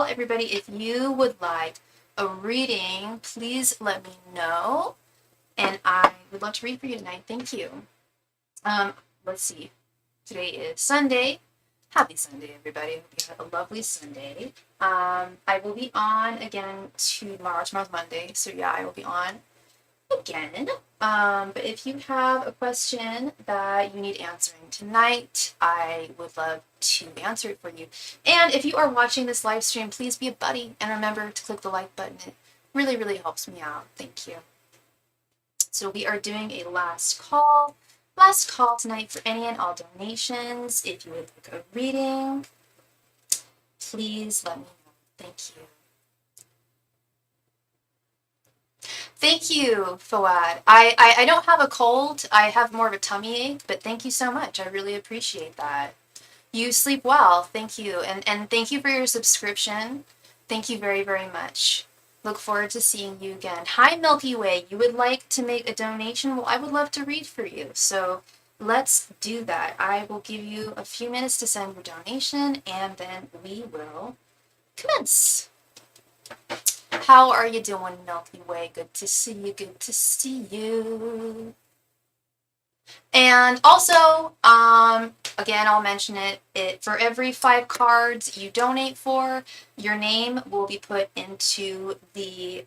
everybody. If you would like a reading, please let me know, and I would love to read for you tonight. Thank you. Let's see. Today is Sunday. Happy Sunday, everybody. Hope you have a lovely Sunday. I will be on again tomorrow. Tomorrow's Monday, so yeah, I will be on again. But if you have a question that you need answering tonight, I would love to answer it for you. And if you are watching this live stream, please be a buddy and remember to click the like button. It really, really helps me out. Thank you. So we are doing a last call tonight for any and all donations. If you would like a reading, please let me know. Thank you. Thank you, Fawad. I don't have a cold. I have more of a tummy ache, but thank you so much. I really appreciate that. You sleep well. Thank you. And thank you for your subscription. Thank you very, very much. Look forward to seeing you again. Hi, Milky Way. You would like to make a donation? Well, I would love to read for you. So let's do that. I will give you a few minutes to send your donation, and then we will commence. How are you doing, Milky Way? Good to see you. Good to see you. And also, again, I'll mention it for every 5 cards you donate for, your name will be put into the,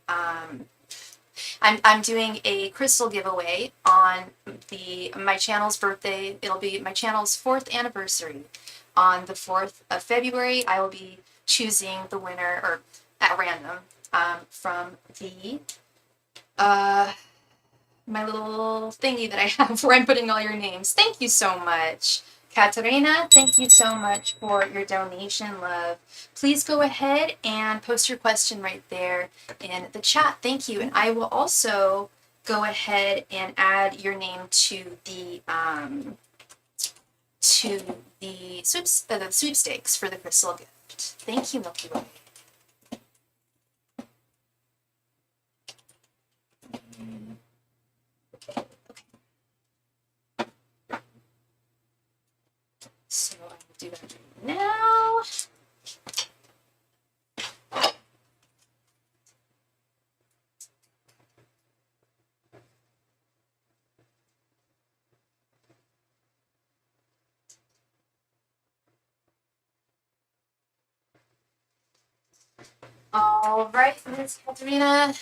I'm doing a crystal giveaway on my channel's birthday. It'll be my channel's 4th anniversary. On the 4th of February, I will be choosing the winner, or at random, from the, my little thingy that I have where I'm putting all your names. Thank you so much. Katerina, thank you so much for your donation, love. Please go ahead and post your question right there in the chat. Thank you. And I will also go ahead and add your name to the sweepstakes for the crystal gift. Thank you, Milky Way. So I will do that right now. All right, Ms. Katerina.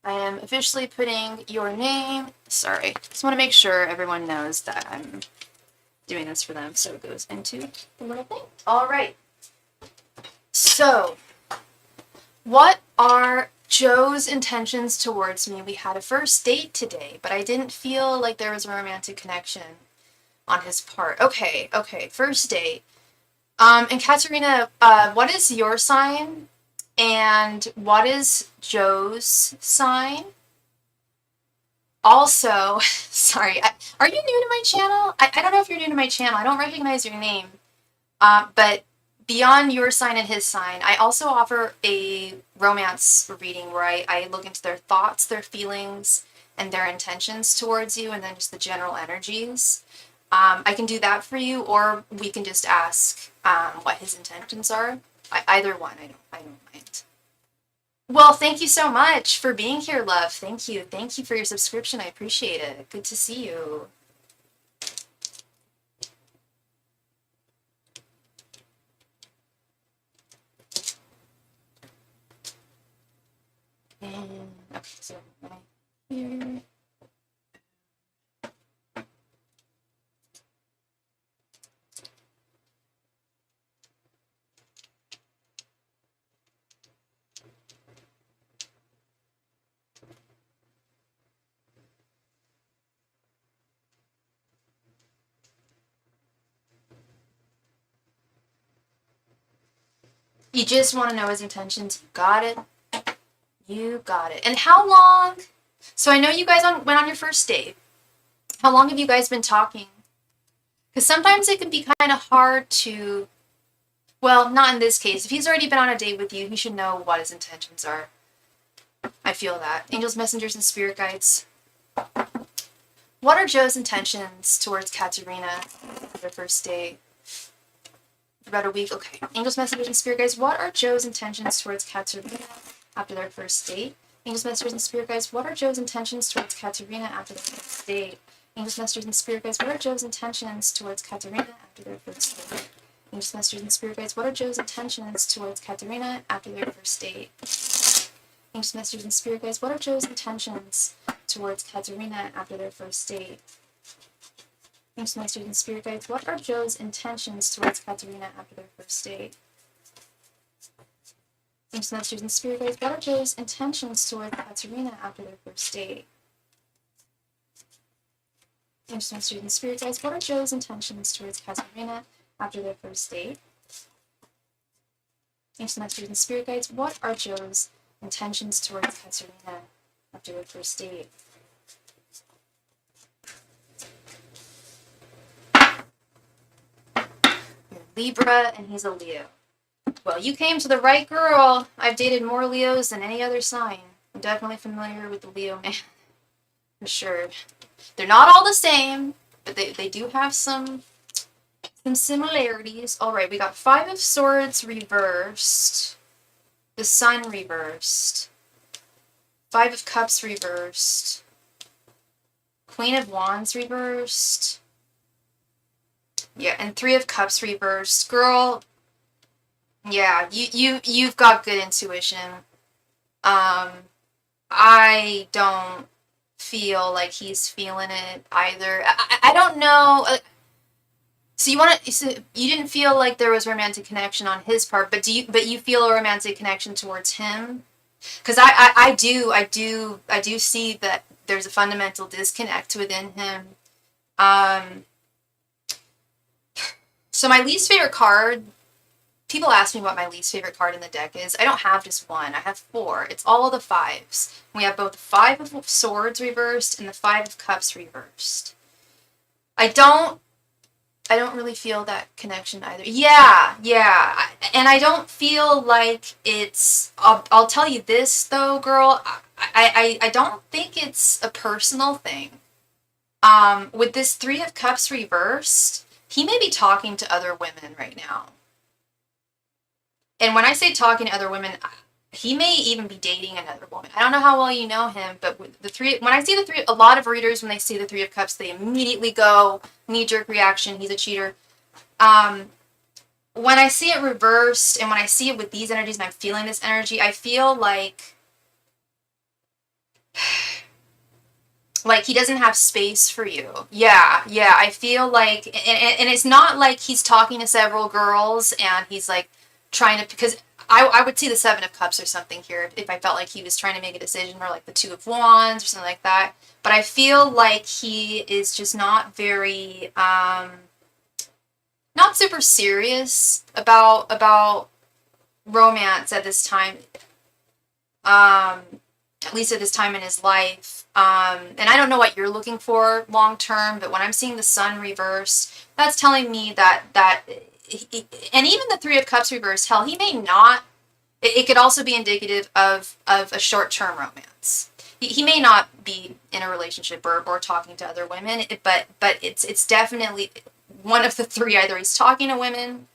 I am officially putting your name. Sorry, just want to make sure everyone knows that I'm doing this for them, so it goes into the little thing. All right. So, what are Joe's intentions towards me? We had a first date today, but I didn't feel like there was a romantic connection on his part. Okay, first date. And Katerina, what is your sign? And what is Joe's sign? Also, sorry, are you new to my channel? I don't know if you're new to my channel. I don't recognize your name. But beyond your sign and his sign, I also offer a romance reading where I look into their thoughts, their feelings, and their intentions towards you, and then just the general energies. I can do that for you, or we can just ask what his intentions are. Either one, I don't mind. Well, thank you so much for being here, love. Thank you for your subscription. I appreciate it. Good to see you. And okay, so right here. You just want to know his intentions. You got it. You got it. And how long? So I know you guys went on your first date. How long have you guys been talking? Because sometimes it can be kind of hard to, well, not in this case. If he's already been on a date with you, he should know what his intentions are. I feel that. Angels, messengers, and spirit guides. What are Joe's intentions towards Katerina for their first date? About a week. Okay. Angels, messengers, and spirit guides. What are Joe's intentions towards Katerina after their first date? Angels, messengers, and spirit guides. What are Joe's intentions towards Katerina after their first date? Angels, messengers, and spirit guides. What are Joe's intentions towards Katerina after their first date? Angels, messengers, and spirit guides. What are Joe's intentions towards Katerina after their first date? Angels, messengers, and spirit guides. What are Joe's intentions towards Katerina after their first date? Angels, messengers, and spirit guides. What are Joe's intentions towards Katerina after their first date? Angels, messengers, and spirit guides. What are Joe's intentions towards Katerina after their first date? Angels, messengers, and spirit guides. What are Joe's intentions towards Katerina after their first date? Angels, messengers, and spirit guides. What are Joe's intentions towards Katerina after their first date? You're Libra and he's a Leo. Well, you came to the right girl. I've dated more Leos than any other sign. I'm definitely familiar with the Leo man. For sure. They're not all the same, but they do have some similarities. Alright, we got 5 of Swords reversed. The Sun reversed. 5 of Cups reversed. Queen of Wands reversed. Yeah, and 3 of Cups reversed. Girl, yeah, you've got good intuition. I don't feel like he's feeling it either. I don't know. So you didn't feel like there was romantic connection on his part, but you feel a romantic connection towards him? Because I do see that there's a fundamental disconnect within him. So my least favorite card, people ask me what my least favorite card in the deck is. I don't have just one. I have 4. It's all of the 5s. We have both the 5 of Swords reversed and the 5 of Cups reversed. I don't really feel that connection either. Yeah. And I don't feel like it's... I'll tell you this, though, girl. I don't think it's a personal thing. With this 3 of Cups reversed, he may be talking to other women right now. And when I say talking to other women, he may even be dating another woman. I don't know how well you know him, but with the 3, when I see the 3, a lot of readers, when they see the 3 of Cups, they immediately go knee-jerk reaction. He's a cheater. when I see it reversed and when I see it with these energies and I'm feeling this energy, I feel like he doesn't have space for you. Yeah, yeah. I feel like, and it's not like he's talking to several girls and he's like trying to, because I would see the Seven of Cups or something here if I felt like he was trying to make a decision, or like the Two of Wands or something like that. But I feel like he is just not very, not super serious about romance at this time. At least at this time in his life. And I don't know what you're looking for long term, but when I'm seeing the Sun reverse, that's telling me that and even the Three of Cups reverse, hell, he may not. It could also be indicative of a short term romance. He may not be in a relationship or talking to other women, but it's definitely one of the three. Either he's talking to women,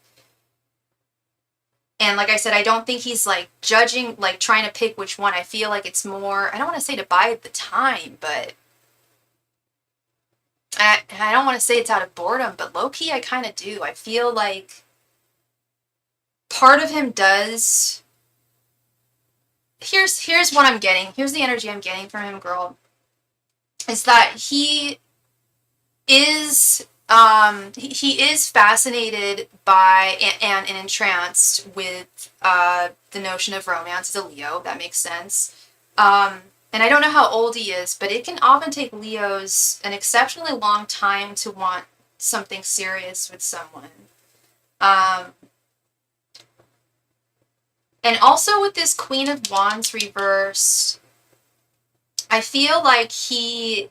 and like I said, I don't think he's like judging, like trying to pick which one. I feel like it's more, I don't want to say to bide the time, but I don't want to say it's out of boredom, but low key, I kind of do. I feel like part of him does. Here's what I'm getting. Here's the energy I'm getting from him, girl. Is that he is he is fascinated by and entranced with the notion of romance. As a Leo, that makes sense. And I don't know how old he is, but it can often take Leos an exceptionally long time to want something serious with someone. Um, and also with this Queen of Wands reversed, I feel like I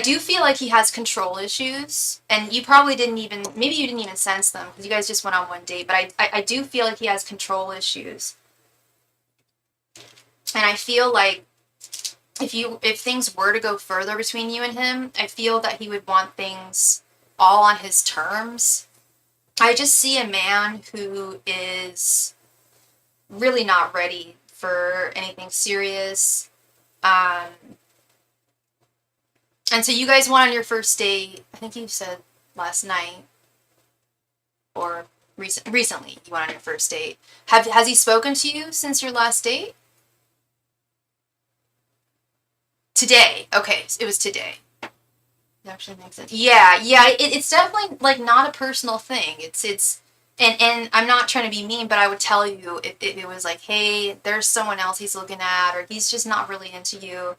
do feel like he has control issues, and you probably didn't even, maybe you didn't even sense them because you guys just went on one date, but I do feel like he has control issues. And I feel like if things were to go further between you and him, I feel that he would want things all on his terms. I just see a man who is really not ready for anything serious. And so you guys went on your first date, I think you said last night, or recently you went on your first date. Has he spoken to you since your last date? Today. Okay, it was today. That actually makes sense. Yeah, yeah. It's definitely like not a personal thing. And I'm not trying to be mean, but I would tell you if it was like, hey, there's someone else he's looking at, or he's just not really into you.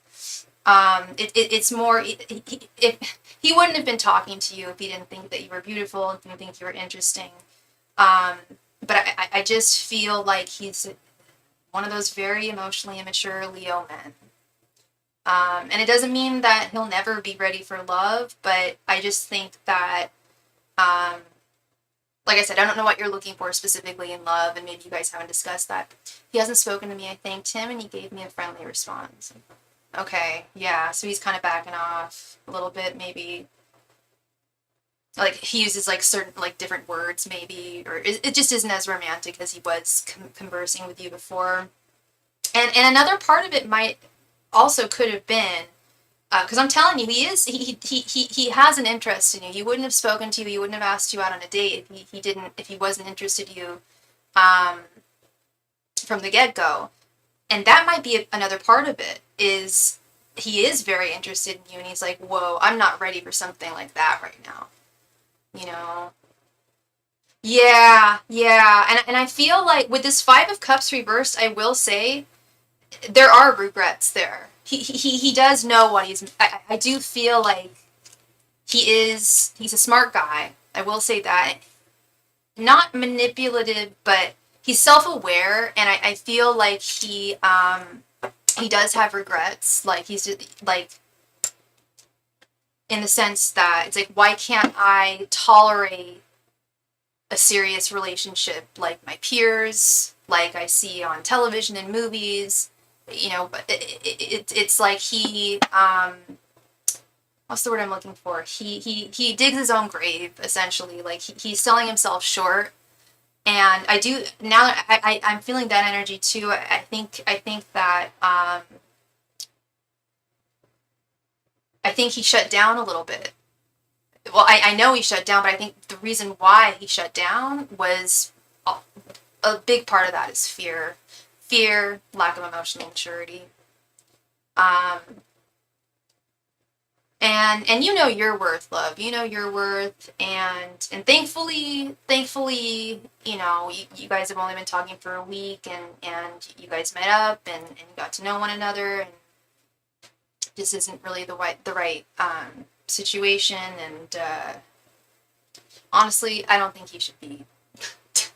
It's more if he wouldn't have been talking to you if he didn't think that you were beautiful and didn't think you were interesting. Um, but I just feel like he's one of those very emotionally immature Leo men. And it doesn't mean that he'll never be ready for love, but I just think that, like I said, I don't know what you're looking for specifically in love, and maybe you guys haven't discussed that. He hasn't spoken to me. I thanked him, and he gave me a friendly response. Okay, yeah, so he's kind of backing off a little bit, maybe. Like, he uses, like, certain, like, different words, maybe, or it just isn't as romantic as he was conversing with you before. And another part of it might also could have been, because I'm telling you, he has an interest in you. He wouldn't have spoken to you, he wouldn't have asked you out on a date if he wasn't interested in you from the get-go. And that might be another part of it, is he is very interested in you, and he's like, whoa, I'm not ready for something like that right now. You know? Yeah, yeah. And I feel like with this Five of Cups reversed, I will say, there are regrets there. He does know what I do feel like he's a smart guy. I will say that. Not manipulative, but he's self-aware, and I feel like he does have regrets. Like, he's just, like, in the sense that it's like, why can't I tolerate a serious relationship like my peers, like I see on television and movies? You know, but it's like he, what's the word I'm looking for? He digs his own grave, essentially. Like, he's selling himself short. And I do, now that I'm feeling that energy too. I think that, I think he shut down a little bit. well, I know he shut down, but I think the reason why he shut down was a big part of that is fear. Fear, lack of emotional maturity. And you know your worth, love. You know your worth, and thankfully, you know, you guys have only been talking for a week, and you guys met up and you got to know one another, and this isn't really the right situation, and honestly, I don't think you should be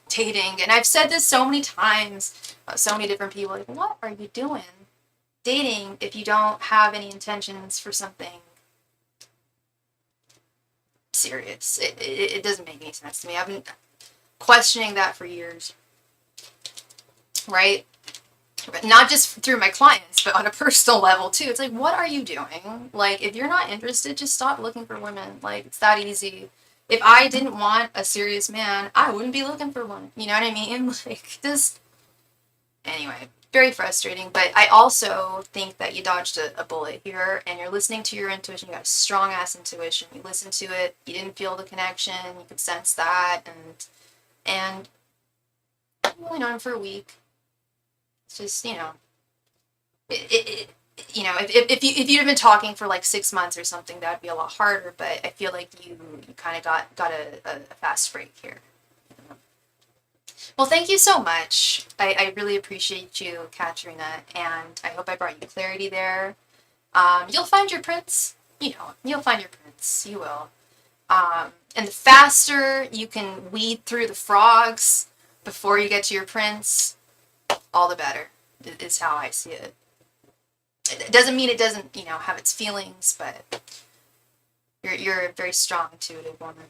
dating. And I've said this so many times, so many different people, like, what are you doing dating if you don't have any intentions for something serious? It doesn't make any sense to me. I've been questioning that for years, right? But not just through my clients, but on a personal level too. It's like, what are you doing? Like, if you're not interested, just stop looking for women. Like, it's that easy. If I didn't want a serious man, I wouldn't be looking for one. You know what I mean? Like, just, anyway, very frustrating. But I also think that you dodged a bullet here, and you're listening to your intuition. You got a strong ass intuition. You listened to it. You didn't feel the connection. You could sense that, and you've only known him for a week. It's just, you know, you know, if you'd have been talking for like 6 months or something, that'd be a lot harder. But I feel like you kind of got a fast break here. Well, thank you so much. I really appreciate you capturing that, and I hope I brought you clarity there. You'll find your prince. You know, you'll find your prince. You will. And the faster you can weed through the frogs before you get to your prince, all the better, is how I see it. It doesn't mean it doesn't, you know, have its feelings, but you're a very strong, intuitive woman.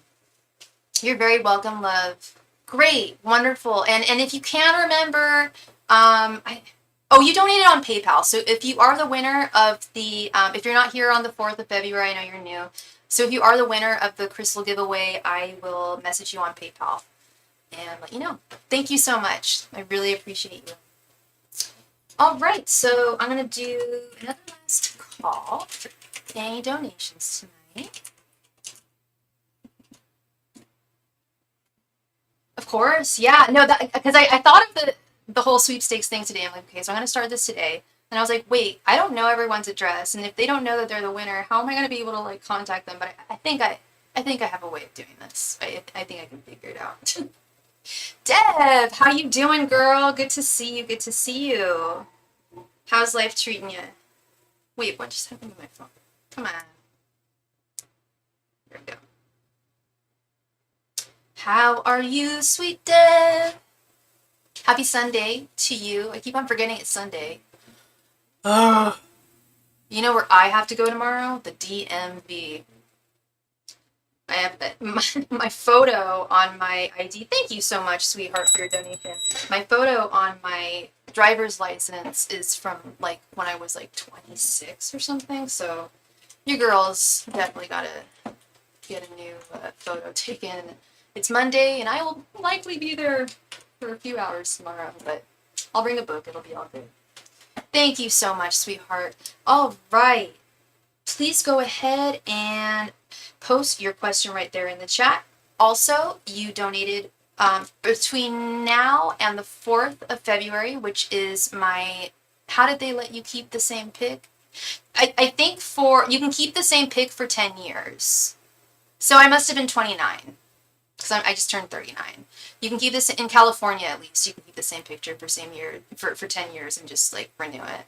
You're very welcome, love. Great, wonderful. And if you can remember, you donated on PayPal. So if you are the winner of the, if you're not here on the 4th of February, I know you're new. So if you are the winner of the crystal giveaway, I will message you on PayPal and let you know. Thank you so much. I really appreciate you. All right, so I'm going to do another last call for any donations tonight. Of course, yeah. No, that because I thought of the whole sweepstakes thing today. I'm like, okay, so I'm going to start this today. And I was like, wait, I don't know everyone's address, and if they don't know that they're the winner, how am I going to be able to like contact them? But I think I have a way of doing this. I think I can figure it out. Deb, how you doing, girl? Good to see you. Good to see you. How's life treating you? Wait, what just happened to my phone? Come on. There we go. How are you, sweet Deb? Happy Sunday to you. I keep on forgetting it's Sunday. You know where I have to go tomorrow? The DMV. I have my photo on my ID. Thank you so much, sweetheart, for your donation. My photo on my driver's license is from like when I was like 26 or something. So you girls definitely gotta get a new photo taken. It's Monday, and I will likely be there for a few hours tomorrow, but I'll bring a book. It'll be all good. Thank you so much, sweetheart. All right. Please go ahead and post your question right there in the chat. Also, you donated between now and the 4th of February, which is my, how did they let you keep the same pick? I think you can keep the same pick for 10 years. So I must have been 29. Because I just turned 39. You can keep this in California, at least. You can keep the same picture for 10 years and just like renew it.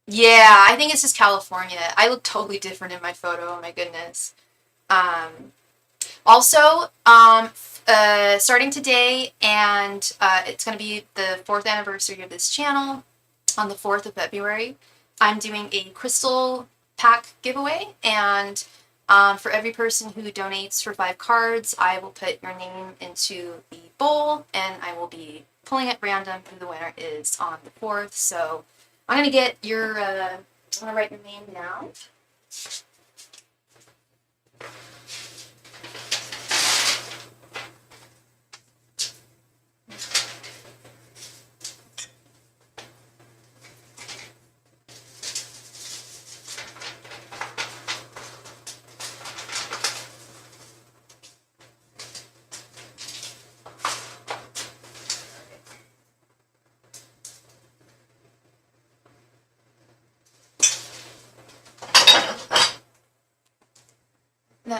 Yeah, I think it's just California. I look totally different in my photo. Oh my goodness. Also, starting today, and it's going to be the 4th anniversary of this channel on the 4th of February. I'm doing a crystal pack giveaway, and for every person who donates for 5 cards, I will put your name into the bowl, and I will be pulling at random who the winner is on the 4th. So I'm going to get your, I'm going to write your name down.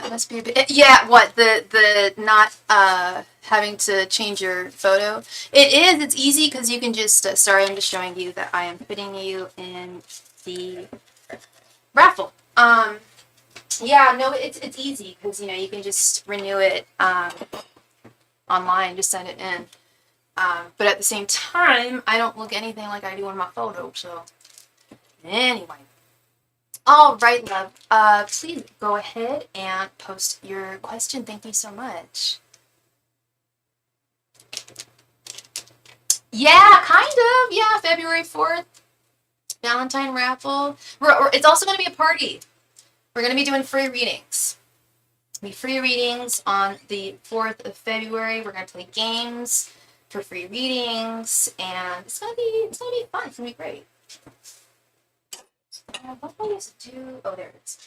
Must be a bit, yeah, what, the not having to change your photo? It is, it's easy because you can just, sorry, I'm just showing you that I am putting you in the raffle. Yeah, no, it's easy because, you know, you can just renew it online, just send it in. But at the same time, I don't look anything like I do in my photo, so anyway. All right, love. Please go ahead and post your question. Thank you so much. Yeah, kind of. Yeah, February 4th, Valentine raffle. It's also going to be a party. We're going to be doing free readings. Be free readings on the 4th of February. We're going to play games for free readings, and it's gonna be fun. It's gonna be great. What do I used to do? Oh, there it is.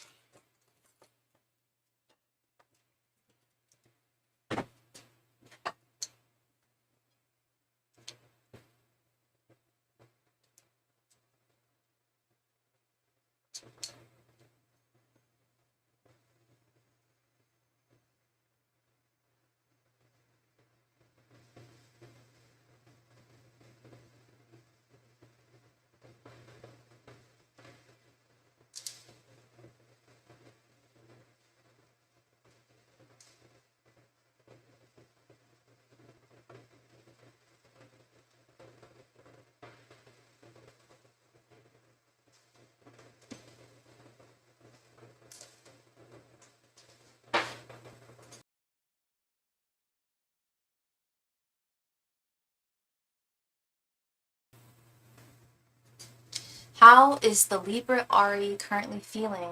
How is the Libra Ari currently feeling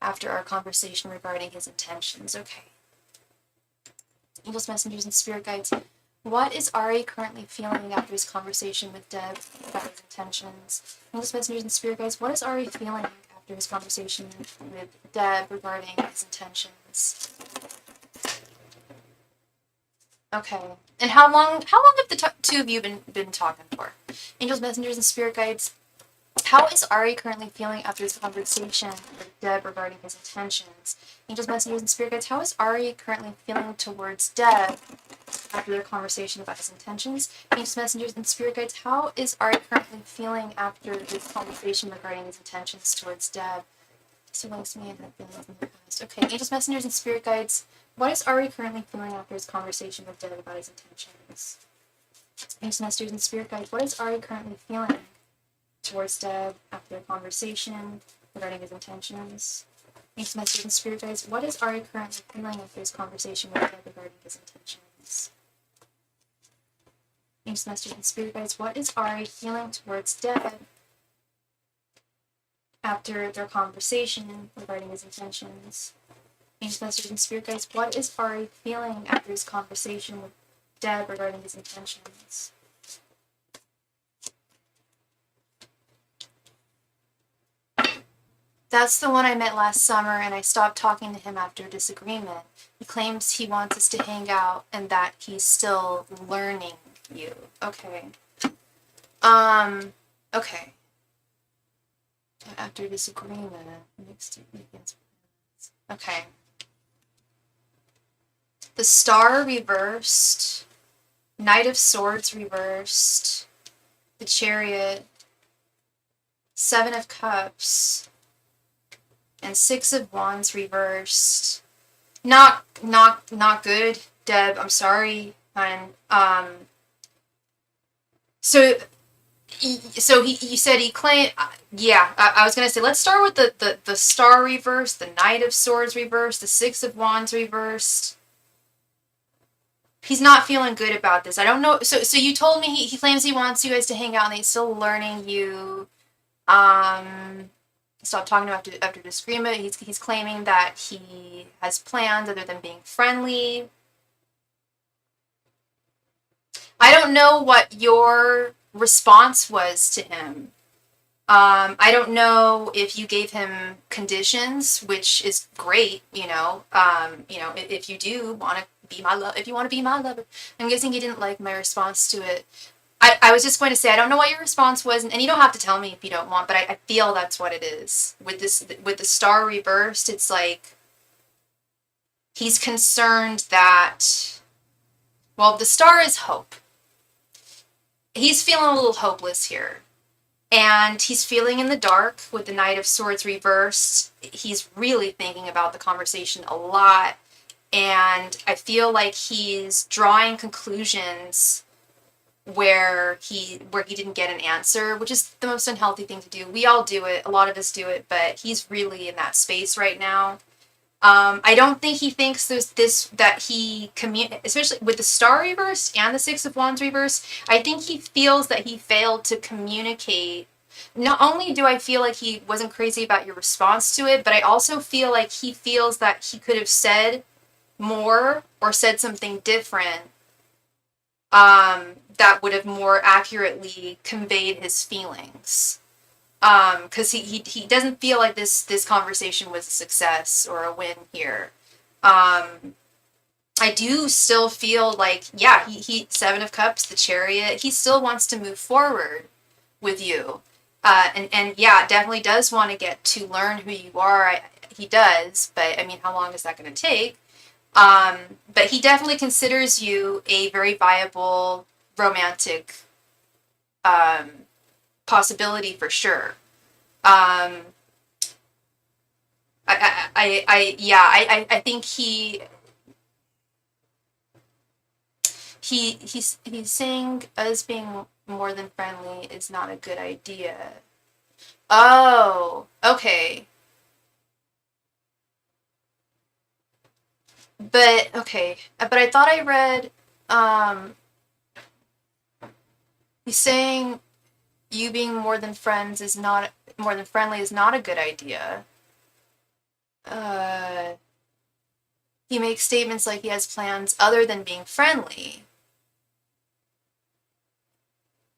after our conversation regarding his intentions? Okay. Angels, messengers, and spirit guides. What is Ari currently feeling after his conversation with Deb about his intentions? Angels, messengers, and spirit guides. What is Ari feeling after his conversation with Deb regarding his intentions? Okay. And how long have the two of you been talking for? Angels, messengers, and spirit guides. How is Ari currently feeling after his conversation with Deb regarding his intentions? Angels, messengers, and spirit guides. How is Ari currently feeling towards Deb after their conversation about his intentions? Angels, messengers, and spirit guides. How is Ari currently feeling after his conversation regarding his intentions towards Deb? So likes me and her feelings in the past. Okay. Angels, messengers, and spirit guides. What is Ari currently feeling after his conversation with Deb about his intentions? Angels, messengers, and spirit guides. What is Ari currently feeling towards Deb after their conversation regarding his intentions? Angels, messengers, and spirit guides. What is Ari currently feeling after his conversation with Deb regarding his intentions? Angels, messengers, and spirit guides. What is Ari feeling towards Deb after their conversation regarding his intentions? Angels, messengers, and spirit guides. What is Ari feeling after his conversation with Deb regarding his intentions? That's the one I met last summer, and I stopped talking to him after a disagreement. He claims he wants us to hang out and that he's still learning you. Okay. Okay. After disagreement, mixed against. Okay. The Star reversed. Knight of Swords reversed. The Chariot. Seven of Cups. And Six of Wands reversed. Not good, Deb. I'm sorry, hon. So you said he claimed. Yeah, I was gonna say let's start with the Star reversed, the Knight of Swords reversed, the Six of Wands reversed. He's not feeling good about this. I don't know. So you told me he claims he wants you guys to hang out and he's still learning you. Stop talking to him after disagreement. He's claiming that he has plans other than being friendly. I don't know what your response was to him. I don't know if you gave him conditions, which is great, if you do want to be my love, if you want to be my lover. I'm guessing he didn't like my response to it. I was just going to say, I don't know what your response was, and you don't have to tell me if you don't want, but I feel that's what it is. With the Star reversed, it's like, He's concerned that, well, the star is hope. He's feeling a little hopeless here. And he's feeling in the dark with the Knight of Swords reversed. He's really thinking about the conversation a lot. And I feel like he's drawing conclusions where he didn't get an answer, which is the most unhealthy thing to do. We all do it. A lot of us do it, but he's really in that space right now. I don't think he thinks especially with the Star reverse and the Six of Wands reverse, I think he feels that he failed to communicate. Not only do I feel like he wasn't crazy about your response to it, but I also feel like he feels that he could have said more or said something different that would have more accurately conveyed his feelings. Because he doesn't feel like this conversation was a success or a win here. I do still feel like, yeah, he Seven of Cups, the Chariot, he still wants to move forward with you. And yeah, definitely does want to get to learn who you are. He does, but I mean, how long is that going to take? But he definitely considers you a very viable romantic possibility for sure. I think he's saying us being more than friendly is not a good idea. Oh, okay. But okay, but I thought I read he's saying you being more than friendly is not a good idea. He makes statements like he has plans other than being friendly.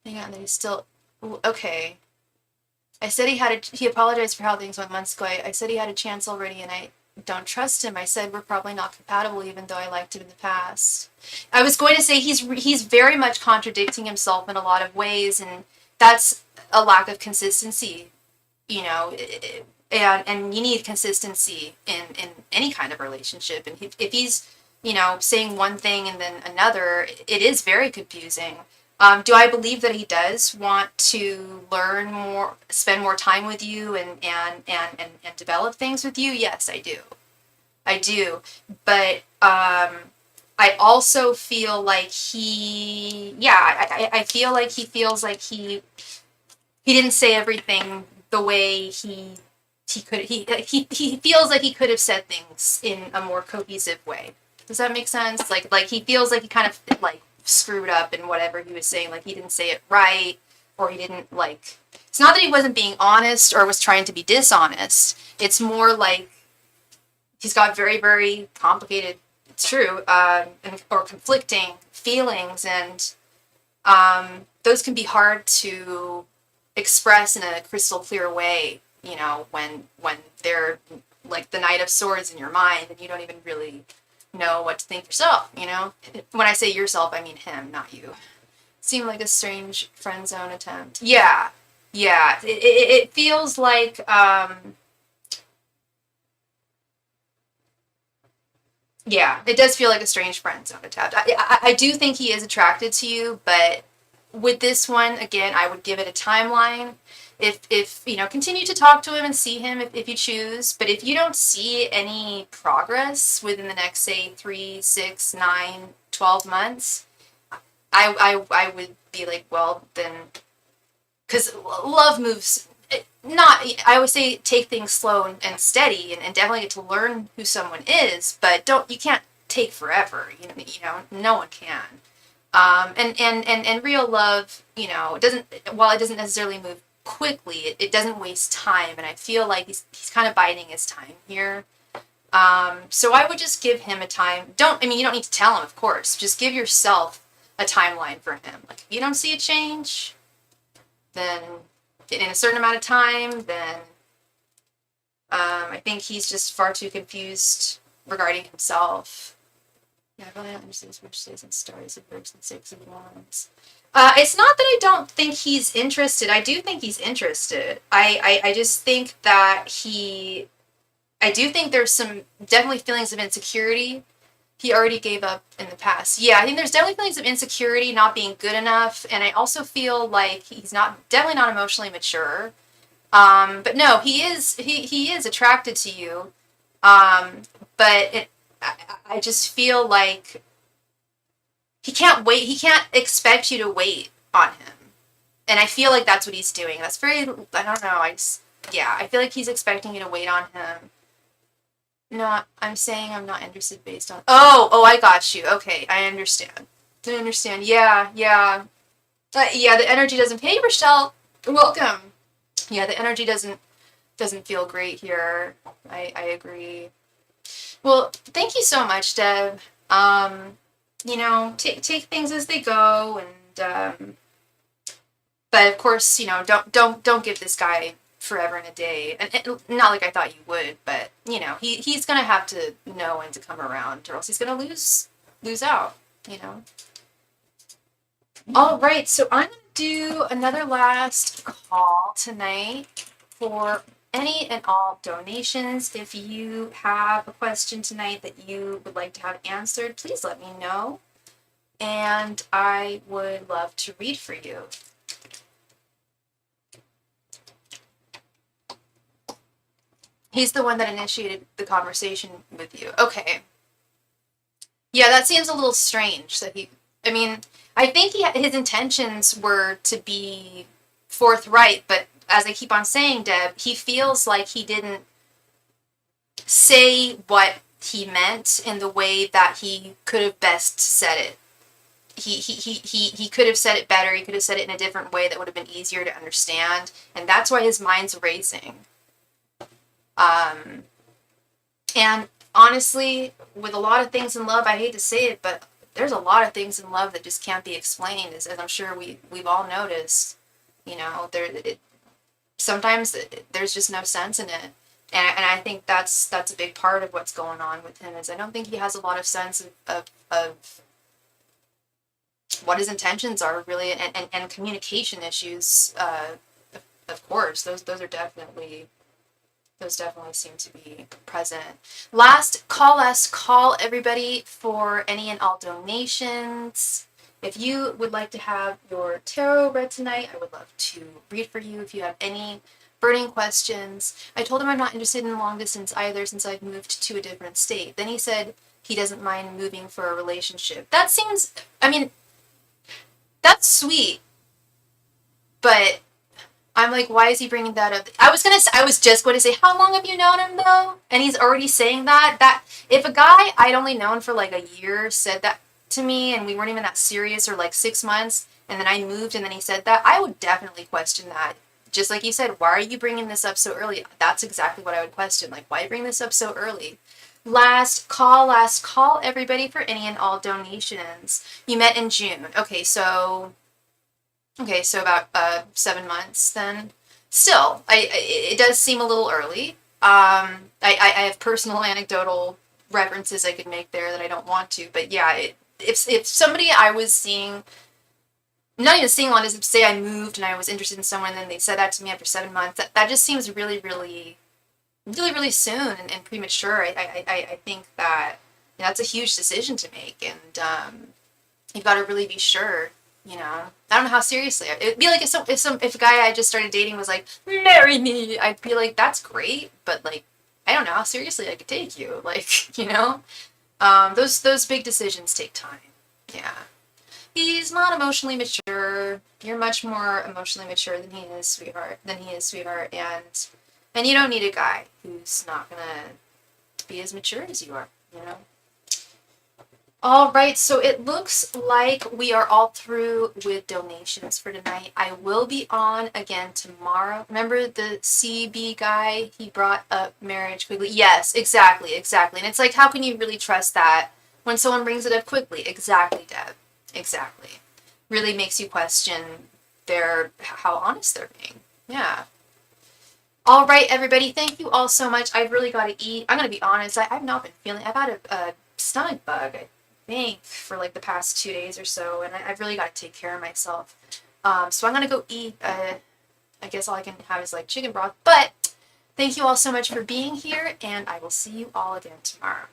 Hang on, he's still okay. I said he apologized for how things went months ago. I said he had a chance already, and I don't trust him. I said we're probably not compatible, even though I liked him in the past. I was going to say he's very much contradicting himself in a lot of ways, and that's a lack of consistency, you know. And you need consistency in any kind of relationship. And if he's, saying one thing and then another, it is very confusing. Do I believe that he does want to learn more, spend more time with you, and develop things with you? Yes, I do. I do. But I also feel like I feel like he feels like he didn't say everything the way he could. He feels like he could have said things in a more cohesive way. Does that make sense? Like he feels like he kind of like screwed up in whatever he was saying. Like he didn't say it right, or he didn't like. It's not that he wasn't being honest or was trying to be dishonest. It's more like he's got very, very complicated. It's true, or conflicting feelings, and those can be hard to express in a crystal clear way. When they're like the Knight of Swords in your mind, and you don't even really know what to think yourself. When I say yourself, I mean him, not you. Seemed like a strange friend zone attempt. Yeah. It feels like yeah, it does feel like a strange friend zone attempt. I do think he is attracted to you, but with this one, again, I would give it a timeline. If continue to talk to him and see him if you choose. But if you don't see any progress within the next, say, 3, 6, 9, 12 months, I would be like, well, then, because love moves. I always say take things slow and steady, and definitely get to learn who someone is, but you can't take forever. No one can. And real love, while it doesn't necessarily move quickly, it doesn't waste time, and I feel like he's kind of biding his time here. So I would just give him a time. You don't need to tell him, of course. Just give yourself a timeline for him. Like, if you don't see a change, then in a certain amount of time, then I think he's just far too confused regarding himself. Yeah, I really don't understand which stays and stars and birds and Six of Wands. It's not that I don't think he's interested. I do think he's interested. I just think that I do think there's some definitely feelings of insecurity. He already gave up in the past. Yeah, I think there's definitely feelings of insecurity, not being good enough, and I also feel like he's definitely not emotionally mature. But no, he is attracted to you. But I just feel like he can't wait. He can't expect you to wait on him. And I feel like that's what he's doing. That's very, I don't know. Yeah, I feel like he's expecting you to wait on him. No, I'm saying I'm not interested based on, oh, I got you. Okay, I understand. I understand. Yeah, yeah. Yeah, the energy doesn't, hey, Rochelle, welcome. Yeah, the energy doesn't feel great here. I agree. Well, thank you so much, Deb. You know, take things as they go, and but of course, you know, don't give this guy forever and a day. And not like I thought you would, but you know, he's gonna have to know when to come around, or else he's gonna lose out. You know. All right, so I'm gonna do another last call tonight for any and all donations. If you have a question tonight that you would like to have answered, please let me know, and I would love to read for you. He's the one that initiated the conversation with you. Okay. Yeah, that seems a little strange that I mean, I think his intentions were to be forthright, but as I keep on saying, Deb, he feels like he didn't say what he meant in the way that he could have best said it. He could have said it better. He could have said it in a different way that would have been easier to understand, and that's why his mind's racing. And honestly, with a lot of things in love, I hate to say it, but there's a lot of things in love that just can't be explained, as I'm sure we've all noticed. You know, sometimes there's just no sense in it, and I think that's a big part of what's going on with him. Is I don't think he has a lot of sense of what his intentions are really, and communication issues. Of course, those definitely seem to be present. Last, call everybody for any and all donations. If you would like to have your tarot read tonight, I would love to read for you. If you have any burning questions, I told him I'm not interested in long distance either, since I've moved to a different state. Then he said he doesn't mind moving for a relationship. That seems, I mean, that's sweet, but I'm like, why is he bringing that up? I was just going to say, how long have you known him though? And he's already saying that. That if a guy I'd only known for like a year said that to me, and we weren't even that serious, or like 6 months, and then I moved, and then he said that, I would definitely question that. Just like you said, why are you bringing this up so early? That's exactly what I would question. Like, why bring this up so early? Last call everybody for any and all donations. You met in June. Okay, so about 7 months then. Still, it does seem a little early. I have personal anecdotal references I could make there that I don't want to, but yeah, if somebody I was seeing, not even seeing long as say I moved and I was interested in someone, and then they said that to me after 7 months, that just seems really, really, really, really soon and premature. I think that that's a huge decision to make, and you've got to really be sure. You know, I don't know how seriously. It'd be like if a guy I just started dating was like, marry me, I'd be like, that's great, but like, I don't know how seriously I could take you. Like, you know, those big decisions take time. Yeah, he's not emotionally mature. You're much more emotionally mature than he is, sweetheart. And you don't need a guy who's not gonna be as mature as you are. You know. All right, so it looks like we are all through with donations for tonight. I will be on again tomorrow. Remember the CB guy? He brought up marriage quickly. Yes, exactly. And it's like, how can you really trust that when someone brings it up quickly? Exactly, Deb. Exactly. Really makes you question how honest they're being. Yeah. All right, everybody. Thank you all so much. I've really got to eat. I'm going to be honest. I've not been feeling. I've had a stomach bug, I think, for like the past 2 days or so, and I've really got to take care of myself. So I'm gonna go eat. I guess all I can have is like chicken broth. But Thank you all so much for being here, and I will see you all again tomorrow.